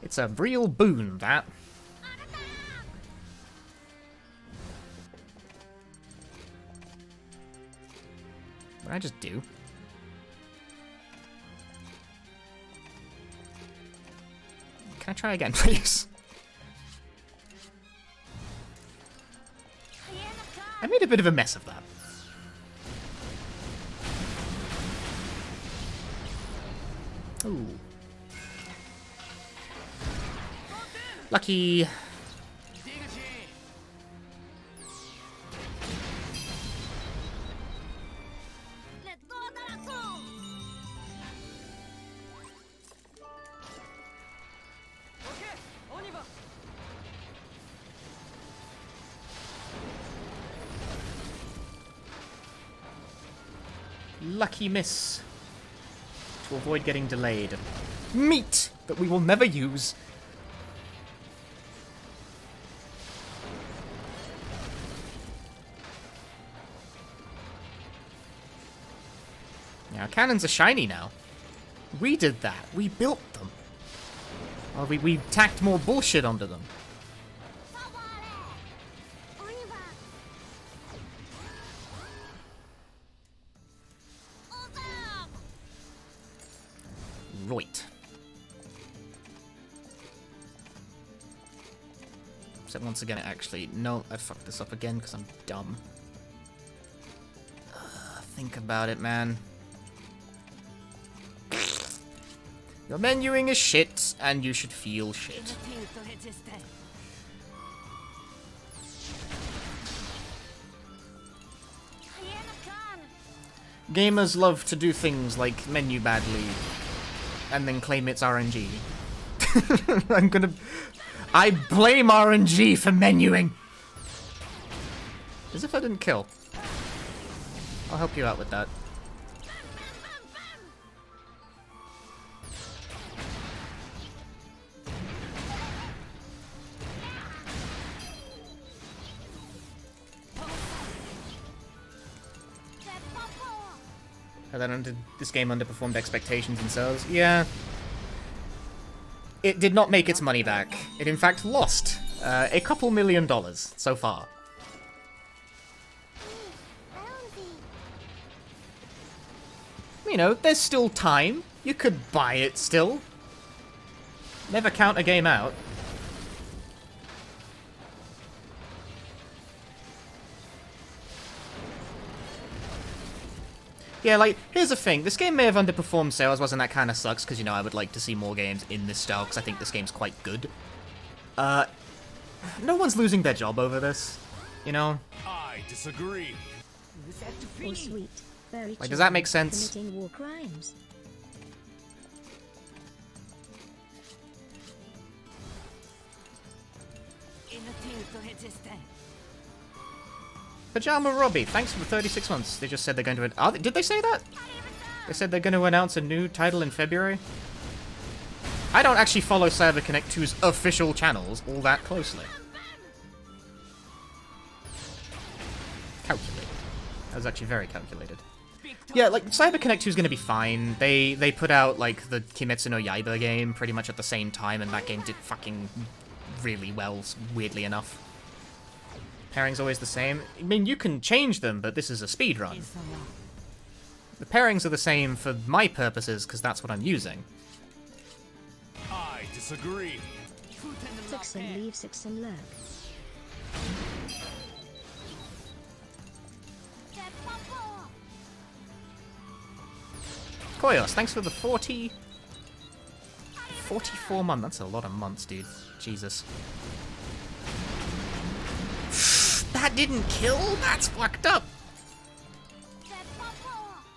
It's a real boon, that. What did I just do? Can I try again, please? I made a bit of a mess of that. Ooh. Lucky. Lucky miss. To avoid getting delayed. Meat that we will never use. Now, cannons are shiny now. We did that. We built them. Well, we tacked more bullshit onto them. Right. So once again, actually, no, I fucked this up again because I'm dumb. Think about it, man. Your menuing is shit, and you should feel shit. Gamers love to do things like menu badly, and then claim it's RNG. I blame RNG for menuing! As if I didn't kill. I'll help you out with that. And then this game underperformed expectations and sales. Yeah. It did not make its money back. It in fact lost a couple $1 million so far. You know, there's still time. You could buy it still. Never count a game out. Yeah, like, here's the thing. This game may have underperformed sales-wise, and that kind of sucks, because, you know, I would like to see more games in this style, because I think this game's quite good. No one's losing their job over this, you know? I disagree. Or sweet, very Like, does that make sense? committing war crimes. Pajama Robbie, thanks for the 36 months. They just said they're going to... did they say that? They said they're going to announce a new title in February? I don't actually follow CyberConnect 2's official channels all that closely. Calculated. That was actually very calculated. Yeah, like, CyberConnect 2 is going to be fine. They put out, like, the Kimetsu no Yaiba game pretty much at the same time, and that game did fucking really well, weirdly enough. Pairing's always the same. I mean, you can change them, but this is a speedrun. The pairings are the same for my purposes, because that's what I'm using. I disagree. Six and leave, six and lurk. Koyos, thanks for the 44 months. That's a lot of months, dude. Jesus. That didn't kill? That's fucked up.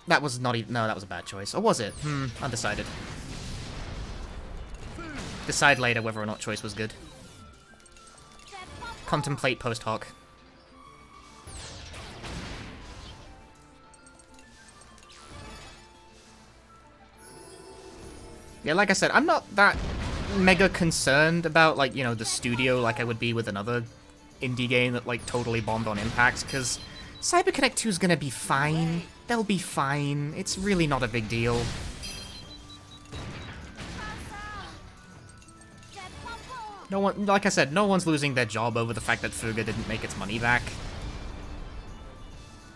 That was not even... No, that was a bad choice. Or was it? Undecided. Decide later whether or not choice was good. Contemplate post hoc. Yeah, like I said, I'm not that mega concerned about, like, you know, the studio like I would be with another indie game that, like, totally bombed on Impact, because CyberConnect 2 is gonna be fine. They'll be fine. It's really not a big deal. No one, like I said, no one's losing their job over the fact that Fuga didn't make its money back.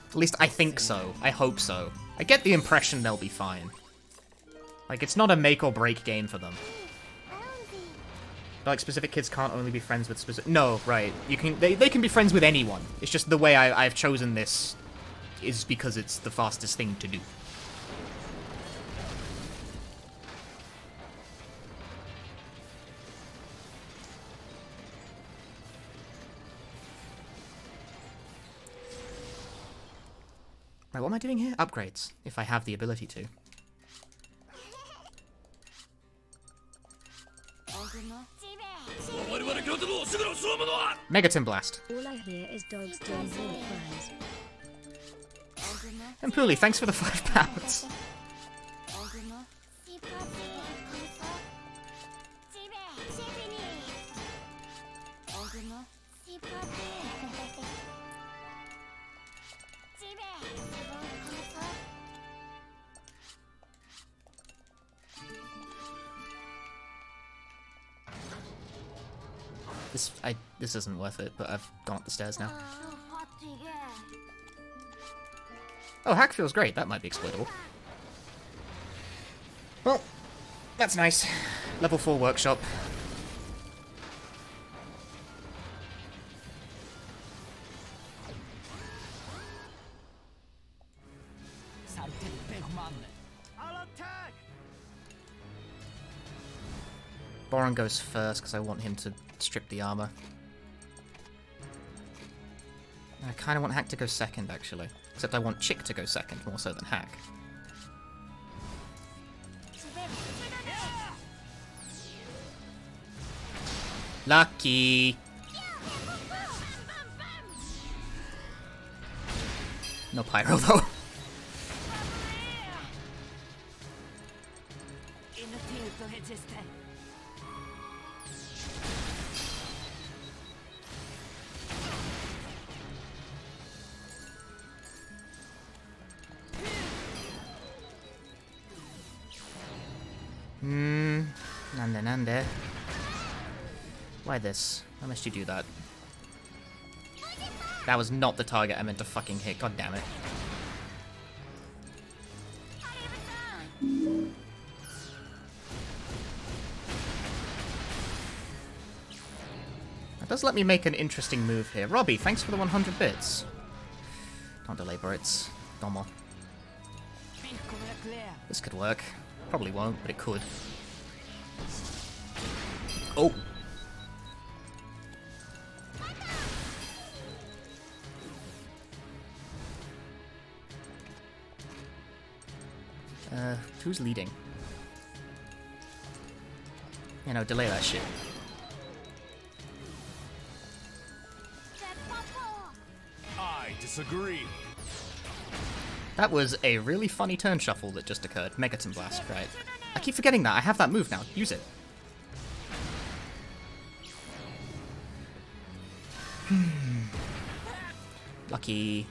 At least I think so. I hope so. I get the impression they'll be fine. Like, it's not a make or break game for them. Like, specific kids can't only be friends with specific... No, right. You can. They can be friends with anyone. It's just the way I've chosen this is because it's the fastest thing to do. Right, what am I doing here? Upgrades, if I have the ability to. Megaton Blast. All I hear is dogs doing war cries. And Pooley, thanks for the £5. This isn't worth it, but I've gone up the stairs now. Oh, hack feels great. That might be exploitable. Well, that's nice. Level 4 workshop. Boron goes first because I want him to strip the armor. I kind of want Hack to go second, actually. Except I want Chick to go second, more so than Hack. Lucky! No pyro, though. Nande. Why this? Why must you do that? That was not the target I meant to fucking hit, god damn it. That does let me make an interesting move here. Robbie, thanks for the 100 bits. Don't delay Brits. Domo. This could work. Probably won't, but it could. Oh! Who's leading? You know, delay that shit. I disagree. That was a really funny turn shuffle that just occurred. Megaton Blast, right? I keep forgetting that. I have that move now. Use it. Lucky.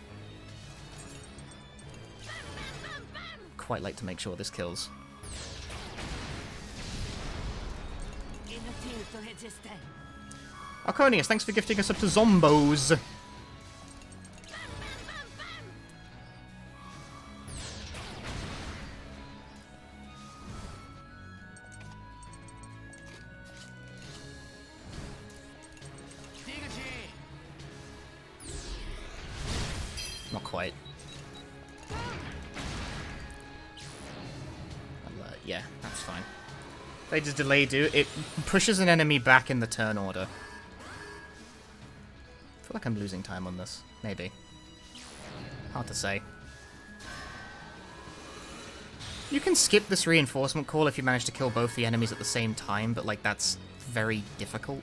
Quite like to make sure this kills. Arconius, thanks for gifting us up to Zombos. Not quite. Yeah, that's fine. They just delay do. It pushes an enemy back in the turn order. I feel like I'm losing time on this. Maybe. Hard to say. You can skip this reinforcement call if you manage to kill both the enemies at the same time, but, like, that's very difficult.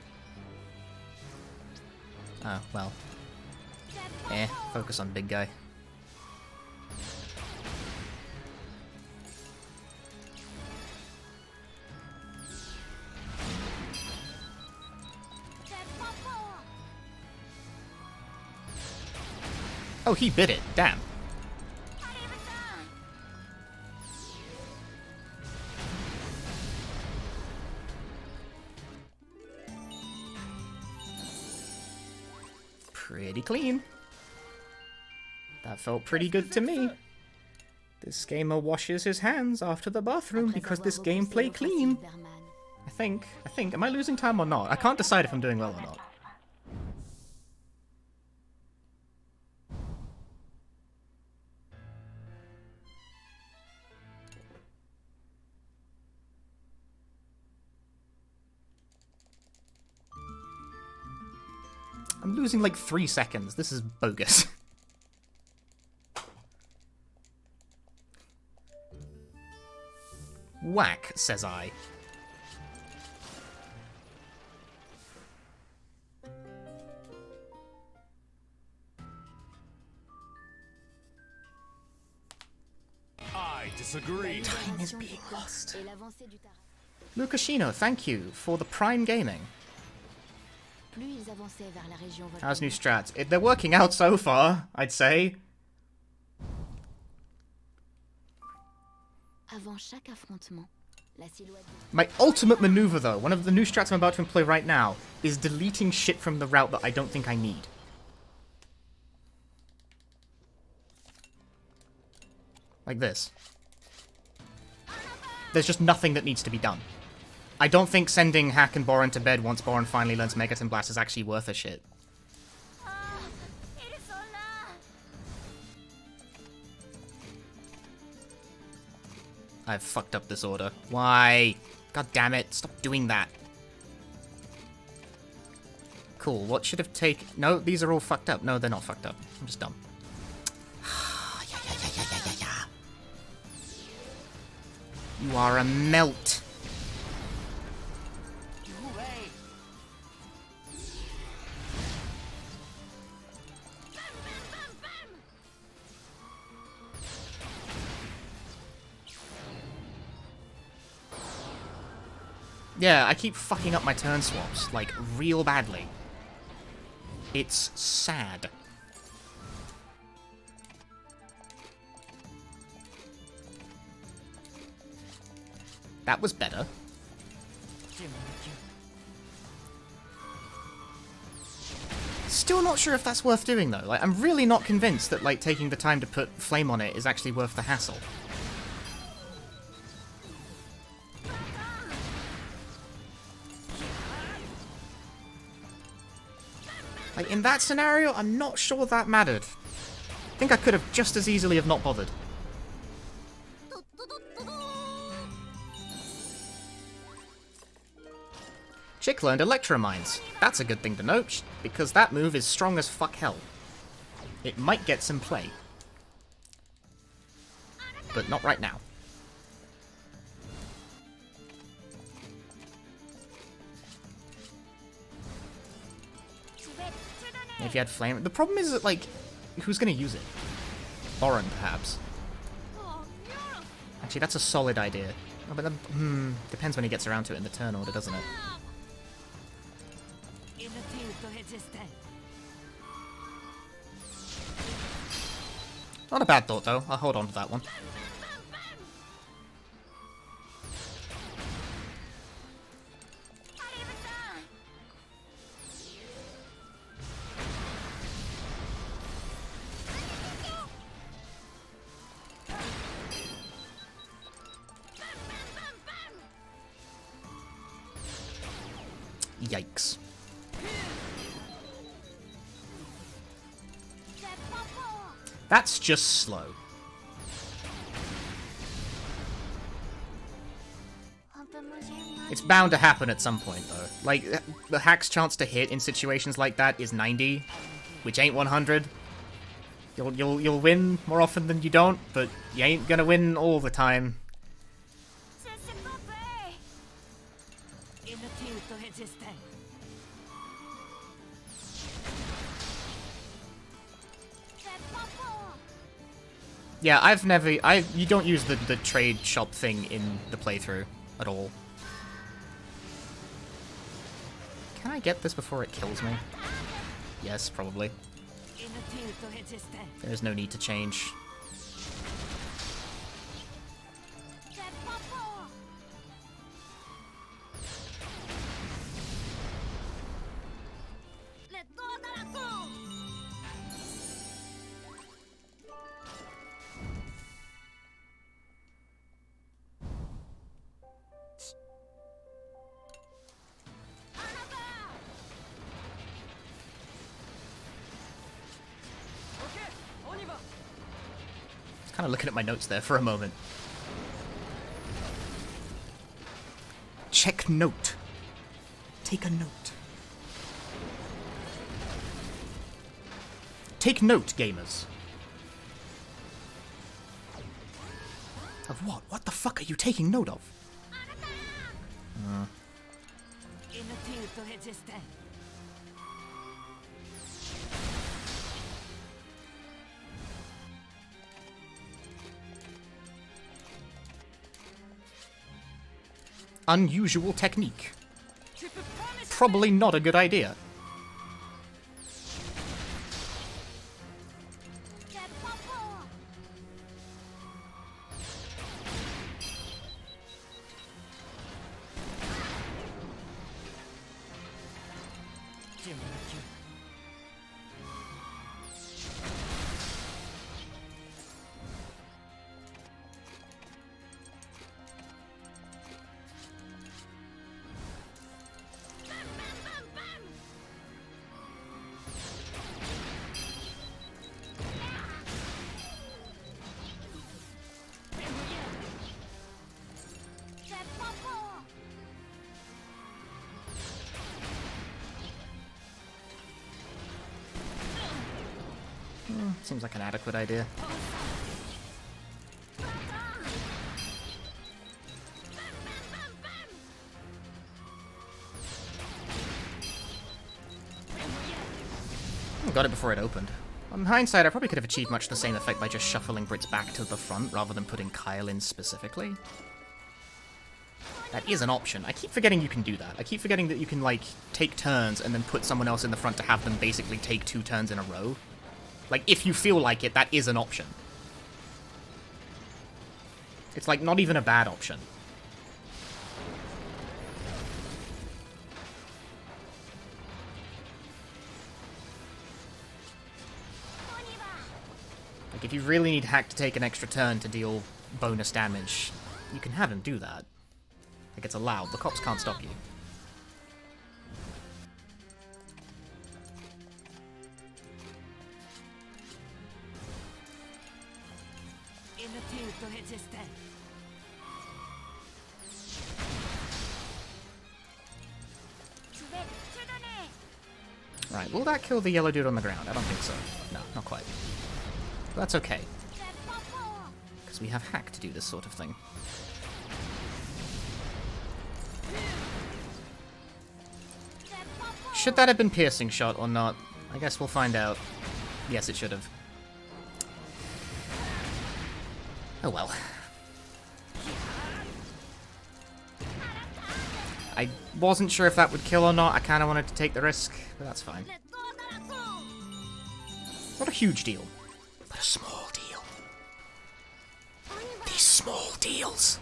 Oh, well. Focus on big guy. Oh, he bit it. Damn. Pretty clean. That felt pretty good to me. This gamer washes his hands after the bathroom because this game play clean. I think. Am I losing time or not? I can't decide if I'm doing well or not. I'm losing like 3 seconds. This is bogus. Whack, says I. I disagree. Time is being lost. Lucasino, thank you for the Prime Gaming. How's new strats? They're working out so far, I'd say. My ultimate maneuver, though, one of the new strats I'm about to employ right now, is deleting shit from the route that I don't think I need. Like this. There's just nothing that needs to be done. I don't think sending Hack and Boron to bed once Boron finally learns Megaton Blast is actually worth a shit. I've fucked up this order. Why? God damn it, stop doing that. Cool, what should have taken... No, these are all fucked up. No, they're not fucked up. I'm just dumb. You are a melt. Yeah, I keep fucking up my turn swaps, like, real badly. It's sad. That was better. Still not sure if that's worth doing, though. Like, I'm really not convinced that, like, taking the time to put Flame on it is actually worth the hassle. Like, in that scenario, I'm not sure that mattered. I think I could have just as easily have not bothered. Chick learned Electro Mines. That's a good thing to note, because that move is strong as fuck hell. It might get some play. But not right now. If you had Flame... The problem is that, like, who's gonna use it? Boron, perhaps. Actually, that's a solid idea. Oh, but depends when he gets around to it in the turn order, doesn't it? Not a bad thought, though. I'll hold on to that one. Yikes. That's just slow. It's bound to happen at some point, though. Like, the Hack's chance to hit in situations like that is 90, which ain't 100. You'll win more often than you don't, but you ain't gonna win all the time. Yeah, you don't use the trade shop thing in the playthrough at all. Can I get this before it kills me? Yes, probably. There is no need to change. Kind of looking at my notes there for a moment. Check note. Take a note. Take note, gamers. Of what? What the fuck are you taking note of? Unusual technique. Probably not a good idea. Seems like an adequate idea. Got it before it opened. On hindsight, I probably could have achieved much the same effect by just shuffling Brits back to the front rather than putting Kyle in specifically. That is an option. I keep forgetting you can do that. I keep forgetting that you can, like, take turns and then put someone else in the front to have them basically take 2 turns in a row. Like, if you feel like it, that is an option. It's, like, not even a bad option. Like, if you really need Hack to take an extra turn to deal bonus damage, you can have him do that. Like, it's allowed. The cops can't stop you. Right, will that kill the yellow dude on the ground? I don't think so. No, not quite. But that's okay. Because we have Hack to do this sort of thing. Should that have been piercing shot or not? I guess we'll find out. Yes, it should have. Oh well. I wasn't sure if that would kill or not. I kind of wanted to take the risk, but that's fine. Not a huge deal, but a small deal. These small deals.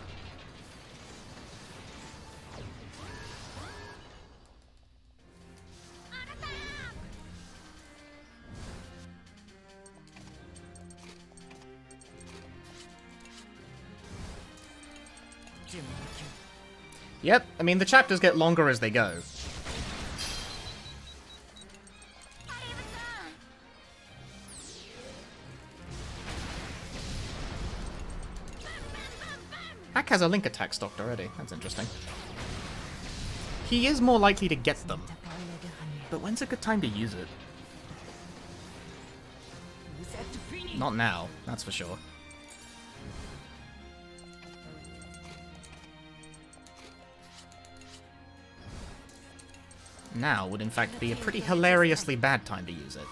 Yep, I mean, the chapters get longer as they go. Hack has a link attack stocked already. That's interesting. He is more likely to get them. But when's a good time to use it? Not now, that's for sure. Now would in fact be a pretty hilariously bad time to use it.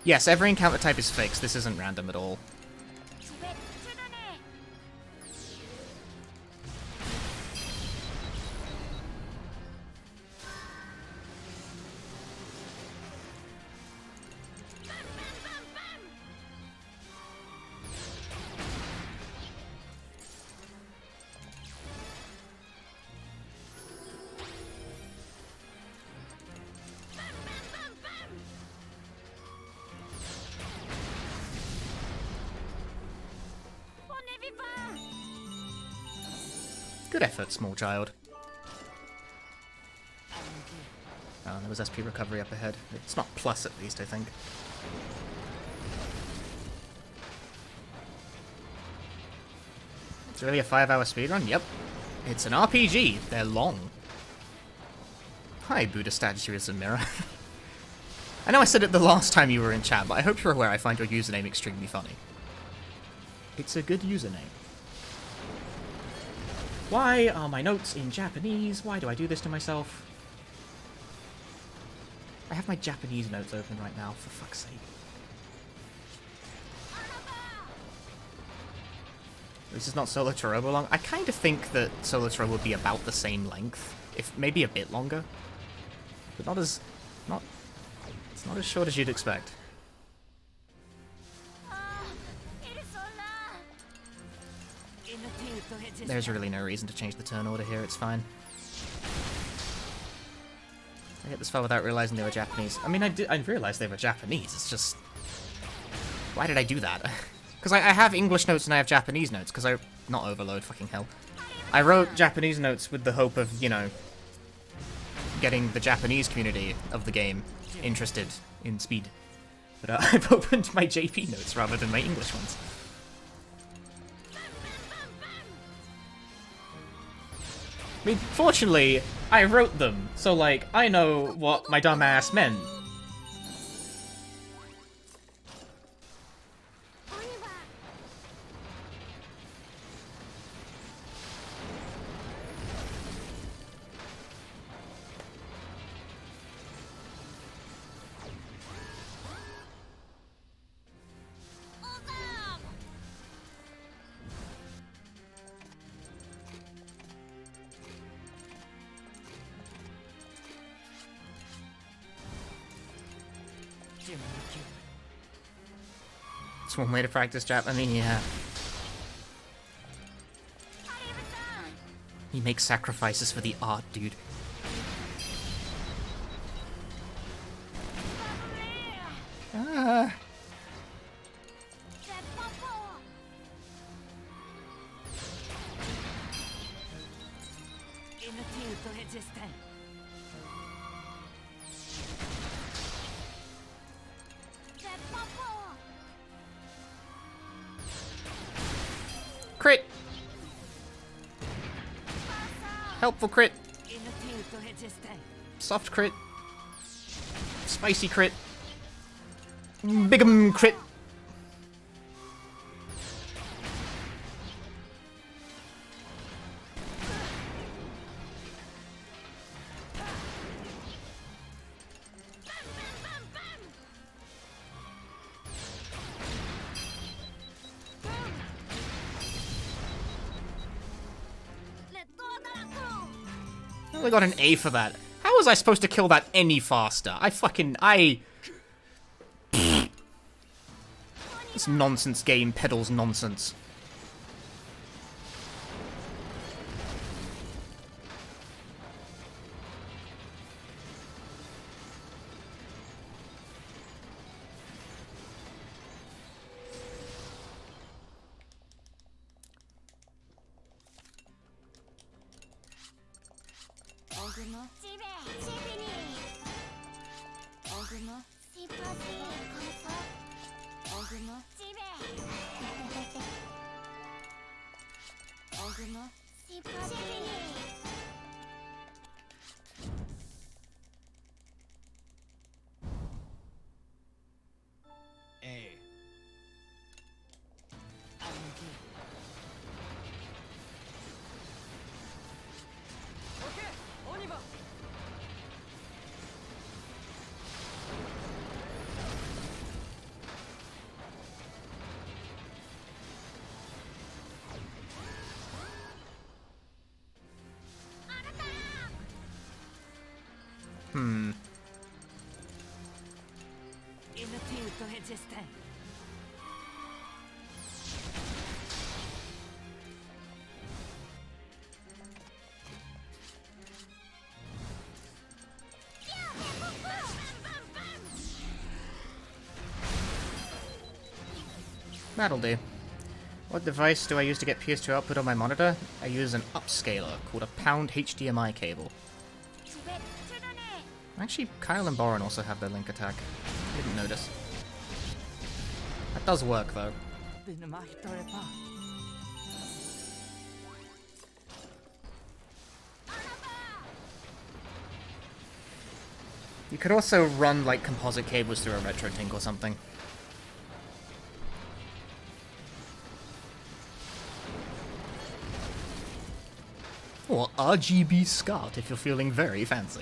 Yes, every encounter type is fixed. This isn't random at all. Good effort, small child. Oh, there was SP recovery up ahead. It's not plus at least, I think. It's really a 5-hour speedrun? Yep. It's an RPG. They're long. Hi, Buddha statue is a mirror. I know I said it the last time you were in chat, but I hope you're aware I find your username extremely funny. It's a good username. Why are my notes in Japanese? Why do I do this to myself? I have my Japanese notes open right now, for fuck's sake. This is not Solo to Robo long. I kind of think that Solo to Robo would be about the same length, if maybe a bit longer, but not as it's not as short as you'd expect. There's really no reason to change the turn order here. It's fine. I hit this far without realizing they were Japanese. I mean, I realized they were Japanese. It's just, why did I do that? Because I have English notes and I have Japanese notes, because I... Not overload, fucking hell. I wrote Japanese notes with the hope of, you know, getting the Japanese community of the game interested in speed. But I've opened my JP notes rather than my English ones. I mean, fortunately, I wrote them, so, like, I know what my dumb ass meant. It's one way to practice Jap. I mean, yeah. He makes sacrifices for the art, dude. Ah. Crit! Helpful crit! Soft crit! Spicy crit! Big'em crit! I only got an A for that. How was I supposed to kill that any faster? This nonsense game peddles nonsense. That'll do. What device do I use to get PS2 output on my monitor? I use an upscaler called a pound HDMI cable. Actually, Kyle and Boron also have their link attack. Didn't notice. That does work, though. You could also run, like, composite cables through a RetroTink or something. Or RGB SCART if you're feeling very fancy.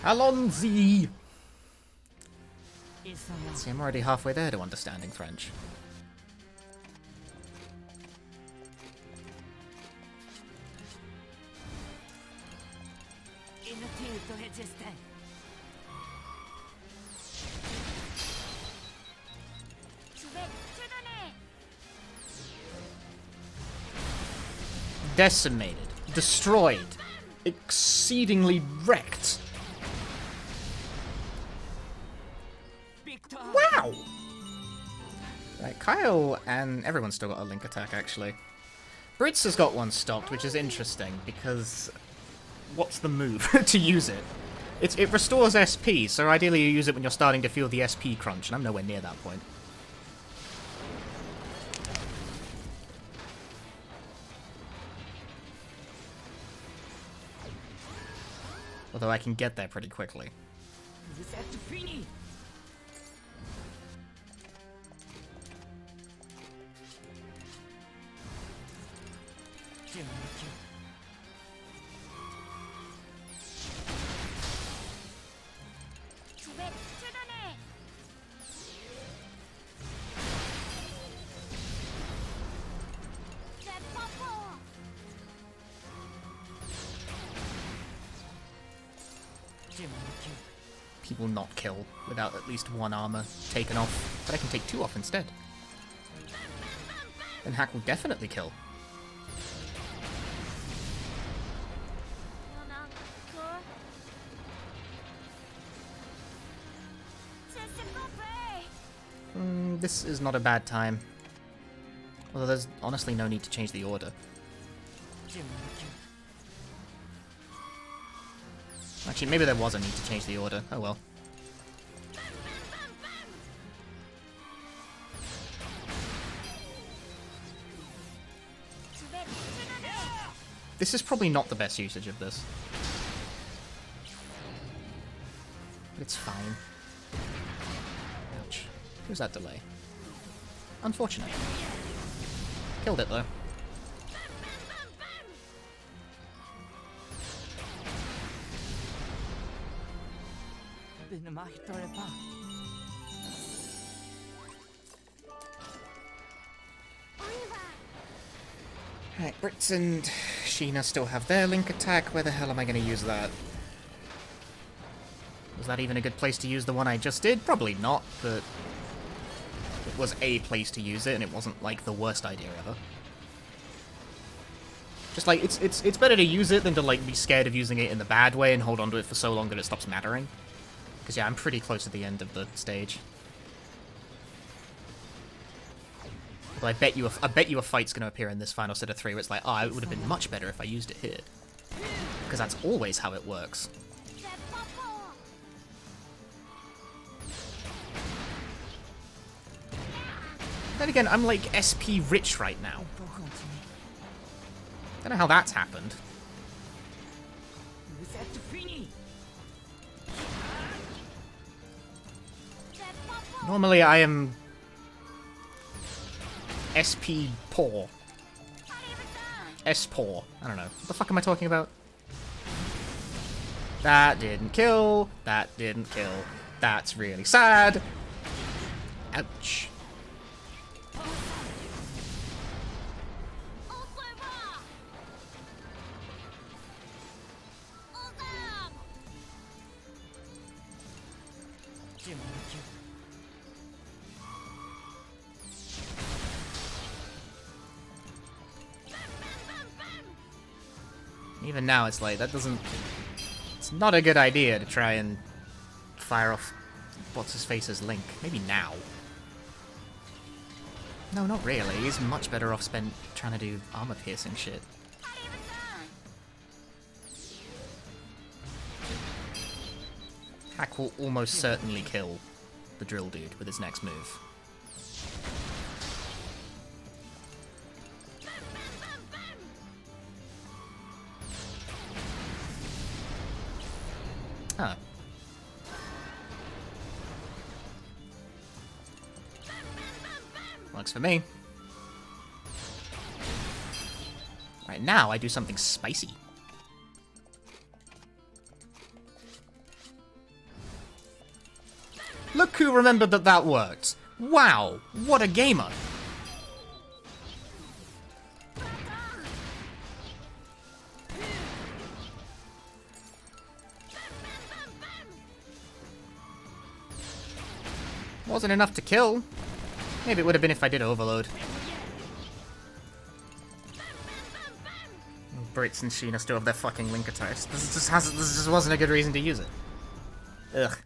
Allons-y! See, I'm already halfway there to understanding French. Decimated, destroyed, exceedingly wrecked. Wow! Right, Kyle and everyone's still got a link attack, actually. Brits has got one stocked, which is interesting, because what's the move to use it? It restores SP, so ideally you use it when you're starting to feel the SP crunch, and I'm nowhere near that point. Although I can get there pretty quickly. People not kill without at least one armor taken off, but I can take two off instead. Then Hack will definitely kill. This is not a bad time. Although there's honestly no need to change the order. Actually, maybe there was a need to change the order. Oh well. This is probably not the best usage of this. But it's fine. Ouch. Who's that delay? Unfortunate. Killed it though. Right, Brits and Sheena still have their link attack. Where the hell am I going to use that? Was that even a good place to use the one I just did? Probably not, but it was a place to use it, and it wasn't, like, the worst idea ever. Just, like, it's better to use it than to, like, be scared of using it in the bad way and hold on to it for so long that it stops mattering. Because, yeah, I'm pretty close to the end of the stage. But I bet you a fight's going to appear in this final set of 3 where it's like, oh, it would have been much better if I used it here. Because that's always how it works. Then again, I'm like SP rich right now. Don't know how that's happened. Normally I am SP poor. S poor. I don't know. What the fuck am I talking about? That didn't kill. That didn't kill. That's really sad. Ouch. Even now, it's like, that doesn't... It's not a good idea to try and fire off what's-his-face's Link. Maybe now. No, not really. He's much better off spent trying to do armor-piercing shit. Hack will almost certainly kill the drill dude with his next move. Huh. Works for me. Right, now I do something spicy. Look who remembered that that worked. Wow, what a gamer. Wasn't enough to kill. Maybe it would have been if I did overload. Brits and Sheena still have their fucking link attacks. This just wasn't a good reason to use it. Ugh.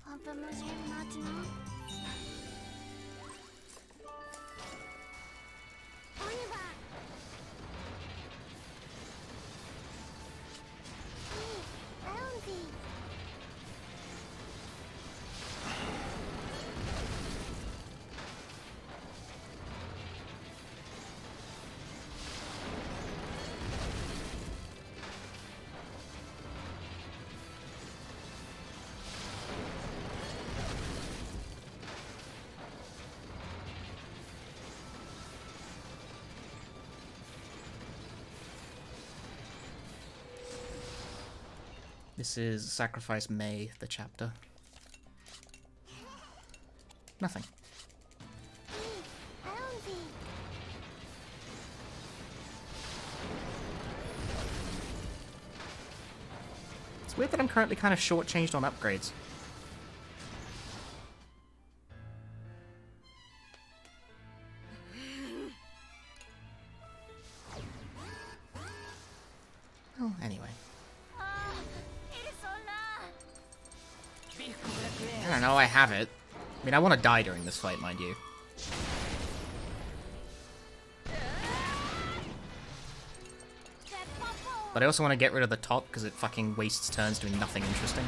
This is Sacrifice May, the chapter. Nothing. It's weird that I'm currently kind of shortchanged on upgrades. Oh, anyway. I don't know, I have it. I mean, I want to die during this fight, mind you. But I also want to get rid of the top, because it fucking wastes turns doing nothing interesting.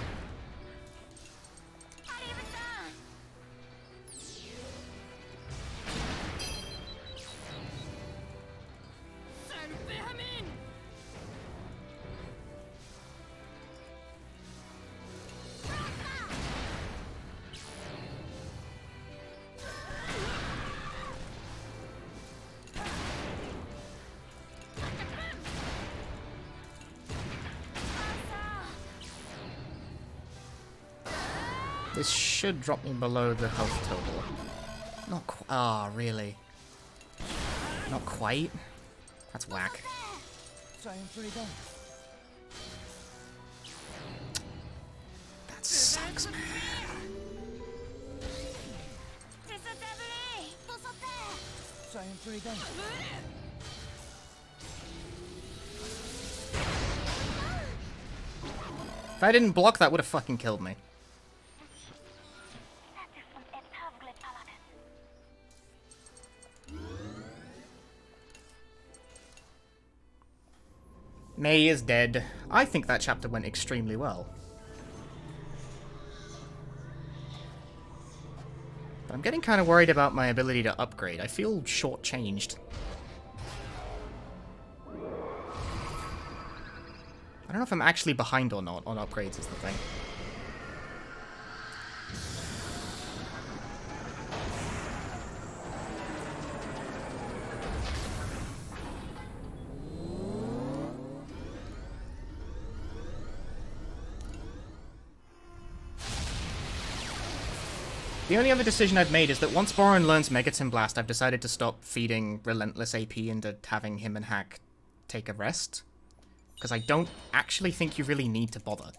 This should drop me below the health total. Not quite. Ah, really? Not quite? That's whack. That sucks, man. If I didn't block, that would have fucking killed me. May is dead. I think that chapter went extremely well. But I'm getting kind of worried about my ability to upgrade. I feel shortchanged. I don't know if I'm actually behind or not on upgrades is the thing. The only other decision I've made is that once Boron learns Megaton Blast, I've decided to stop feeding Relentless AP into having him and Hack take a rest. Because I don't actually think you really need to bother.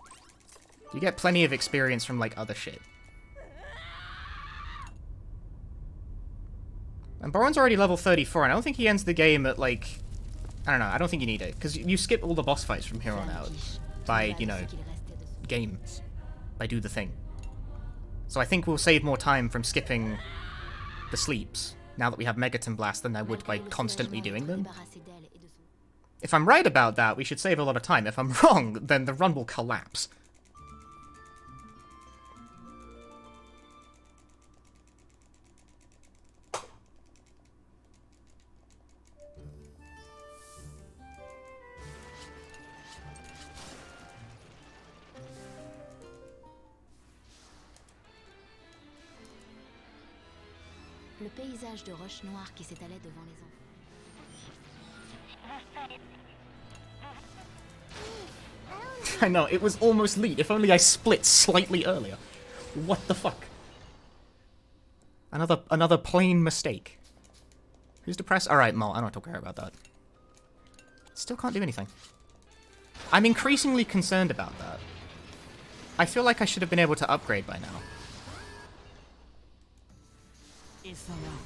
You get plenty of experience from, like, other shit. And Boron's already level 34, and I don't think he ends the game at, like... I don't know, I don't think you need it, because you skip all the boss fights from here on out by, you know, game. By do the thing. So I think we'll save more time from skipping the sleeps, now that we have Megaton Blast, than I would by constantly doing them. If I'm right about that, we should save a lot of time. If I'm wrong, then the run will collapse. Le paysage de roches noires qui s'étalait devant les enfants. I know, it was almost lead. If only I split slightly earlier. What the fuck? Another plain mistake. Who's depressed? Alright, Mol, I don't have to care about that. Still can't do anything. I'm increasingly concerned about that. I feel like I should have been able to upgrade by now. It's alright.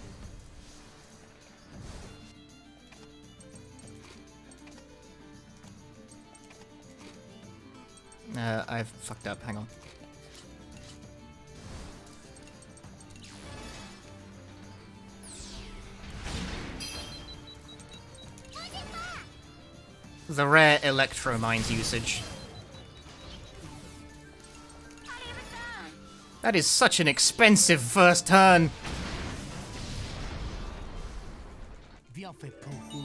I've fucked up, hang on. The rare Electro Mines usage. That is such an expensive first turn. Viens fait beaucoup.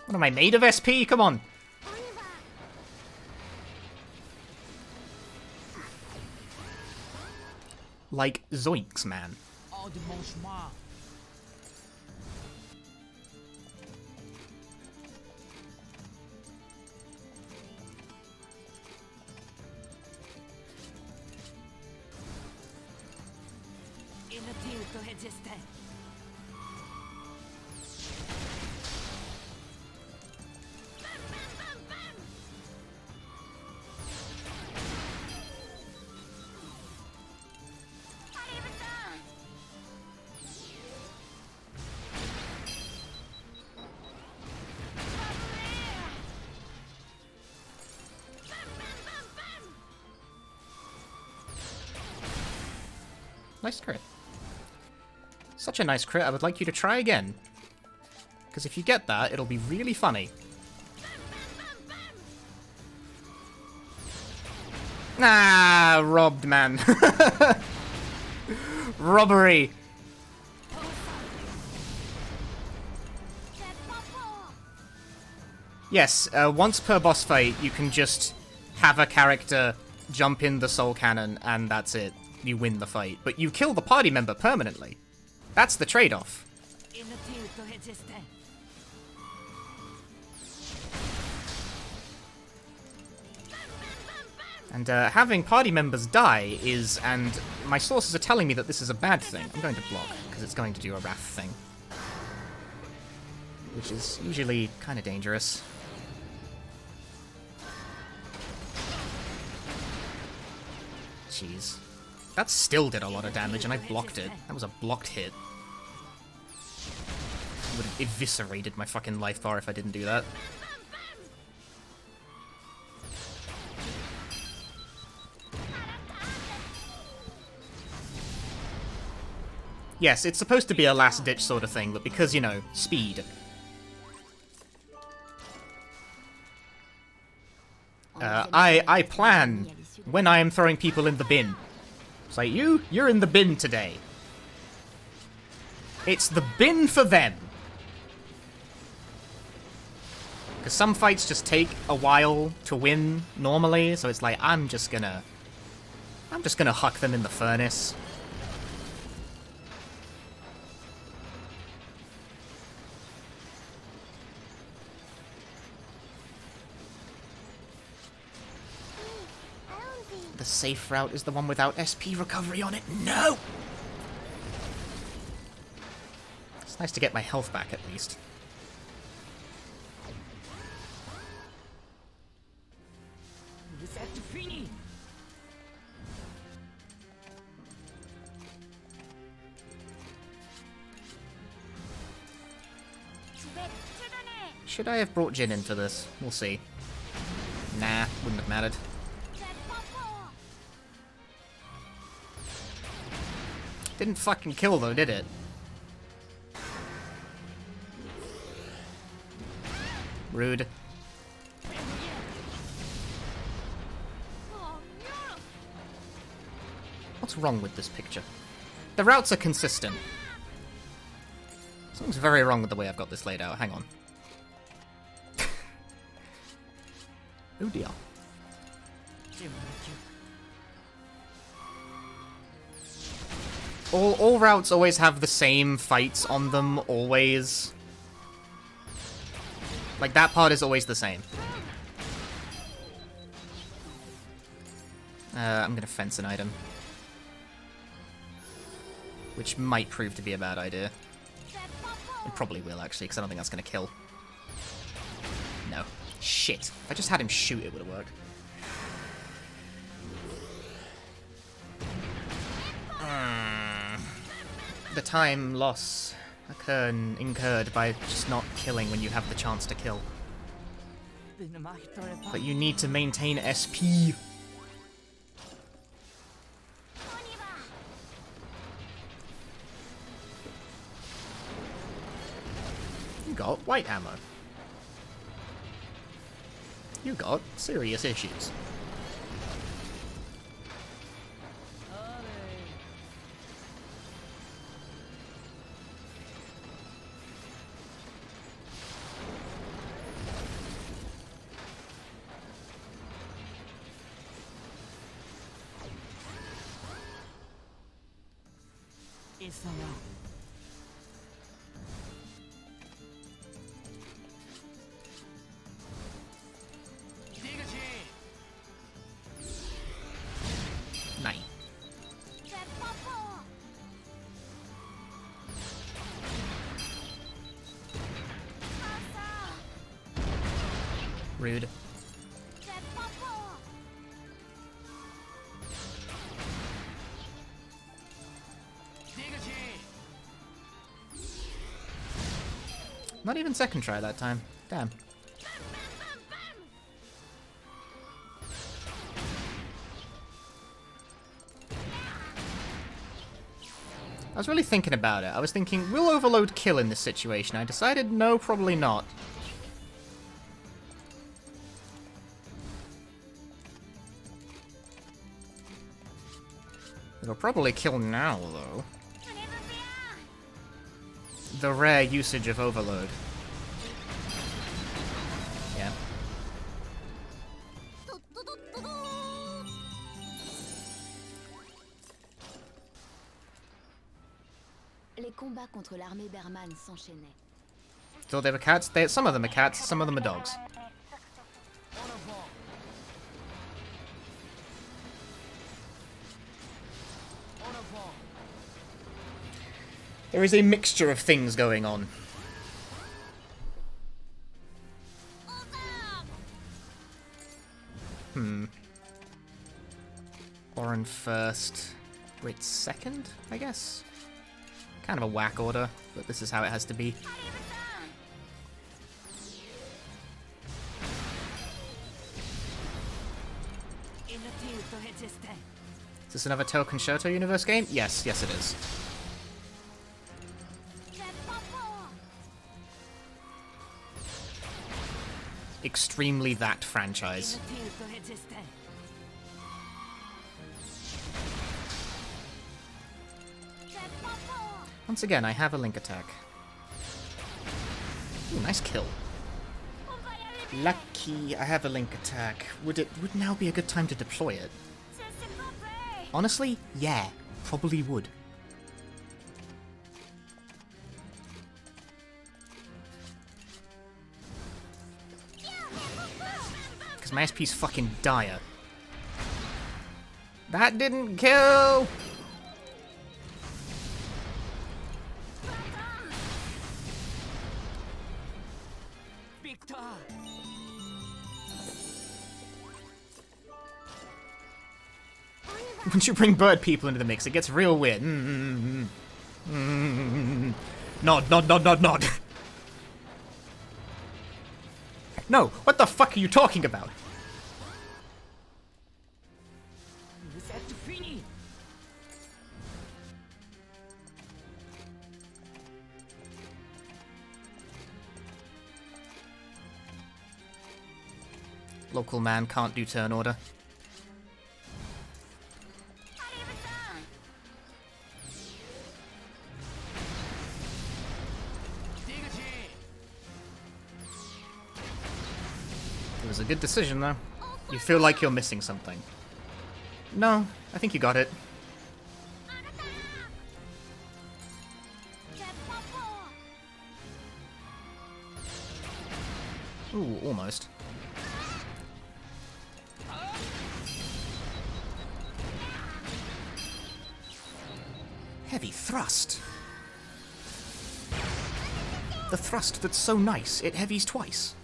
What am I, made of SP? Come on. Like zoinks, man. Hors de mon chemin. Inutile de résister. Nice crit. Such a nice crit, I would like you to try again. Because if you get that, it'll be really funny. Ah, robbed, man. Robbery. Yes, once per boss fight, you can just have a character jump in the soul cannon, and that's it. You win the fight. But you kill the party member permanently. That's the trade-off. Inutile de résister. And having party members die is, and my sources are telling me that this is a bad thing. I'm going to block, because it's going to do a wrath thing. Which is usually kind of dangerous. Jeez. That still did a lot of damage, and I blocked it. That was a blocked hit. I would have eviscerated my fucking life bar if I didn't do that. Yes, it's supposed to be a last-ditch sort of thing, but because, you know, speed. I plan when I am throwing people in the bin. It's like, you're in the bin today. It's the bin for them. Because some fights just take a while to win normally, so it's like, I'm just gonna huck them in the furnace. The safe route is the one without SP recovery on it. No! It's nice to get my health back at least. Vous êtes fini. Should I have brought Jin in for this? We'll see. Nah, wouldn't have mattered. Didn't fucking kill though, did it? Rude. What's wrong with this picture? The routes are consistent. Something's very wrong with the way I've got this laid out. Hang on. Oh dear. All routes always have the same fights on them, always. Like, that part is always the same. I'm gonna fence an item. Which might prove to be a bad idea. It probably will, actually, because I don't think that's gonna kill. No. Shit. If I just had him shoot, it would have worked. The time loss incurred by just not killing when you have the chance to kill. But you need to maintain SP. You got white ammo. You got serious issues. Nice. Rude. Not even second try that time. Damn. I was really thinking about it. I was thinking, will Overload kill in this situation? I decided, no, probably not. It'll probably kill now, though. The rare usage of Overload. Yeah. Les combats contre l'armée Berman s'enchaînaient. So they were cats. Some of them are cats, some of them are dogs. There is a mixture of things going on. Oren first. Wait, second, I guess? Kind of a whack order, but this is how it has to be. Is this another Token Shoto universe game? Yes, yes it is. Extremely that franchise. Once again, I have a link attack. Ooh, nice kill. Lucky, I have a link attack. Would now be a good time to deploy it? Honestly, yeah, probably would. Because my SP's fucking dire. That didn't kill! Once you bring bird people into the mix, it gets real weird. Nod, nod, nod, nod, nod. No, what the fuck are you talking about? Vous êtes fini. Local man can't do turn order. It was a good decision, though. You feel like you're missing something. No, I think you got it. Ooh, almost. Heavy thrust. The thrust that's so nice, it heavies twice.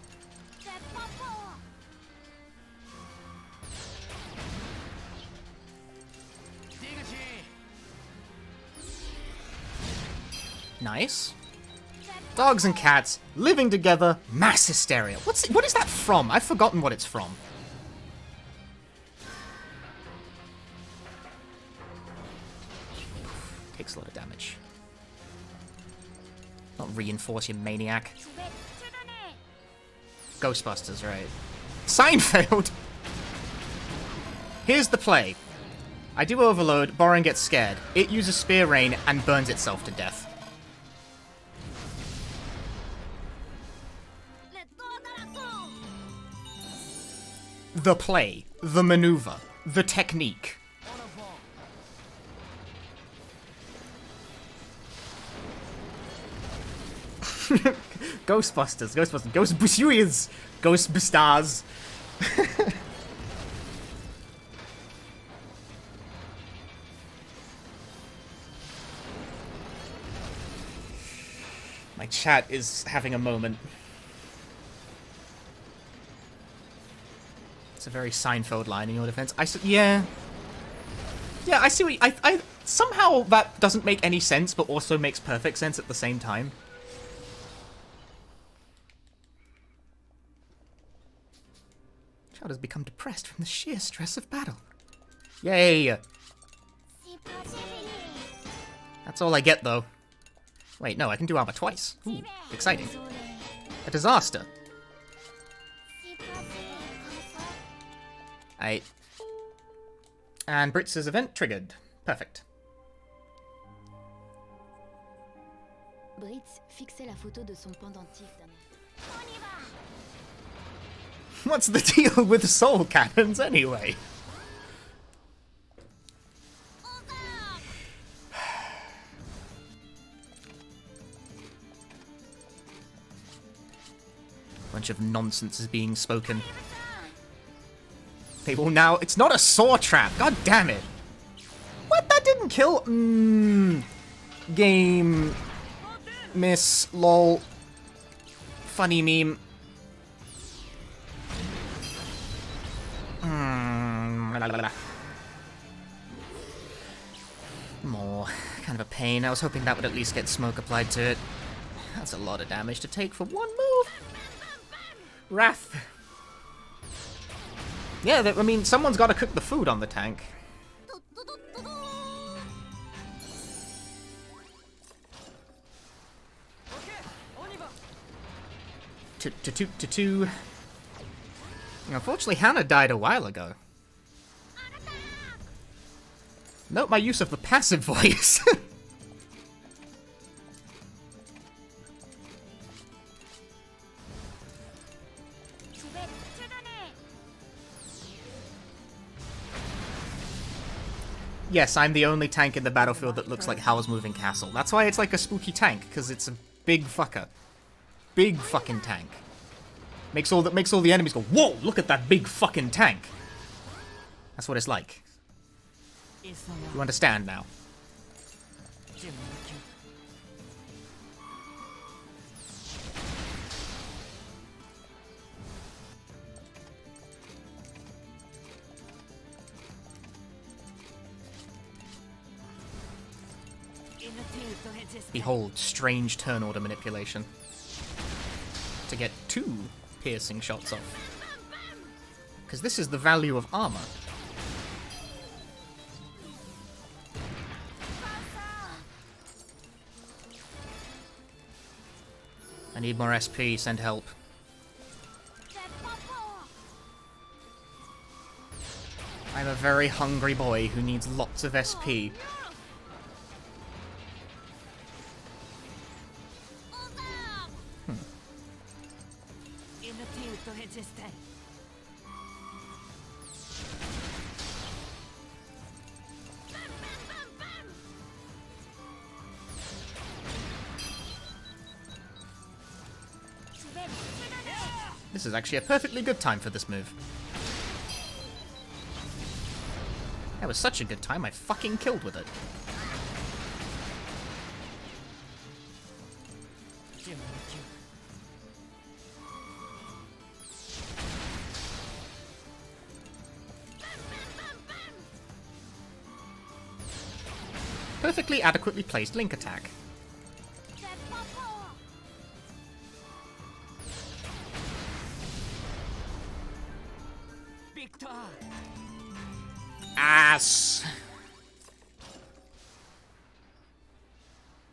Nice. Dogs and cats living together, mass hysteria. What is that from? I've forgotten what it's from. Takes a lot of damage. Not reinforce, you maniac. Ghostbusters, right. Sign failed! Here's the play. I do overload, Borin gets scared. It uses Spear Rain and burns itself to death. The play, the maneuver, the technique. Ghostbusters, Ghostbusters, Ghostbusters. My chat is having a moment. It's a very Seinfeld line in your defense. Yeah. Yeah, I see what I somehow that doesn't make any sense, but also makes perfect sense at the same time. Child has become depressed from the sheer stress of battle. Yay! That's all I get, though. Wait, no, I can do armor twice. Ooh, exciting. A disaster. And Britz's event triggered. Perfect. Britz fixait la photo de son pendentif d'un What's the deal with soul cannons, anyway? Bunch of nonsense is being spoken. They will now... It's not a saw trap! God damn it! What? That didn't kill... Game... Miss... Lol... Funny meme... More. Kind of a pain. I was hoping that would at least get smoke applied to it. That's a lot of damage to take for one move! Wrath... Yeah, I mean, someone's got to cook the food on the tank. Two. Unfortunately, Hannah died a while ago. Note my use of the passive voice. Yes, I'm the only tank in the battlefield that looks like Howl's Moving Castle. That's why it's like a spooky tank, because it's a big fucker. Big fucking tank. Makes all the enemies go, whoa, look at that big fucking tank. That's what it's like. You understand now. Behold, strange turn order manipulation. To get 2 piercing shots off. Because this is the value of armor. I need more SP, send help. I'm a very hungry boy who needs lots of SP. This is actually a perfectly good time for this move. That was such a good time, I fucking killed with it. Perfectly adequately placed link attack. Ass.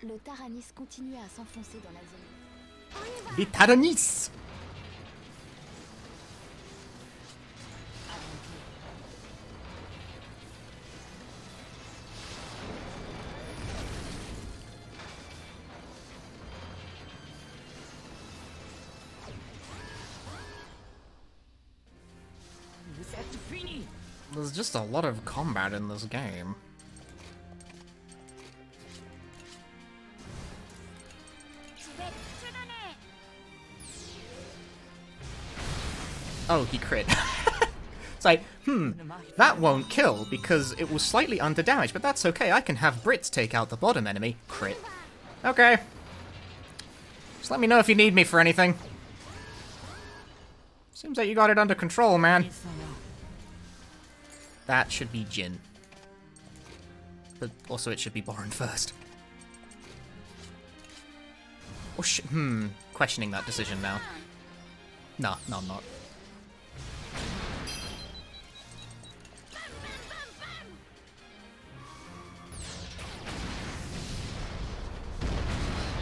Le Taranis continuait à s'enfoncer dans la zone. Les Taranis. Vous êtes fini. There's just a lot of combat in this game. Oh, he crit. It's like, that won't kill because it was slightly under damage, but that's okay. I can have Brits take out the bottom enemy. Crit. Okay. Just let me know if you need me for anything. Seems like you got it under control, man. That should be Jin. But also it should be Boren first. Or questioning that decision now. No, I'm not.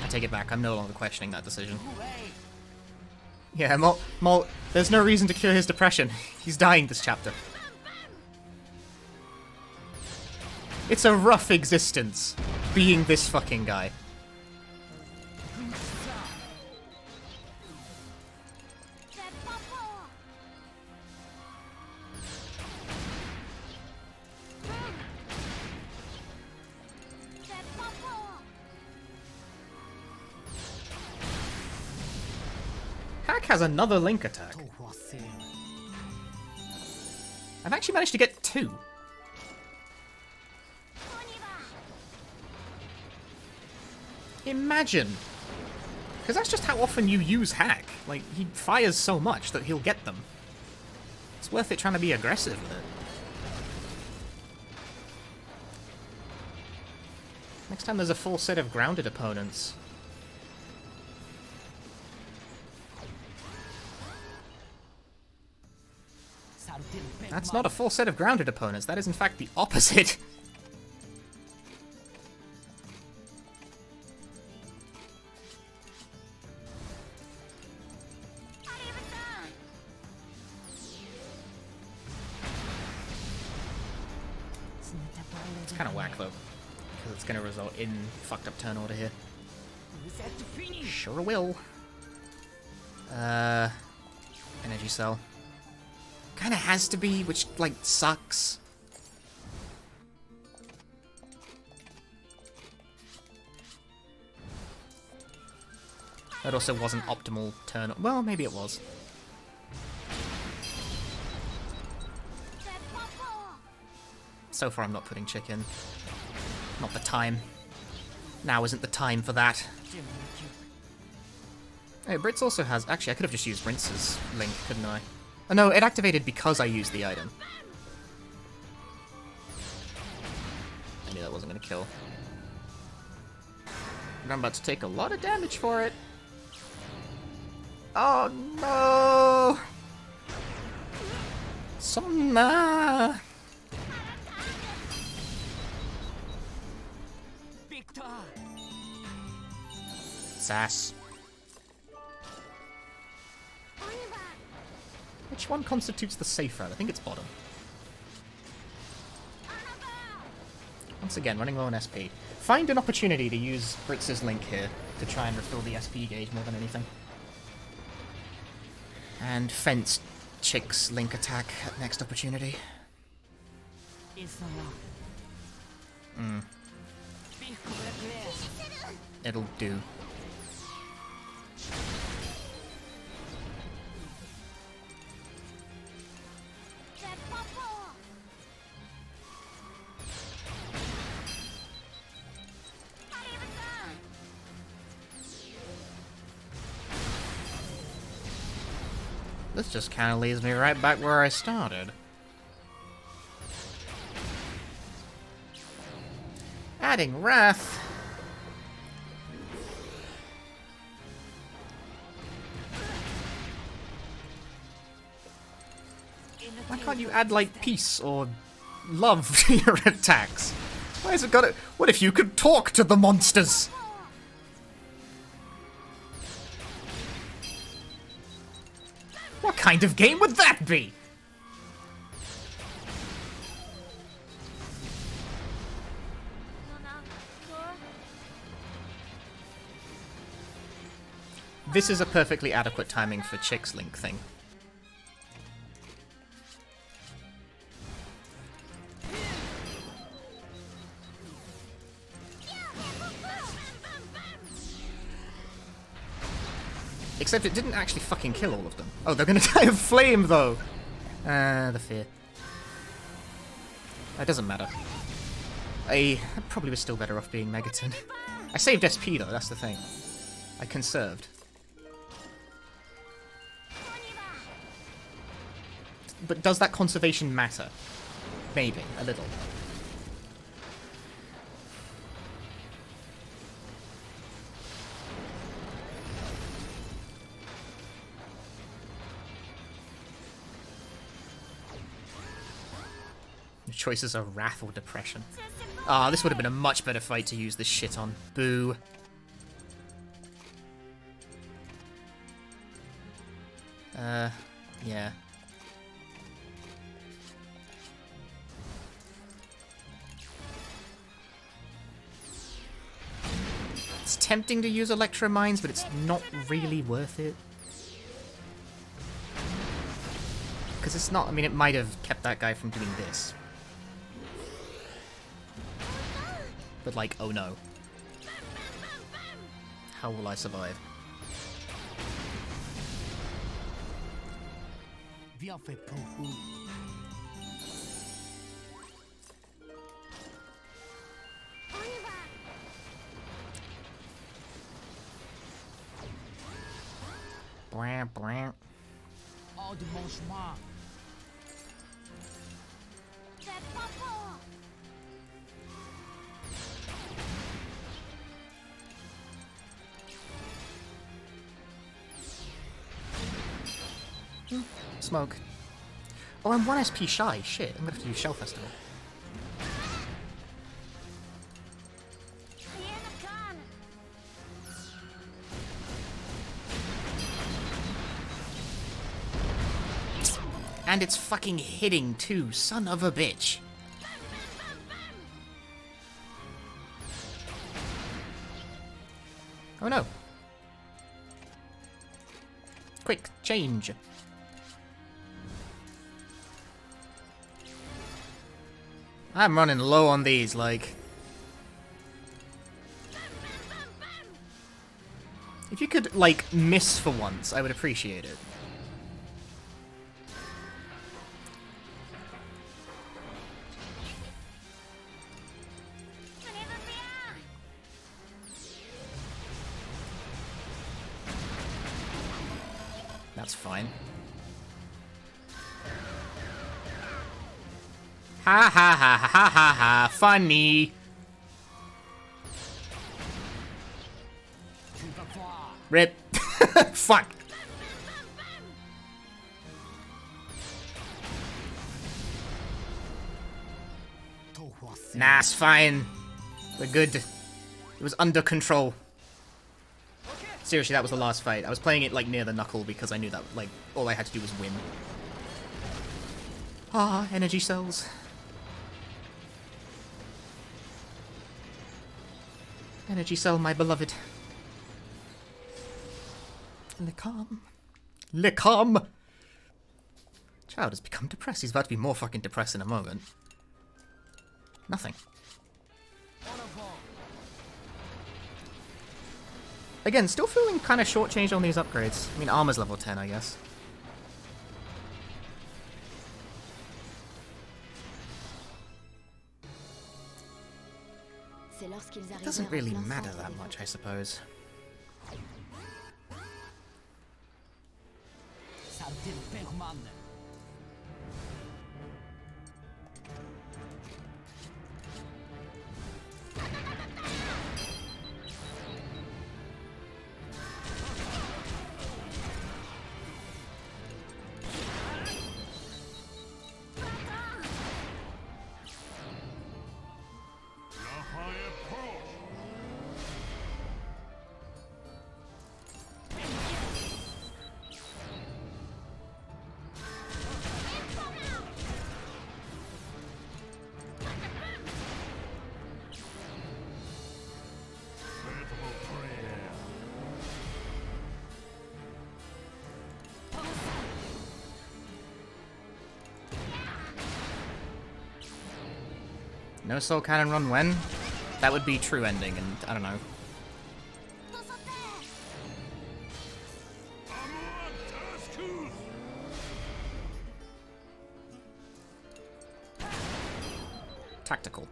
I take it back, I'm no longer questioning that decision. Yeah, Mol, there's no reason to cure his depression. He's dying this chapter. It's a rough existence, being this fucking guy. Hack has another link attack. I've actually managed to get 2. Imagine! Because that's just how often you use Hack. Like, he fires so much that he'll get them. It's worth it trying to be aggressive with it. Next time there's a full set of grounded opponents. That's not a full set of grounded opponents, that is in fact the opposite. It's kind of whack though, because it's going to result in fucked up turn order here. Sure will. Energy cell. Kind of has to be, which, like, sucks. That also wasn't optimal turn. Well, maybe it was. So far, I'm not putting chicken. Not the time. Now isn't the time for that. Hey, Brits also has... Actually, I could have just used Rince's link, couldn't I? Oh no, it activated because I used the item. I knew that wasn't going to kill. And I'm about to take a lot of damage for it. Oh no! Sonna! Victor! Sass. Which one constitutes the safe route? I think it's bottom. Once again, running low on SP. Find an opportunity to use Britz's link here to try and refill the SP gauge more than anything. And fence Chick's link attack at next opportunity. It'll do. This just kind of leaves me right back where I started. Adding Wrath. Why can't you add, like, peace or love to your attacks? Why has it got it? What if you could talk to the monsters? What kind of game would that be? This is a perfectly adequate timing for Chick's link thing. Except it didn't actually fucking kill all of them. Oh, they're gonna die of flame, though! The fear. That doesn't matter. I probably was still better off being Megaton. I saved SP, though, that's the thing. I conserved. But does that conservation matter? Maybe, a little. The choices are Wrath or Depression. Ah, this would have been a much better fight to use this shit on. Boo. Yeah. It's tempting to use Electro Mines, but it's not really worth it. Because it's not, I mean, it might have kept that guy from doing this. But like, oh no. How will I survive? Viens fait pour vous. Blah, blah. Hors de mon chemin. Smoke. Oh, I'm 1 SP shy. Shit, I'm gonna have to use Shell Festival. And it's fucking hitting too, son of a bitch. Oh no. Quick, change. I'm running low on these, like... If you could, like, miss for once, I would appreciate it. That's fine. Ha ha ha ha ha ha ha, funny. RIP. Fuck. Nah, it's fine. We're good. It was under control. Seriously, that was the last fight. I was playing it, like, near the knuckle because I knew that, like, all I had to do was win. Ah, energy cells. Energy cell, my beloved. Licam. Licam! Child has become depressed. He's about to be more fucking depressed in a moment. Nothing. Again, still feeling kind of shortchanged on these upgrades. I mean, armor's level 10, I guess. It doesn't really matter that much, I suppose. No soul cannon run when? That would be true ending, and I don't know. Tactical.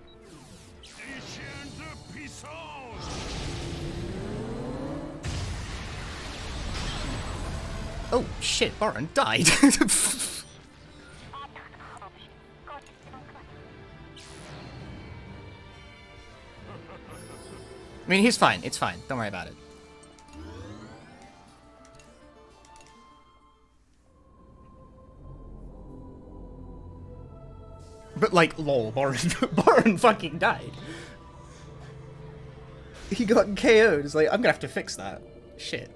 Oh shit, Boron died. I mean, he's fine. It's fine. Don't worry about it. But, like, lol, Boron fucking died. He got KO'd. It's like, I'm gonna have to fix that. Shit.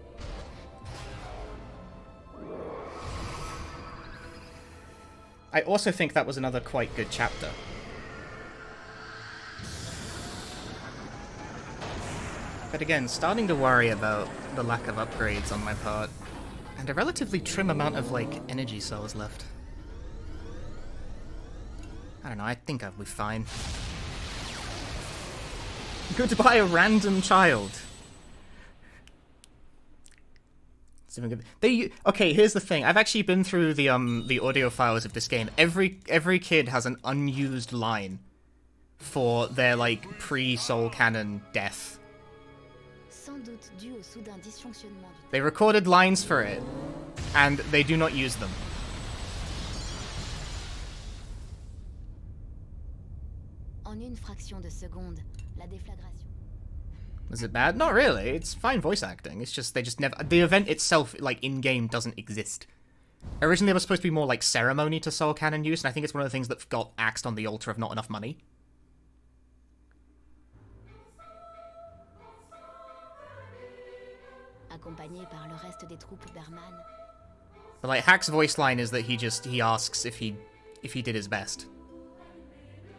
I also think that was another quite good chapter. But again, starting to worry about the lack of upgrades on my part. And a relatively trim amount of, like, energy cells left. I don't know, I think I'll be fine. Goodbye, a random child. It's even good. Okay, here's the thing. I've actually been through the audio files of this game. Every kid has an unused line for their, like, pre-Soul Canon death. They recorded lines for it, and they do not use them. Is it bad? Not really. It's fine voice acting. It's just, they just never... The event itself, like, in-game doesn't exist. Originally, there was supposed to be more, like, ceremony to Soul Canon use, and I think it's one of the things that got axed on the altar of not enough money. But, like, Hack's voice line is that he asks if he did his best.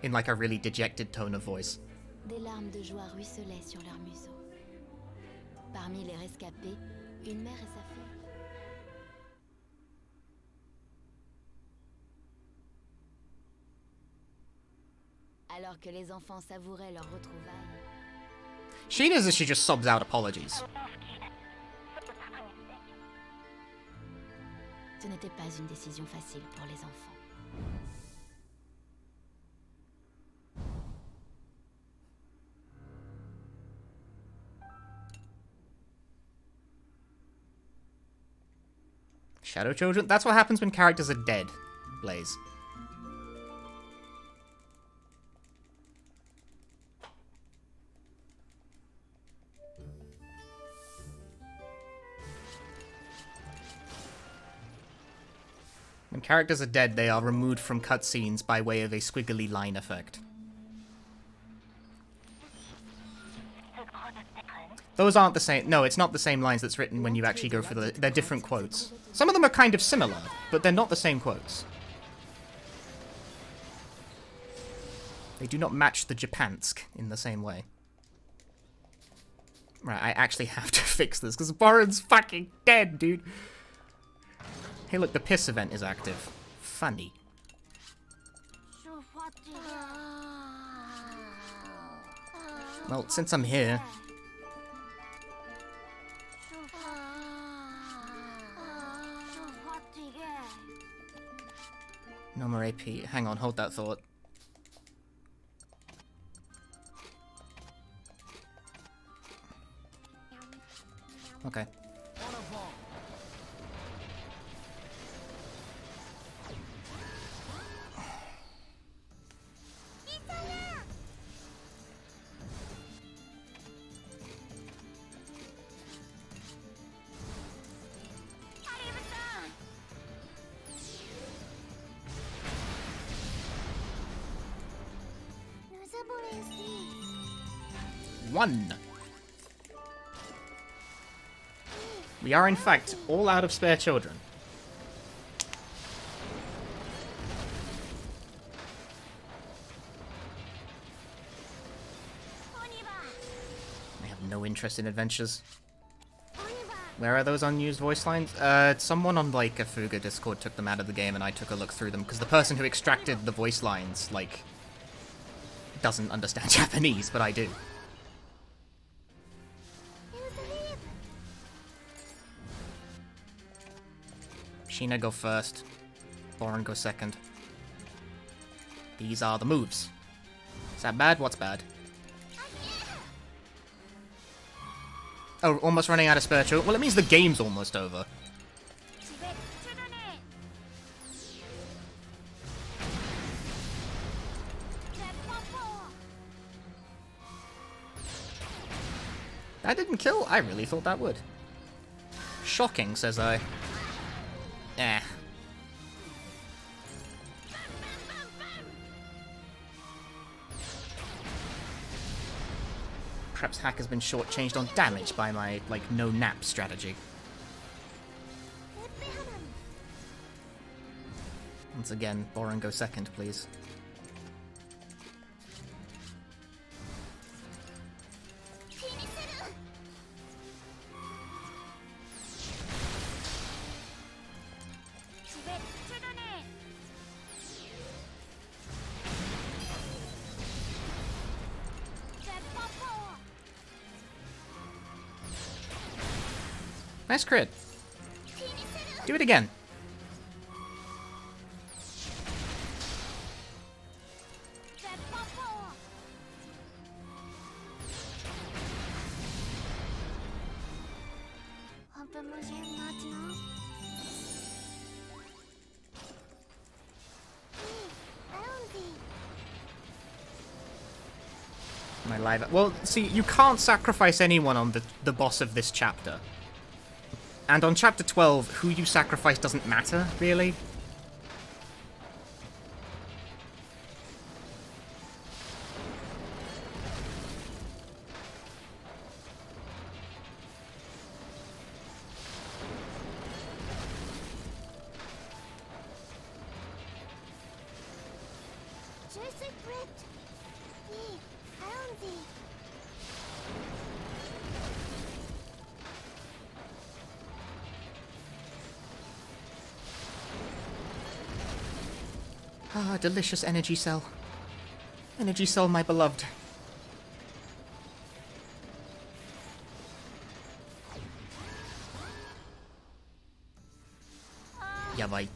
In, like, a really dejected tone of voice. Des larmes de joie ruisselaient sur leurs museaux. Parmi les rescapés, une mère et sa fille. Alors que les enfants savouraient leur retrouvailles. She does, she just sobs out apologies. Ce n'était pas une décision facile pour les enfants. Shadow Children? That's what happens when characters are dead, Blaze. When characters are dead, they are removed from cutscenes by way of a squiggly line effect. Those aren't the same. No, it's not the same lines that's written when you actually go for the... They're different quotes. Some of them are kind of similar, but they're not the same quotes. They do not match the Japansk in the same way. Right, I actually have to fix this, because Boren's fucking dead, dude. Hey, look, the piss event is active. Funny. Well, since I'm here... No more AP. Hang on, hold that thought. Okay. One. We are, in fact, all out of spare children. I have no interest in adventures. Where are those unused voice lines? Someone on, like, a Fuga Discord took them out of the game and I took a look through them, because the person who extracted the voice lines, like, doesn't understand Japanese, but I do. Sheena go first. Boren go second. These are the moves. Is that bad? What's bad? Oh, almost running out of spare children. Well, it means the game's almost over. That didn't kill? I really thought that would. Shocking, says I. Eh. Perhaps Hack has been shortchanged on damage by my, like, no-nap strategy. Once again, Boren go second, please. Nice crit. Do it again. My live... Well, see, you can't sacrifice anyone on the boss of this chapter. And on Chapter 12, who you sacrifice doesn't matter, really. Ah, delicious energy cell. Energy cell, my beloved. Yabai.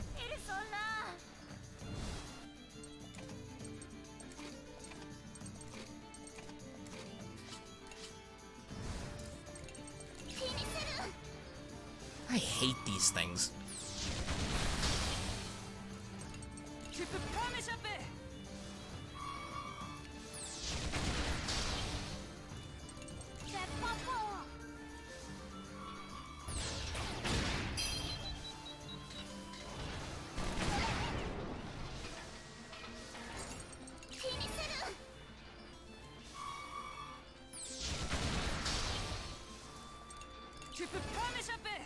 I hate these things. Tu peux pas m'échapper.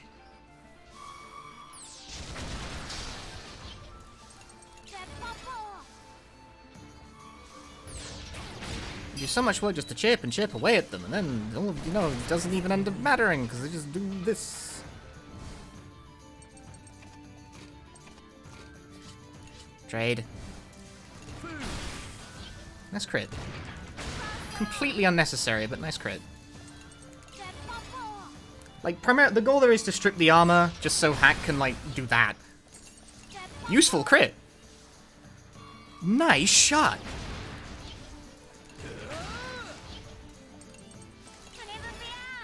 You do so much work just to chip and chip away at them, and then, oh, you know, it doesn't even end up mattering, because they just do this. Trade. Nice crit. Completely unnecessary, but nice crit. Like, the goal there is to strip the armor, just so Hack can, like, do that. Useful crit. Nice shot.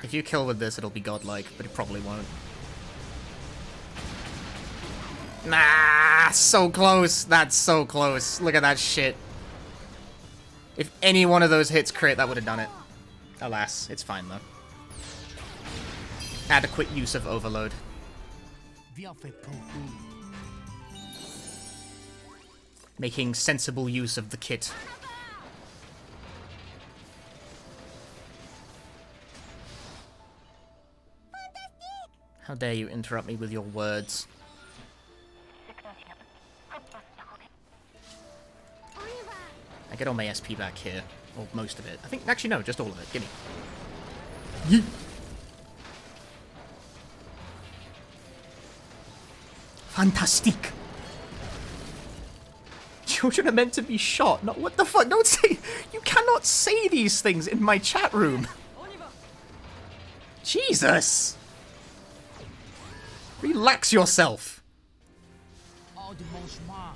If you kill with this, it'll be godlike, but it probably won't. Nah, so close. That's so close. Look at that shit. If any one of those hits crit, that would have done it. Alas, it's fine though. Adequate use of overload. Bien fait, Punchy. Making sensible use of the kit. How dare you interrupt me with your words. I get all my SP back here. Or most of it. I think, actually no, just all of it. Gimme. Yeet. Fantastic. Children are meant to be shot. Not what the fuck? Don't say. You cannot say these things in my chat room. Jesus. Relax yourself. Hors de mon chemin.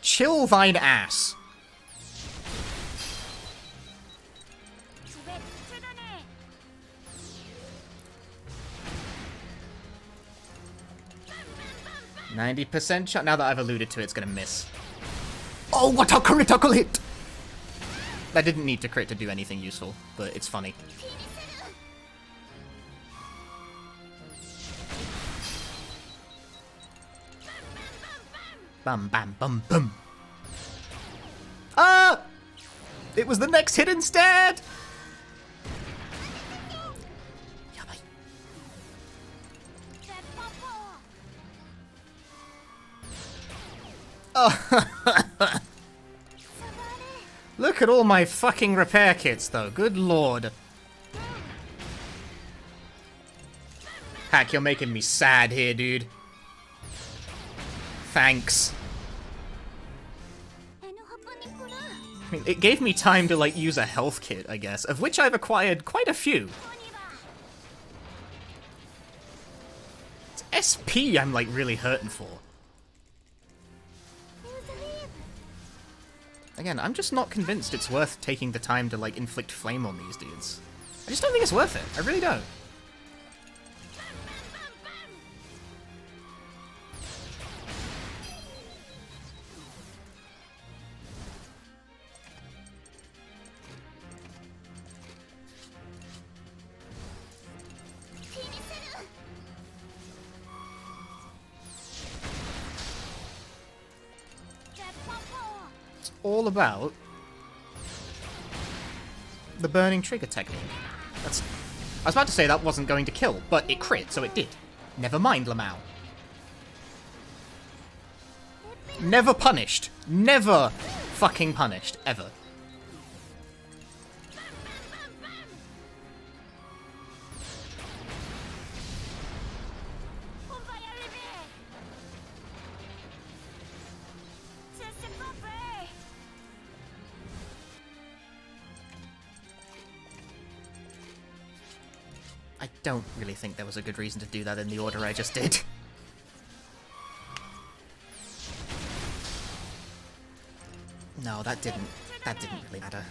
Chill thine ass. Je vais te donner. 90% shot. Now that I've alluded to it, it's gonna miss. Oh, what a critical hit! That didn't need to crit to do anything useful, but it's funny. Bam, bam, bum, bum. Ah! It was the next hit instead! Oh. Look at all my fucking repair kits, though. Good lord. Hack, you're making me sad here, dude. Thanks. I mean, it gave me time to, like, use a health kit, I guess, of which I've acquired quite a few. It's SP I'm, like, really hurting for. Again, I'm just not convinced it's worth taking the time to, like, inflict flame on these dudes. I just don't think it's worth it. I really don't. All about the burning trigger technique. I was about to say that wasn't going to kill, but it crit, so it did. Never mind, Lamau. Never punished. Never fucking punished. Ever. I don't really think there was a good reason to do that in the order I just did. No, that didn't really matter.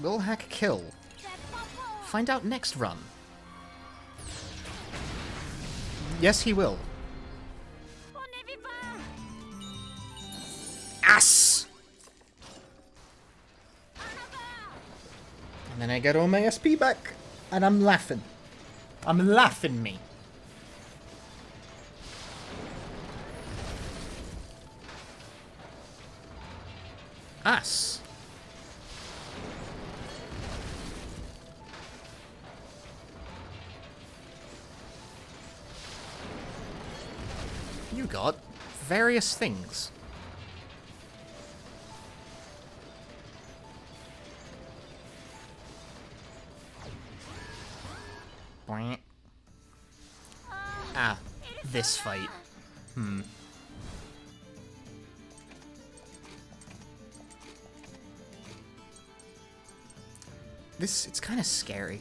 Will Hack kill? Find out next run. Yes, he will. Ass! And then I get all my SP back. And I'm laughing. I'm laughing me. Ass. You got various things. Boing. Ah, this fight. It's kind of scary.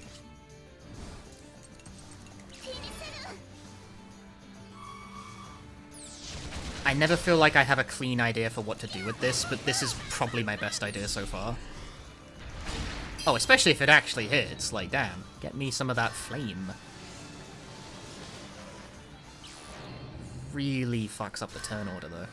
I never feel like I have a clean idea for what to do with this, but this is probably my best idea so far. Oh, especially if it actually hits. Like, damn. Get me some of that flame. Really fucks up the turn order, though.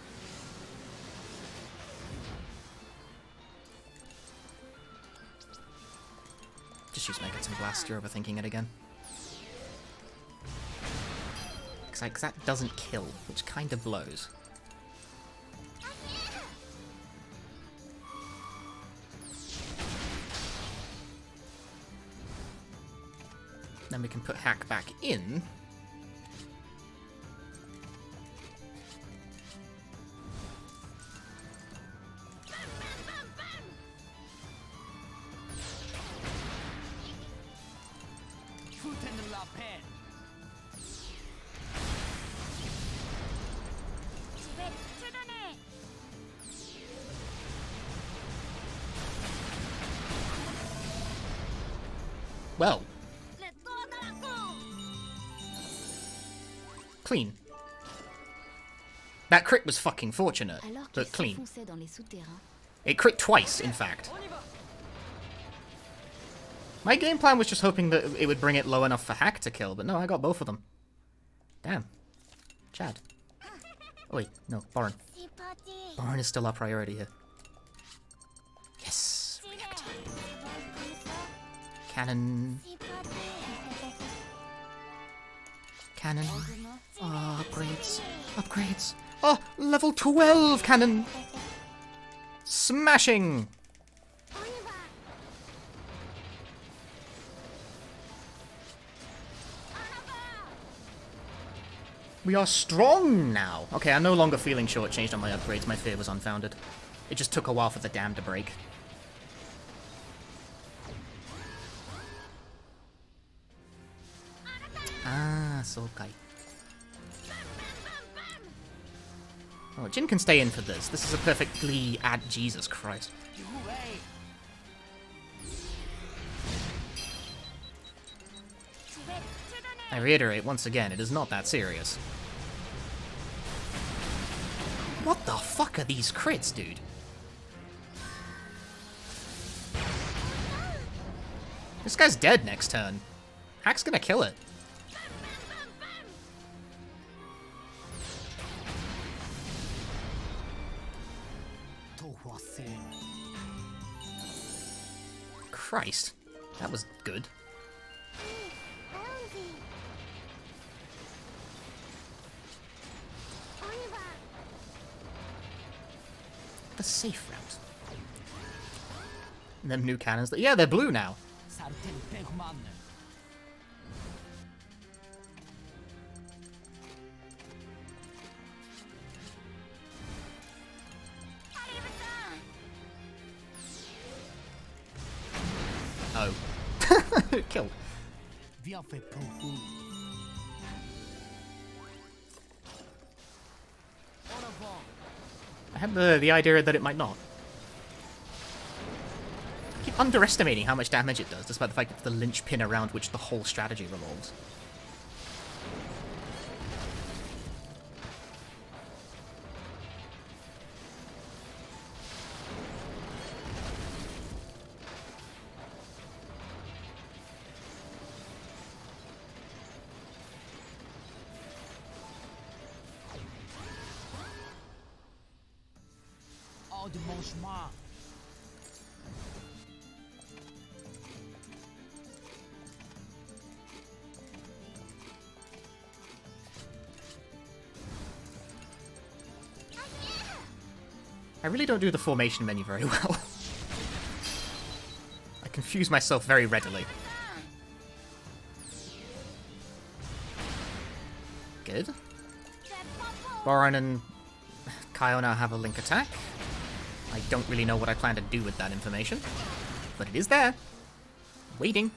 Just use Megaton Blast, you're overthinking it again. Because that doesn't kill, which kind of blows. Then we can put Hack back in. Well. Clean. That crit was fucking fortunate, but clean. It crit twice, in fact. My game plan was just hoping that it would bring it low enough for Hack to kill, but no, I got both of them. Damn. Chad. Oh wait, no, Borin. Borin is still our priority here. Yes! Reactor. Cannon. Cannon. Oh, upgrades. Upgrades. Oh, level 12 cannon. Smashing. We are strong now. Okay, I'm no longer feeling shortchanged on my upgrades. My fear was unfounded. It just took a while for the dam to break. Ah, Sokai. Oh, Jin can stay in for this. This is a perfectly Jesus Christ. I reiterate once again, it is not that serious. What the fuck are these crits, dude? This guy's dead next turn. Hack's gonna kill it. Christ, that was good. The safe route. And them new cannons. Yeah, they're blue now. Oh. Kill. I had the idea that it might not. I keep underestimating how much damage it does, despite the fact it's the linchpin around which the whole strategy revolves. hors de mon chemin. I really don't do the formation menu very well. I confuse myself very readily. Good. Boron and Kaio now have a link attack. I don't really know what I plan to do with that information, but it is there. Waiting.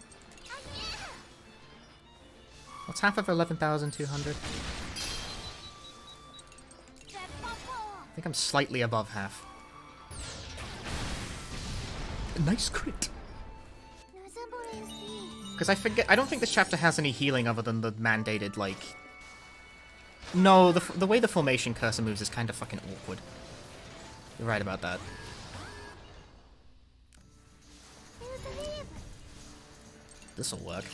What's half of 11,200? I think I'm slightly above half. Nice crit. Because I don't think this chapter has any healing other than the mandated, like... No, the way the formation cursor moves is kind of fucking awkward. You're right about that. This'll work.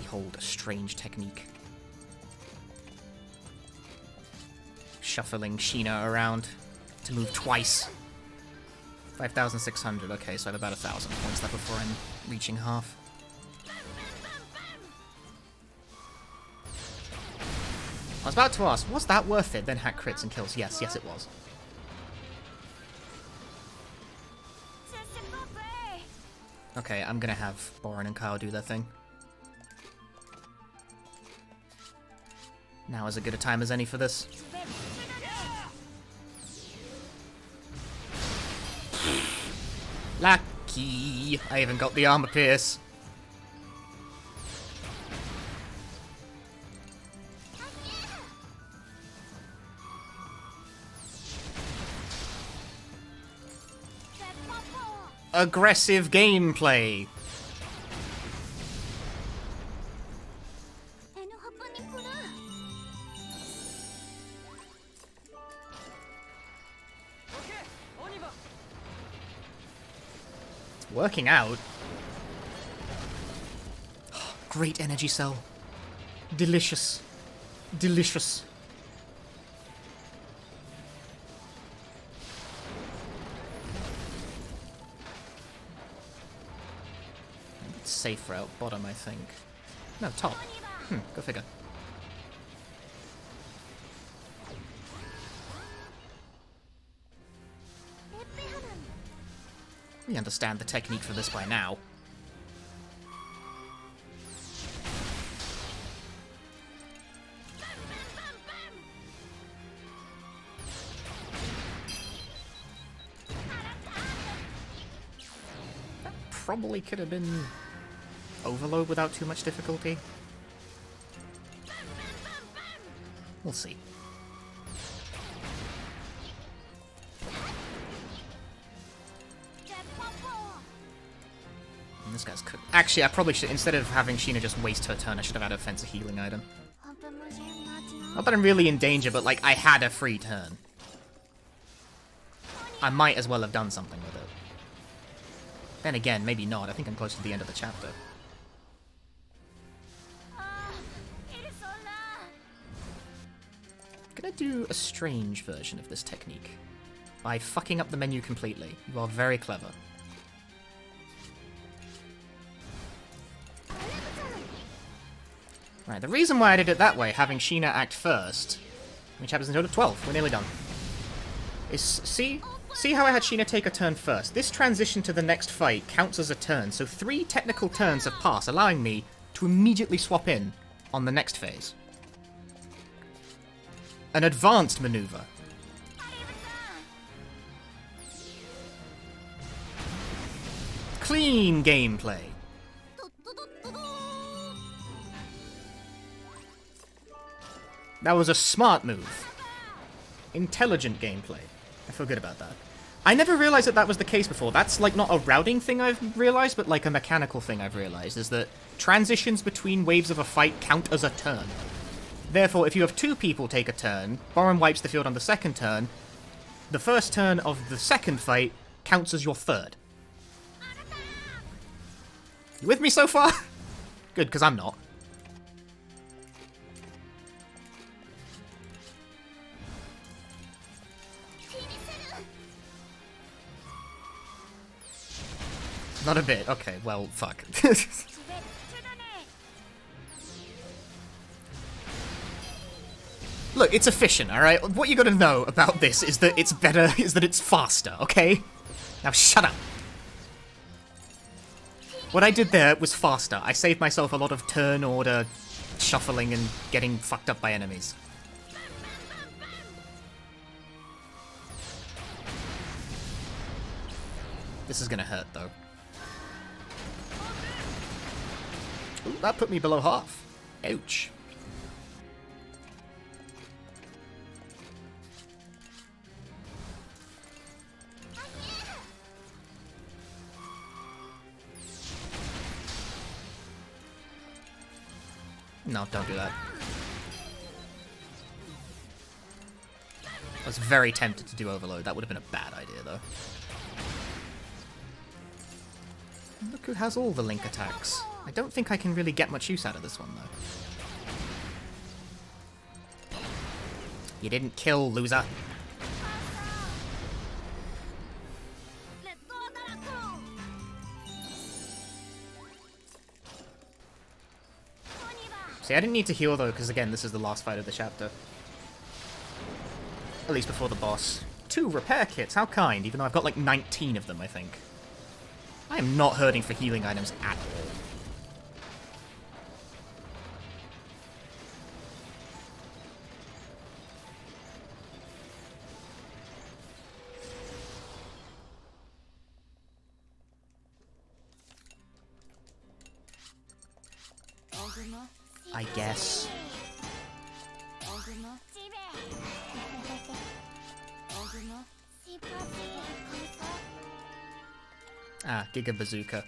Behold a strange technique. Shuffling Sheena around to move twice. 5,600. Okay, so I have about 1,000 points left before I'm reaching half. I was about to ask, was that worth it? Then hack crits and kills. Yes, yes it was. Okay, I'm gonna have Boron and Kyle do their thing. Now is as good a time as any for this. Lucky! I even got the armor pierce. Aggressive gameplay. It's working out. Great energy cell. Delicious. Delicious. Safe route, bottom, I think. No, top. Go figure. We understand the technique for this by now. That probably could have been overload without too much difficulty. We'll see. And this guy's cooked. Actually, I probably should, instead of having Sheena just waste her turn, I should have had a fence a healing item. Not that I'm really in danger, but like, I had a free turn. I might as well have done something with it. Then again, maybe not. I think I'm close to the end of the chapter. I'm gonna do a strange version of this technique. By fucking up the menu completely. You are very clever. Right, the reason why I did it that way, having Sheena act first, which happens in total 12, we're nearly done, is, see how I had Sheena take a turn first? This transition to the next fight counts as a turn, so 3 technical turns have passed, allowing me to immediately swap in on the next phase. An advanced maneuver. Clean gameplay. That was a smart move. Intelligent gameplay. I feel good about that. I never realized that that was the case before. That's like not a routing thing I've realized, but like a mechanical thing I've realized, is that transitions between waves of a fight count as a turn. Therefore, if you have 2 people take a turn, Boron wipes the field on the second turn, the first turn of the second fight counts as your third. You with me so far? Good, because I'm not. Not a bit. Okay, well, fuck. Look, it's efficient, alright? What you gotta know about this is that it's better, is that it's faster, okay? Now shut up. What I did there was faster. I saved myself a lot of turn order shuffling and getting fucked up by enemies. This is gonna hurt, though. Ooh, that put me below half. Ouch. No, don't do that. I was very tempted to do Overload. That would have been a bad idea, though. Look who has all the Link attacks. I don't think I can really get much use out of this one, though. You didn't kill, loser. See, I didn't need to heal, though, because, again, this is the last fight of the chapter. At least before the boss. 2 repair kits, how kind, even though I've got, like, 19 of them, I think. I am not hurting for healing items at all. I guess. Ah, Giga Bazooka.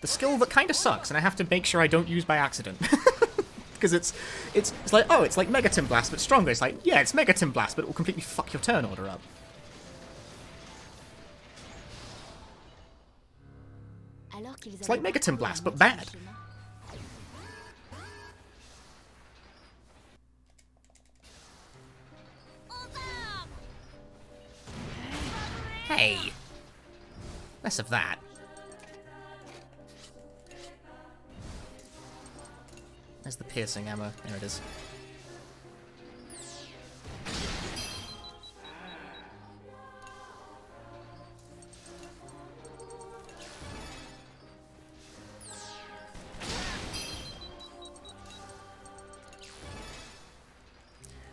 The skill that kind of sucks, and I have to make sure I don't use by accident. Because it's like, oh, it's like Megaton Blast, but stronger. It's like, yeah, it's Megaton Blast, but it will completely fuck your turn order up. It's like Megaton Blast, but bad. Hey! Less of that. There's the piercing ammo. There it is.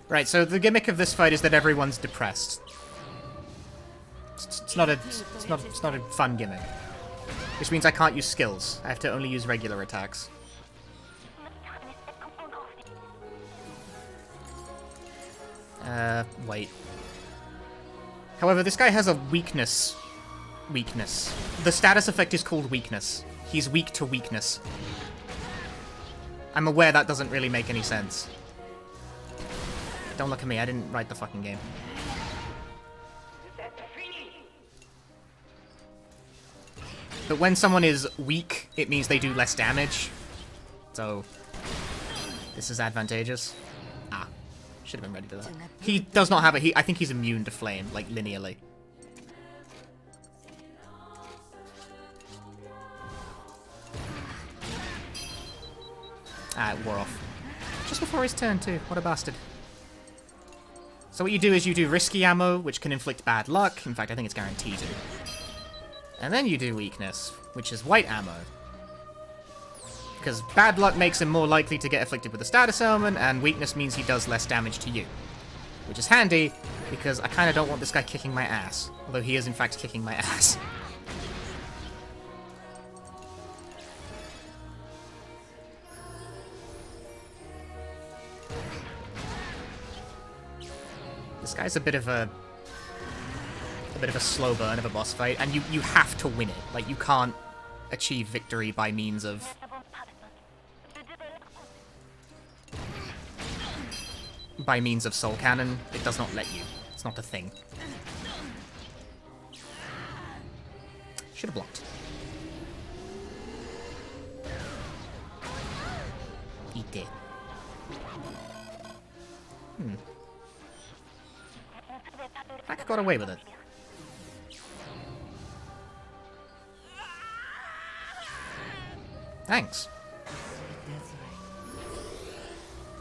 Right, so the gimmick of this fight is that everyone's depressed. It's not a fun gimmick. Which means I can't use skills. I have to only use regular attacks. Wait. However, this guy has a weakness. The status effect is called weakness. He's weak to weakness. I'm aware that doesn't really make any sense. Don't look at me, I didn't write the fucking game. But when someone is weak, it means they do less damage. So, this is advantageous. Ah, should have been ready for that. He does not have a... I think he's immune to flame, like, linearly. Ah, it wore off. Just before his turn, too. What a bastard. So what you do is you do risky ammo, which can inflict bad luck. In fact, I think it's guaranteed to. And then you do weakness, which is white ammo. Because bad luck makes him more likely to get afflicted with a status element, and weakness means he does less damage to you. Which is handy, because I kind of don't want this guy kicking my ass. Although he is in fact kicking my ass. This guy's a bit of a slow burn of a boss fight, and you have to win it. Like, you can't achieve victory by means of... Soul Cannon. It does not let you. It's not a thing. Should have blocked. did. Hack got away with it. Thanks.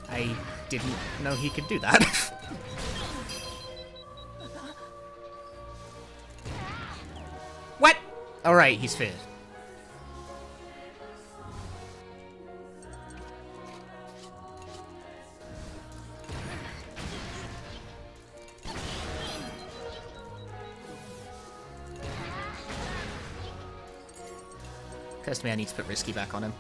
I didn't know he could do that. What? Alright, he's feared. Occurs to me I need to put Risky back on him.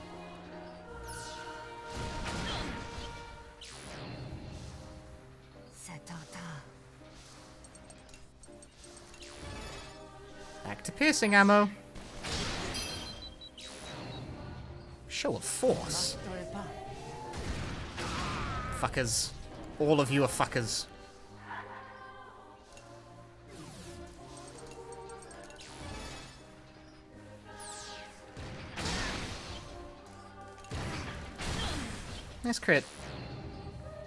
Back to piercing ammo. Show of force. Fuckers. All of you are fuckers. Nice crit.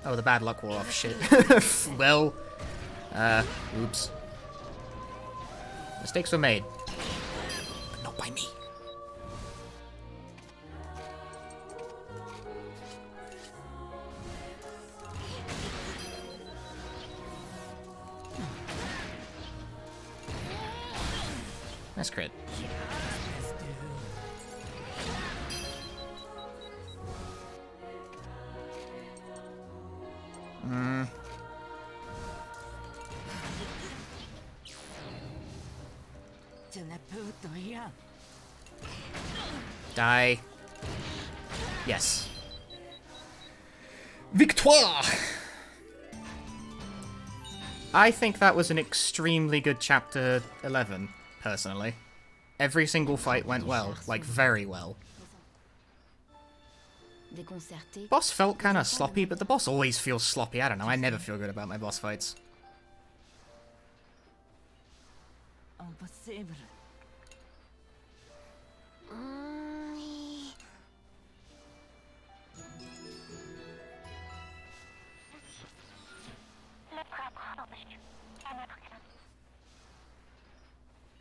Oh, the bad luck wore off. Shit. Well, oops. Mistakes were made. But not by me. Nice crit. Die. Yes. Victoire! I think that was an extremely good chapter 11, personally. Every single fight went well, like very well. Boss felt kinda sloppy, but the boss always feels sloppy. I don't know, I never feel good about my boss fights. Impossible.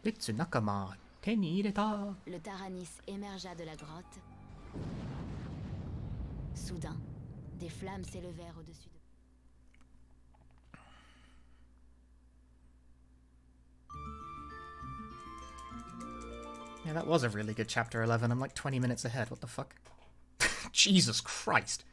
Itsu nakama, te ni ireta. Le Taranis émergea de la grotte. Soudain, des flammes s'élevèrent au-dessus de... Yeah, that was a really good chapter 11. I'm like 20 minutes ahead. What the fuck? Jesus Christ.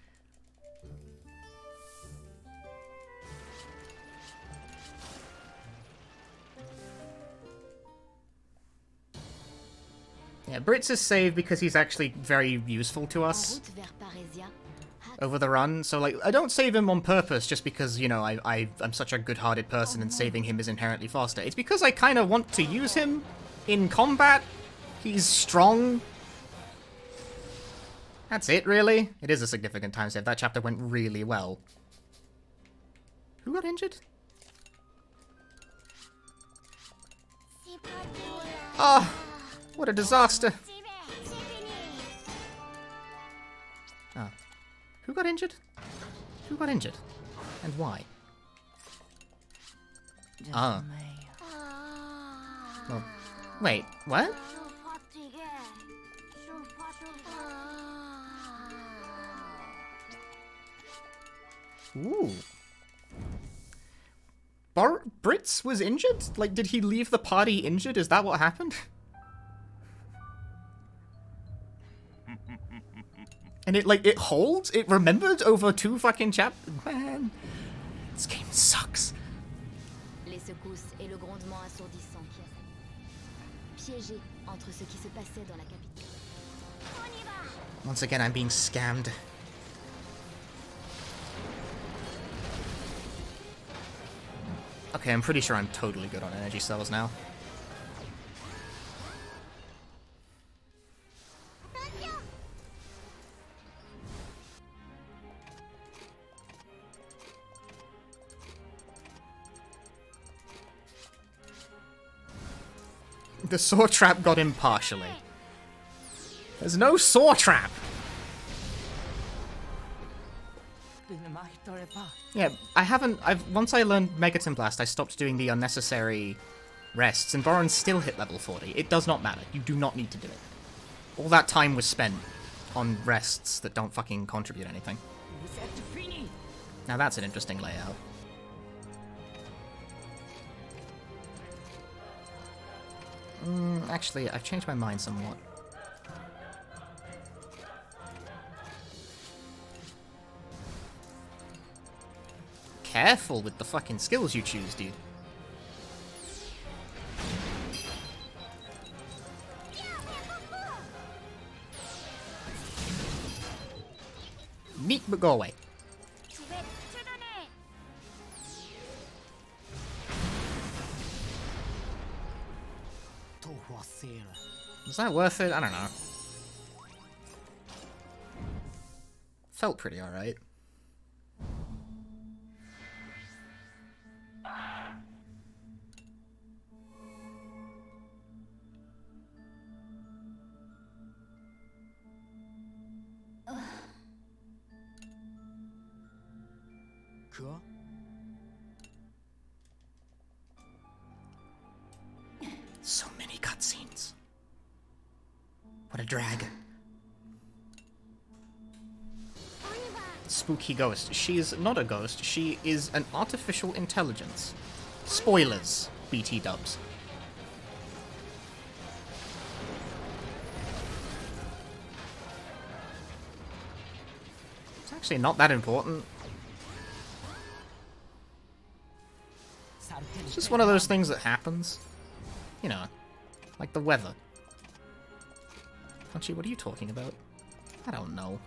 Yeah, Brits is saved because he's actually very useful to us over the run. So, like, I don't save him on purpose just because, you know, I'm such a good-hearted person and saving him is inherently faster. It's because I kind of want to use him in combat. He's strong. That's it, really. It is a significant time save. That chapter went really well. Who got injured? Oh, what a disaster. Oh. Who got injured? Who got injured? And why? Ah. Well, wait, what? Ooh. Brits was injured? Like, did he leave the party injured? Is that what happened? And it, like, it holds? It remembered over 2 fucking chapters? Man, this game sucks. Les secousses et le grondement assourdissant qui a piégé entre ce qui se passait dans la capitale. Once again, I'm being scammed. Okay, I'm pretty sure I'm totally good on energy cells now. The saw trap got him partially. There's no saw trap! ne m'arrêterai pas. Yeah, once I learned Megaton Blast, I stopped doing the unnecessary rests, and Boron still hit level 40. It does not matter. You do not need to do it. All that time was spent on rests that don't fucking contribute anything. Vous êtes fini. Now that's an interesting layout. Actually, I've changed my mind somewhat. Careful with the fucking skills you choose, dude. Neat, but go away. Was that worth it? I don't know. Felt pretty alright. Quoi? So many cutscenes. What a drag. Spooky ghost. She is not a ghost. She is an artificial intelligence. Spoilers, BT dubs. It's actually not that important. It's just one of those things that happens. You know, like the weather. Punchy, what are you talking about? I don't know.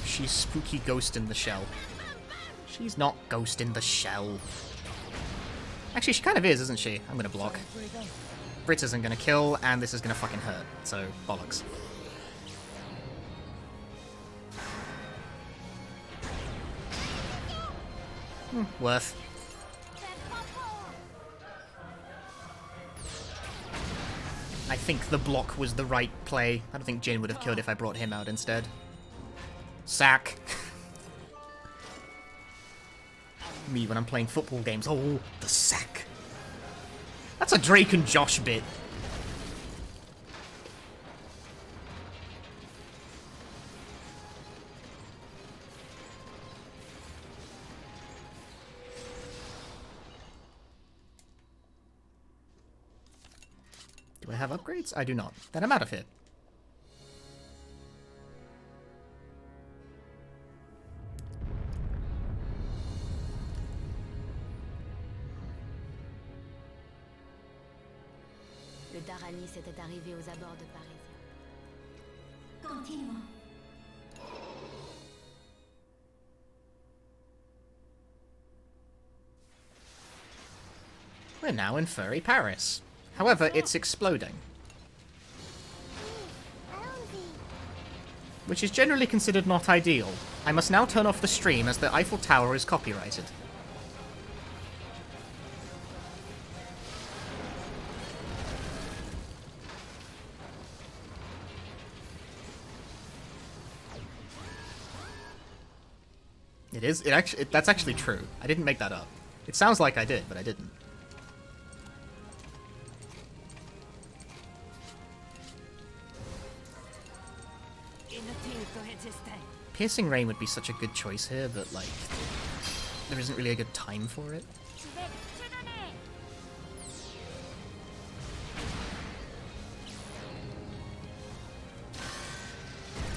She's spooky ghost in the shell. She's not ghost in the shell. Actually, she kind of is, isn't she? I'm gonna block. Brit isn't gonna kill, and this is gonna fucking hurt, so bollocks. Worth. I think the block was the right play. I don't think Jin would have killed if I brought him out instead. Sack. Me when I'm playing football games. Oh, the sack. That's a Drake and Josh bit. Do I have upgrades? I do not. Then I'm out of here. Le Daranis était arrivé aux abords de Paris. Continuons. We're now in furry Paris. However, it's exploding. Which is generally considered not ideal. I must now turn off the stream as the Eiffel Tower is copyrighted. It is. That's actually true. I didn't make that up. It sounds like I did, but I didn't. Piercing Rain would be such a good choice here, but, like, there isn't really a good time for it.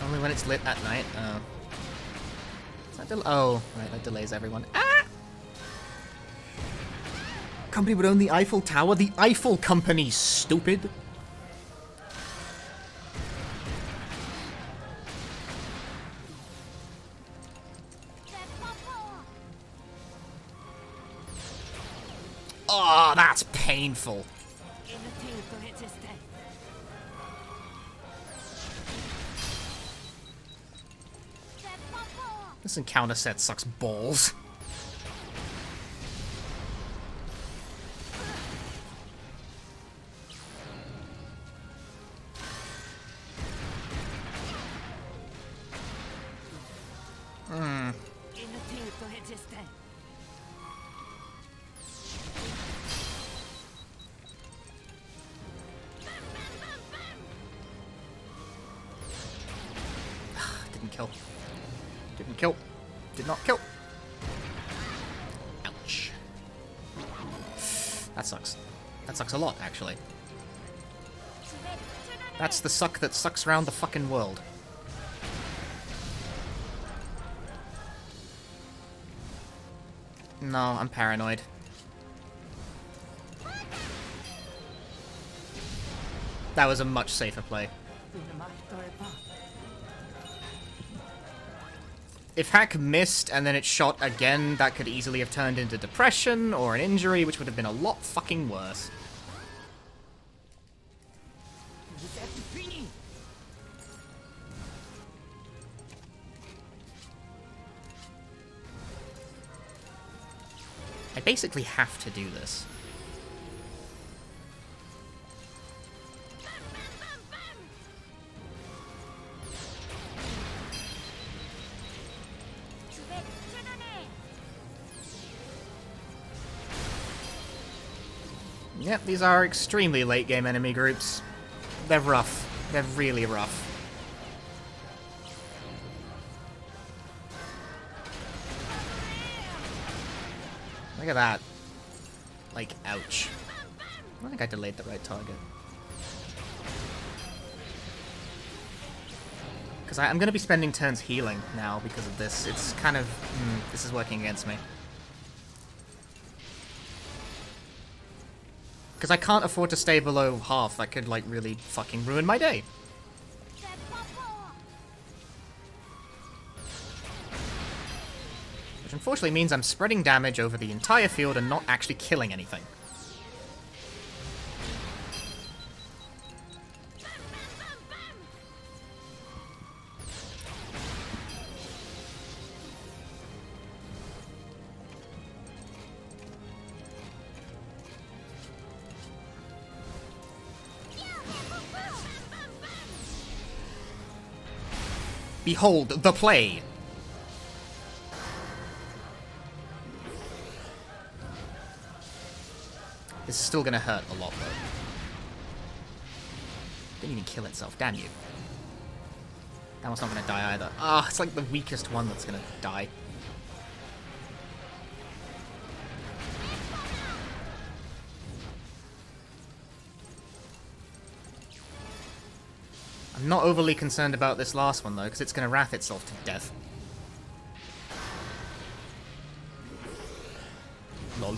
Only when it's lit at night. Oh. Is that oh, right, that delays everyone. Ah! Company would own the Eiffel Tower? The Eiffel Company, stupid! Oh, that's painful. This encounter set sucks balls. kill. Didn't kill. Did not kill. Ouch. That sucks. That sucks a lot, actually. That's the suck that sucks around the fucking world. No, I'm paranoid. That was a much safer play. If Hack missed and then it shot again, that could easily have turned into depression or an injury, which would have been a lot fucking worse. I basically have to do this. Yep, these are extremely late game enemy groups. They're rough. They're really rough. Look at that. Like, ouch. I don't think I delayed the right target. Because I'm going to be spending turns healing now because of this. It's kind of... this is working against me. Because I can't afford to stay below half. That could, like, really fucking ruin my day. Which unfortunately means I'm spreading damage over the entire field and not actually killing anything. Behold the play! This is still gonna hurt a lot, though. Didn't even kill itself, damn you. That one's not gonna die either. Ah, it's like the weakest one that's gonna die. I'm not overly concerned about this last one, though, because it's going to wrath itself to death. Lol.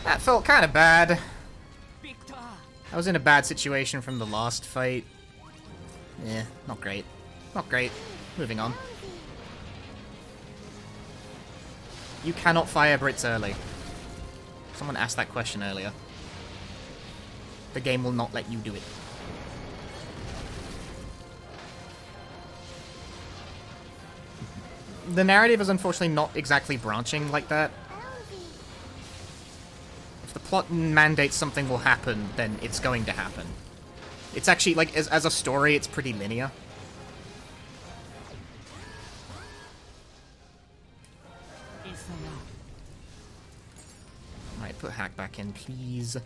That felt kind of bad. I was in a bad situation from the last fight. Yeah, not great. Not great. Moving on. You cannot fire Brits early. Someone asked that question earlier. The game will not let you do it. The narrative is unfortunately not exactly branching like that. If the plot mandates something will happen, then it's going to happen. It's actually, like, as a story, it's pretty linear. Alright, put Hack back in, please.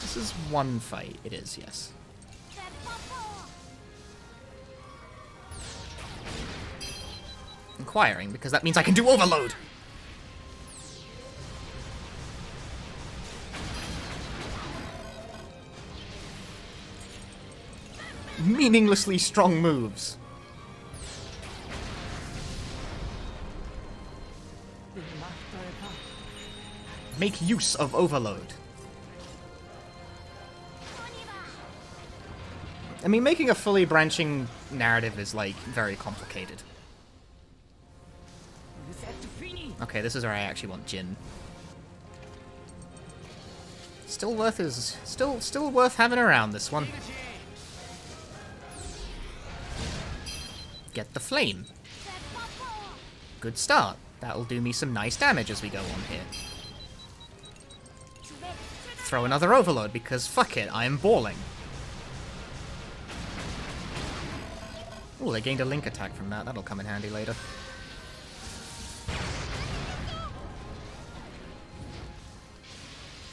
This is one fight. It is, yes. Inquiring, because that means I can do overload! Meaninglessly strong moves. Make use of overload. I mean, making a fully branching narrative is, like, very complicated. Okay, this is where I actually want Jin. Still worth having around, this one. Get the flame. Good start. That'll do me some nice damage as we go on here. Throw another overload, because fuck it, I am balling. Oh, they gained a link attack from that. That'll come in handy later.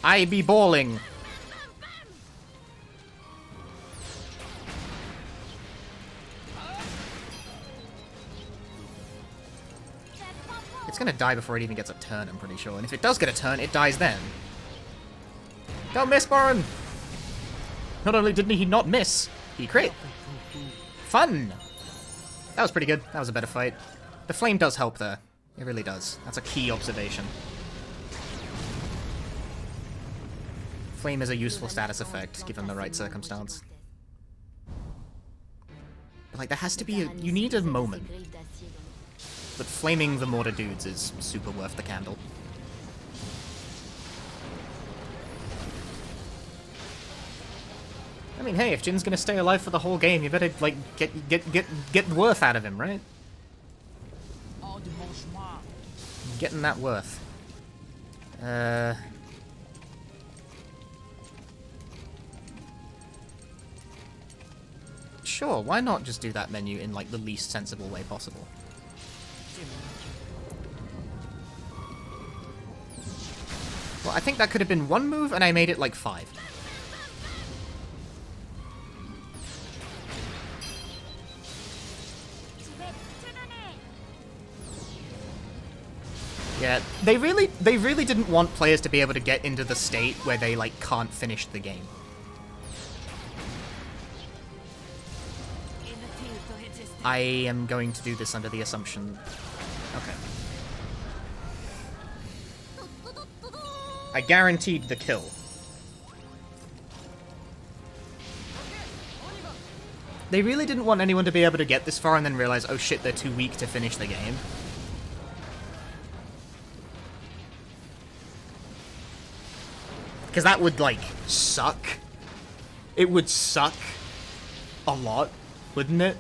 I be balling. It's gonna die before it even gets a turn, I'm pretty sure. And if it does get a turn, it dies then. Don't miss, Boren! Not only didn't he not miss, he crit. Fun! That was pretty good. That was a better fight. The flame does help there. It really does. That's a key observation. Flame is a useful status effect, given the right circumstance. But, like, there has to be a... You need a moment. But flaming the mortar dudes is super worth the candle. I mean, hey, if Jin's gonna stay alive for the whole game, you better, like, get worth out of him, right? Getting that worth. Sure, why not just do that menu in, like, the least sensible way possible? Well, I think that could have been one move, and I made it, like, 5. Yeah, they really didn't want players to be able to get into the state where they, like, can't finish the game. I am going to do this under the assumption... Okay. I guaranteed the kill. They really didn't want anyone to be able to get this far and then realize, oh shit, they're too weak to finish the game. Because that would, like, suck. It would suck a lot, wouldn't it?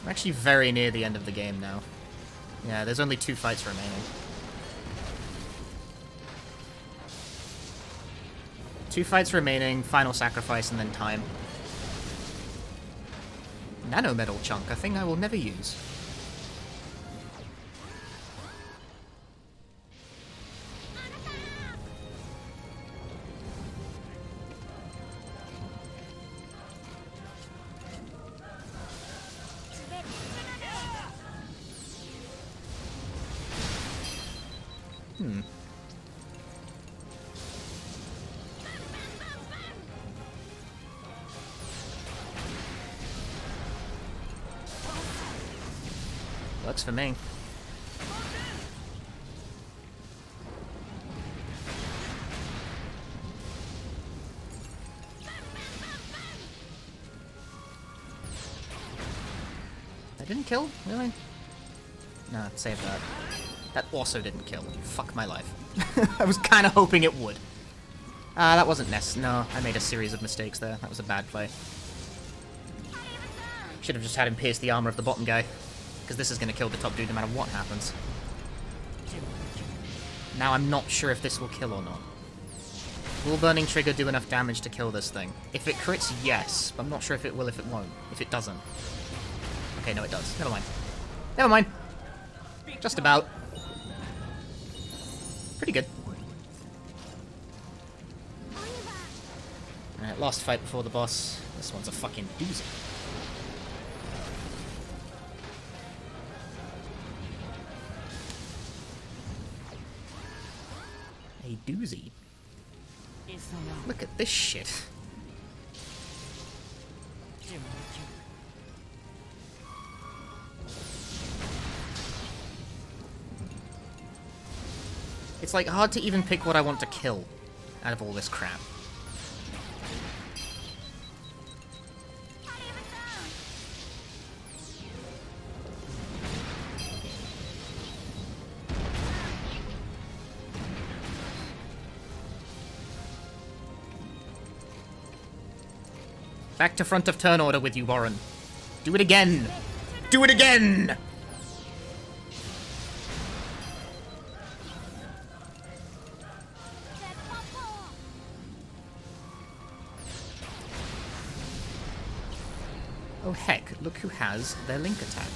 I'm actually very near the end of the game now. Yeah, there's only 2 fights remaining. 2 fights remaining, final sacrifice, and then time. Nanometal chunk, a thing I will never use. Works for me. That didn't kill? Really? No, save that. That also didn't kill. Fuck my life. I was kind of hoping it would. That wasn't No, I made a series of mistakes there. That was a bad play. Should have just had him pierce the armor of the bottom guy. Because this is going to kill the top dude no matter what happens. Now I'm not sure if this will kill or not. Will Burning Trigger do enough damage to kill this thing? If it crits, yes. But I'm not sure if it will if it won't. If it doesn't. Okay, no it does. Never mind. Never mind. Just about. Pretty good. Alright, last fight before the boss. This one's a fucking doozy. A doozy. Look at this shit. It's like hard to even pick what I want to kill out of all this crap. Back to front of turn order with you, Warren. Do it again! Do it again! heck, look who has their link attack.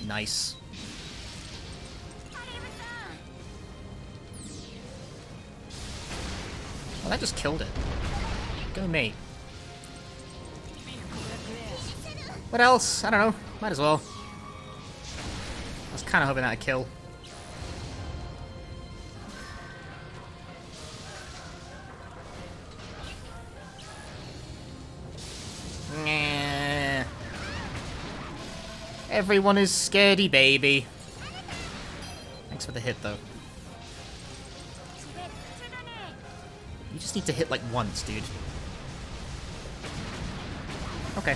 Nice. Well, that just killed it. Go me. What else? I don't know. Might as well. I was kind of hoping that'd kill. Nah. Everyone is scaredy baby. Thanks for the hit, though. You just need to hit like once, dude. Okay.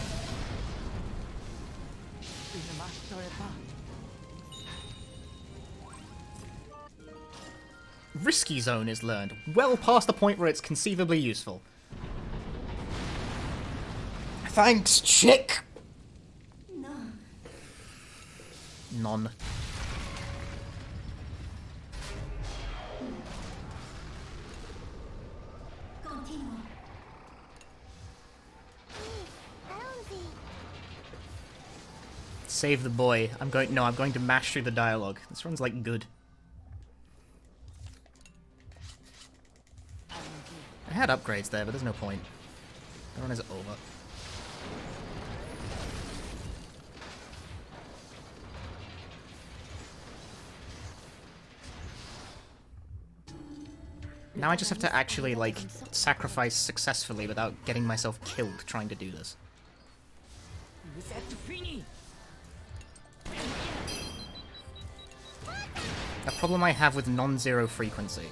Risky zone is learned, well past the point where it's conceivably useful. Thanks, chick! None. Save the boy. I'm going to mash through the dialogue. This runs like good. I had upgrades there, but there's no point. The run is over. Now I just have to actually, like, sacrifice successfully without getting myself killed trying to do this. A problem I have with non-zero frequency.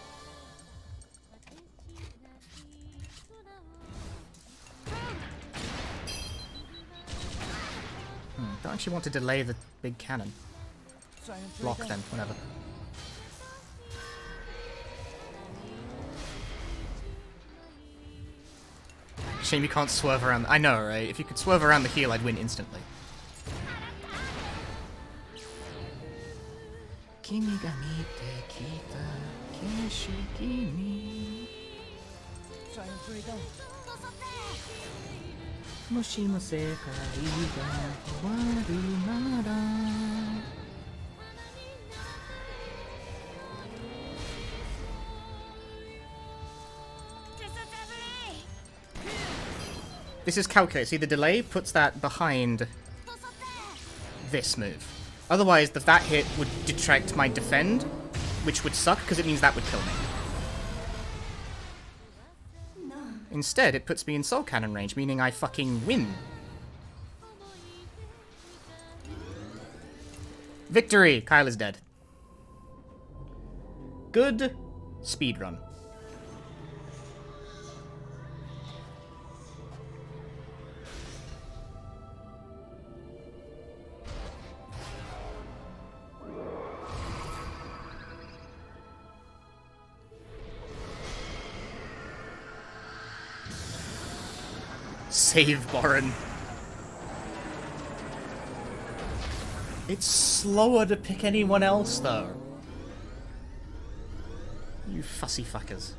Don't actually want to delay the big cannon. Block then, whatever. Shame you can't swerve around. I know, right? If you could swerve around the heel, I'd win instantly. This is calculated. See, the delay puts that behind this move. Otherwise, that hit would detract my defend, which would suck because it means that would kill me. Instead, it puts me in soul cannon range, meaning I fucking win. Victory! Kyle is dead. Good speedrun. Save Boren. It's slower to pick anyone else, though. You fussy fuckers.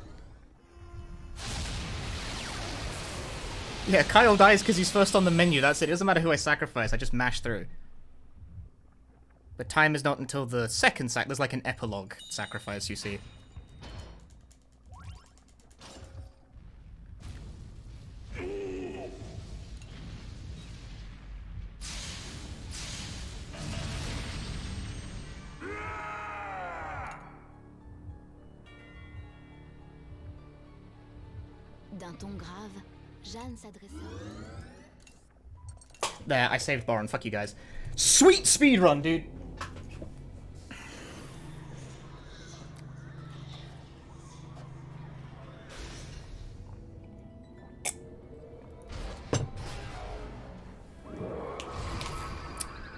Yeah, Kyle dies because he's first on the menu, that's it. It doesn't matter who I sacrifice, I just mash through. But time is not until the second sac. There's like an epilogue sacrifice, you see. D'un ton grave, Jeanne s'adressa. There, I saved Boren. Fuck you guys. Sweet speedrun, dude!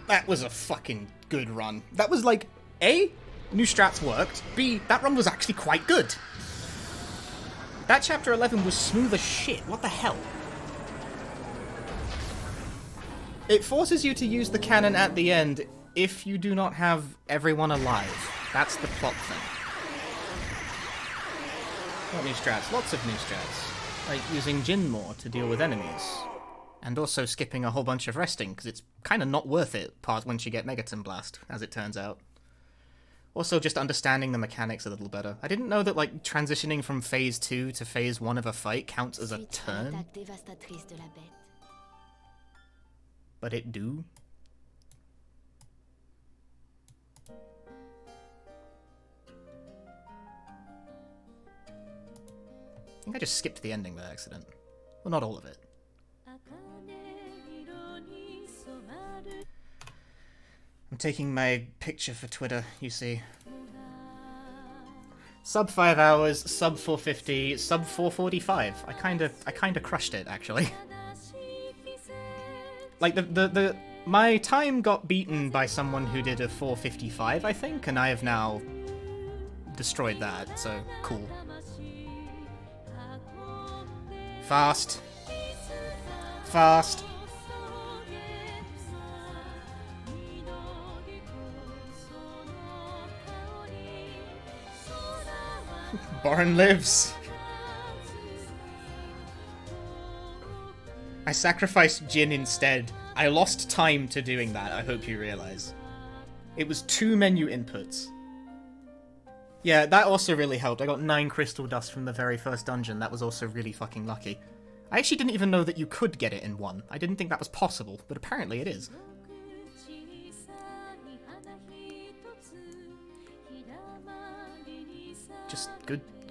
That was a fucking good run. That was like, A, new strats worked, B, that run was actually quite good. That chapter 11 was smooth as shit, what the hell? It forces you to use the cannon at the end if you do not have everyone alive. That's the plot thing. What new strats? Lots of new strats. Like using Jin more to deal with enemies. And also skipping a whole bunch of resting, because it's kind of not worth it once you get Megaton Blast, as it turns out. Also just understanding the mechanics a little better. I didn't know that like transitioning from phase 2 to phase 1 of a fight counts as a turn. But it do. I think I just skipped the ending by accident. Well, not all of it. I'm taking my picture for Twitter, you see. Sub 5 hours, sub 450, sub 445. I kinda crushed it, actually. Like, my time got beaten by someone who did a 455, I think, and I have now destroyed that, so cool. Fast. Fast. Boren lives. I sacrificed Jin instead. I lost time to doing that, I hope you realize. It was 2 menu inputs. Yeah, that also really helped. I got 9 crystal dust from the very first dungeon. That was also really fucking lucky. I actually didn't even know that you could get it in 1. I didn't think that was possible, but apparently it is. Just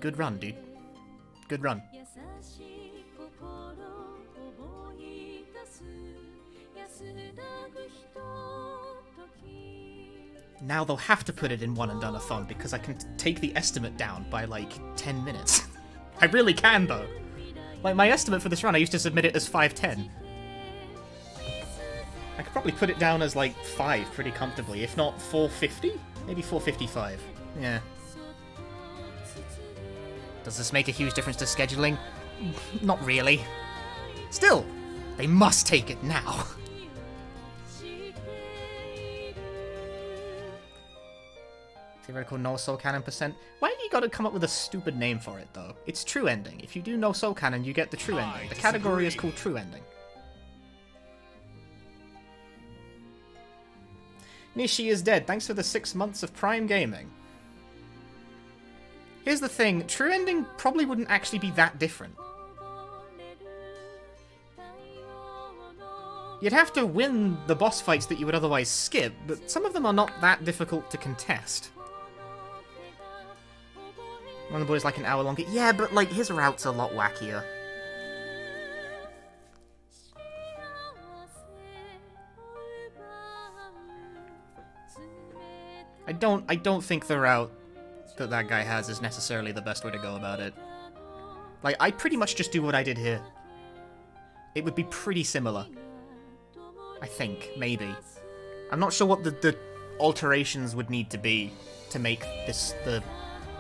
good run, dude. Good run. Now they'll have to put it in 1 and done-a-thon because I can take the estimate down by like 10 minutes. I really can though. Like my estimate for this run, I used to submit it as 5:10. I could probably put it down as like 5 pretty comfortably, if not 4:50? Maybe 4:55. Yeah. Does this make a huge difference to scheduling? Not really. Still, they must take it now. Theoretical no soul cannon percent. Why have you got to come up with a stupid name for it, though? It's true ending. If you do no soul cannon, you get the true ending. The category is called true ending. Nishi is dead. Thanks for the 6 months of Prime Gaming. Here's the thing. True ending probably wouldn't actually be that different. You'd have to win the boss fights that you would otherwise skip, but some of them are not that difficult to contest. One of the boys like an hour longer. Yeah, but like his route's a lot wackier. I don't think the route that guy has is necessarily the best way to go about it. Like, I pretty much just do what I did here. It would be pretty similar. I think, maybe. I'm not sure what the alterations would need to be to make the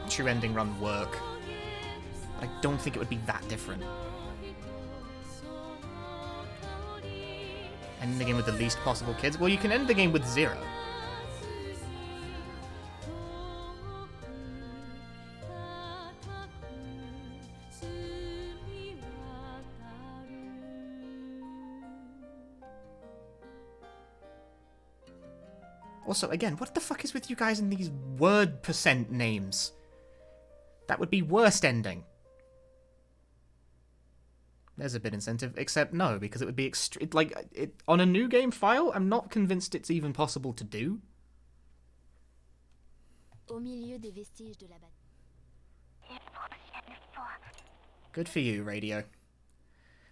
true ending run work. But I don't think it would be that different. End the game with the least possible kids? Well, you can end the game with 0. Also, again, what the fuck is with you guys in these word percent names? That would be worst ending. There's a bit incentive, except no, because it would be on a new game file, I'm not convinced it's even possible to do. Au milieu des vestiges de la bataille. Good for you, Radio.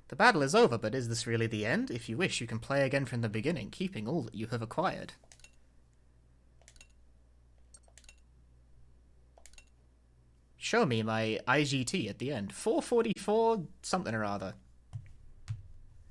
The battle is over, but is this really the end? If you wish, you can play again from the beginning, keeping all that you have acquired. Show me my IGT at the end. 444 something or other.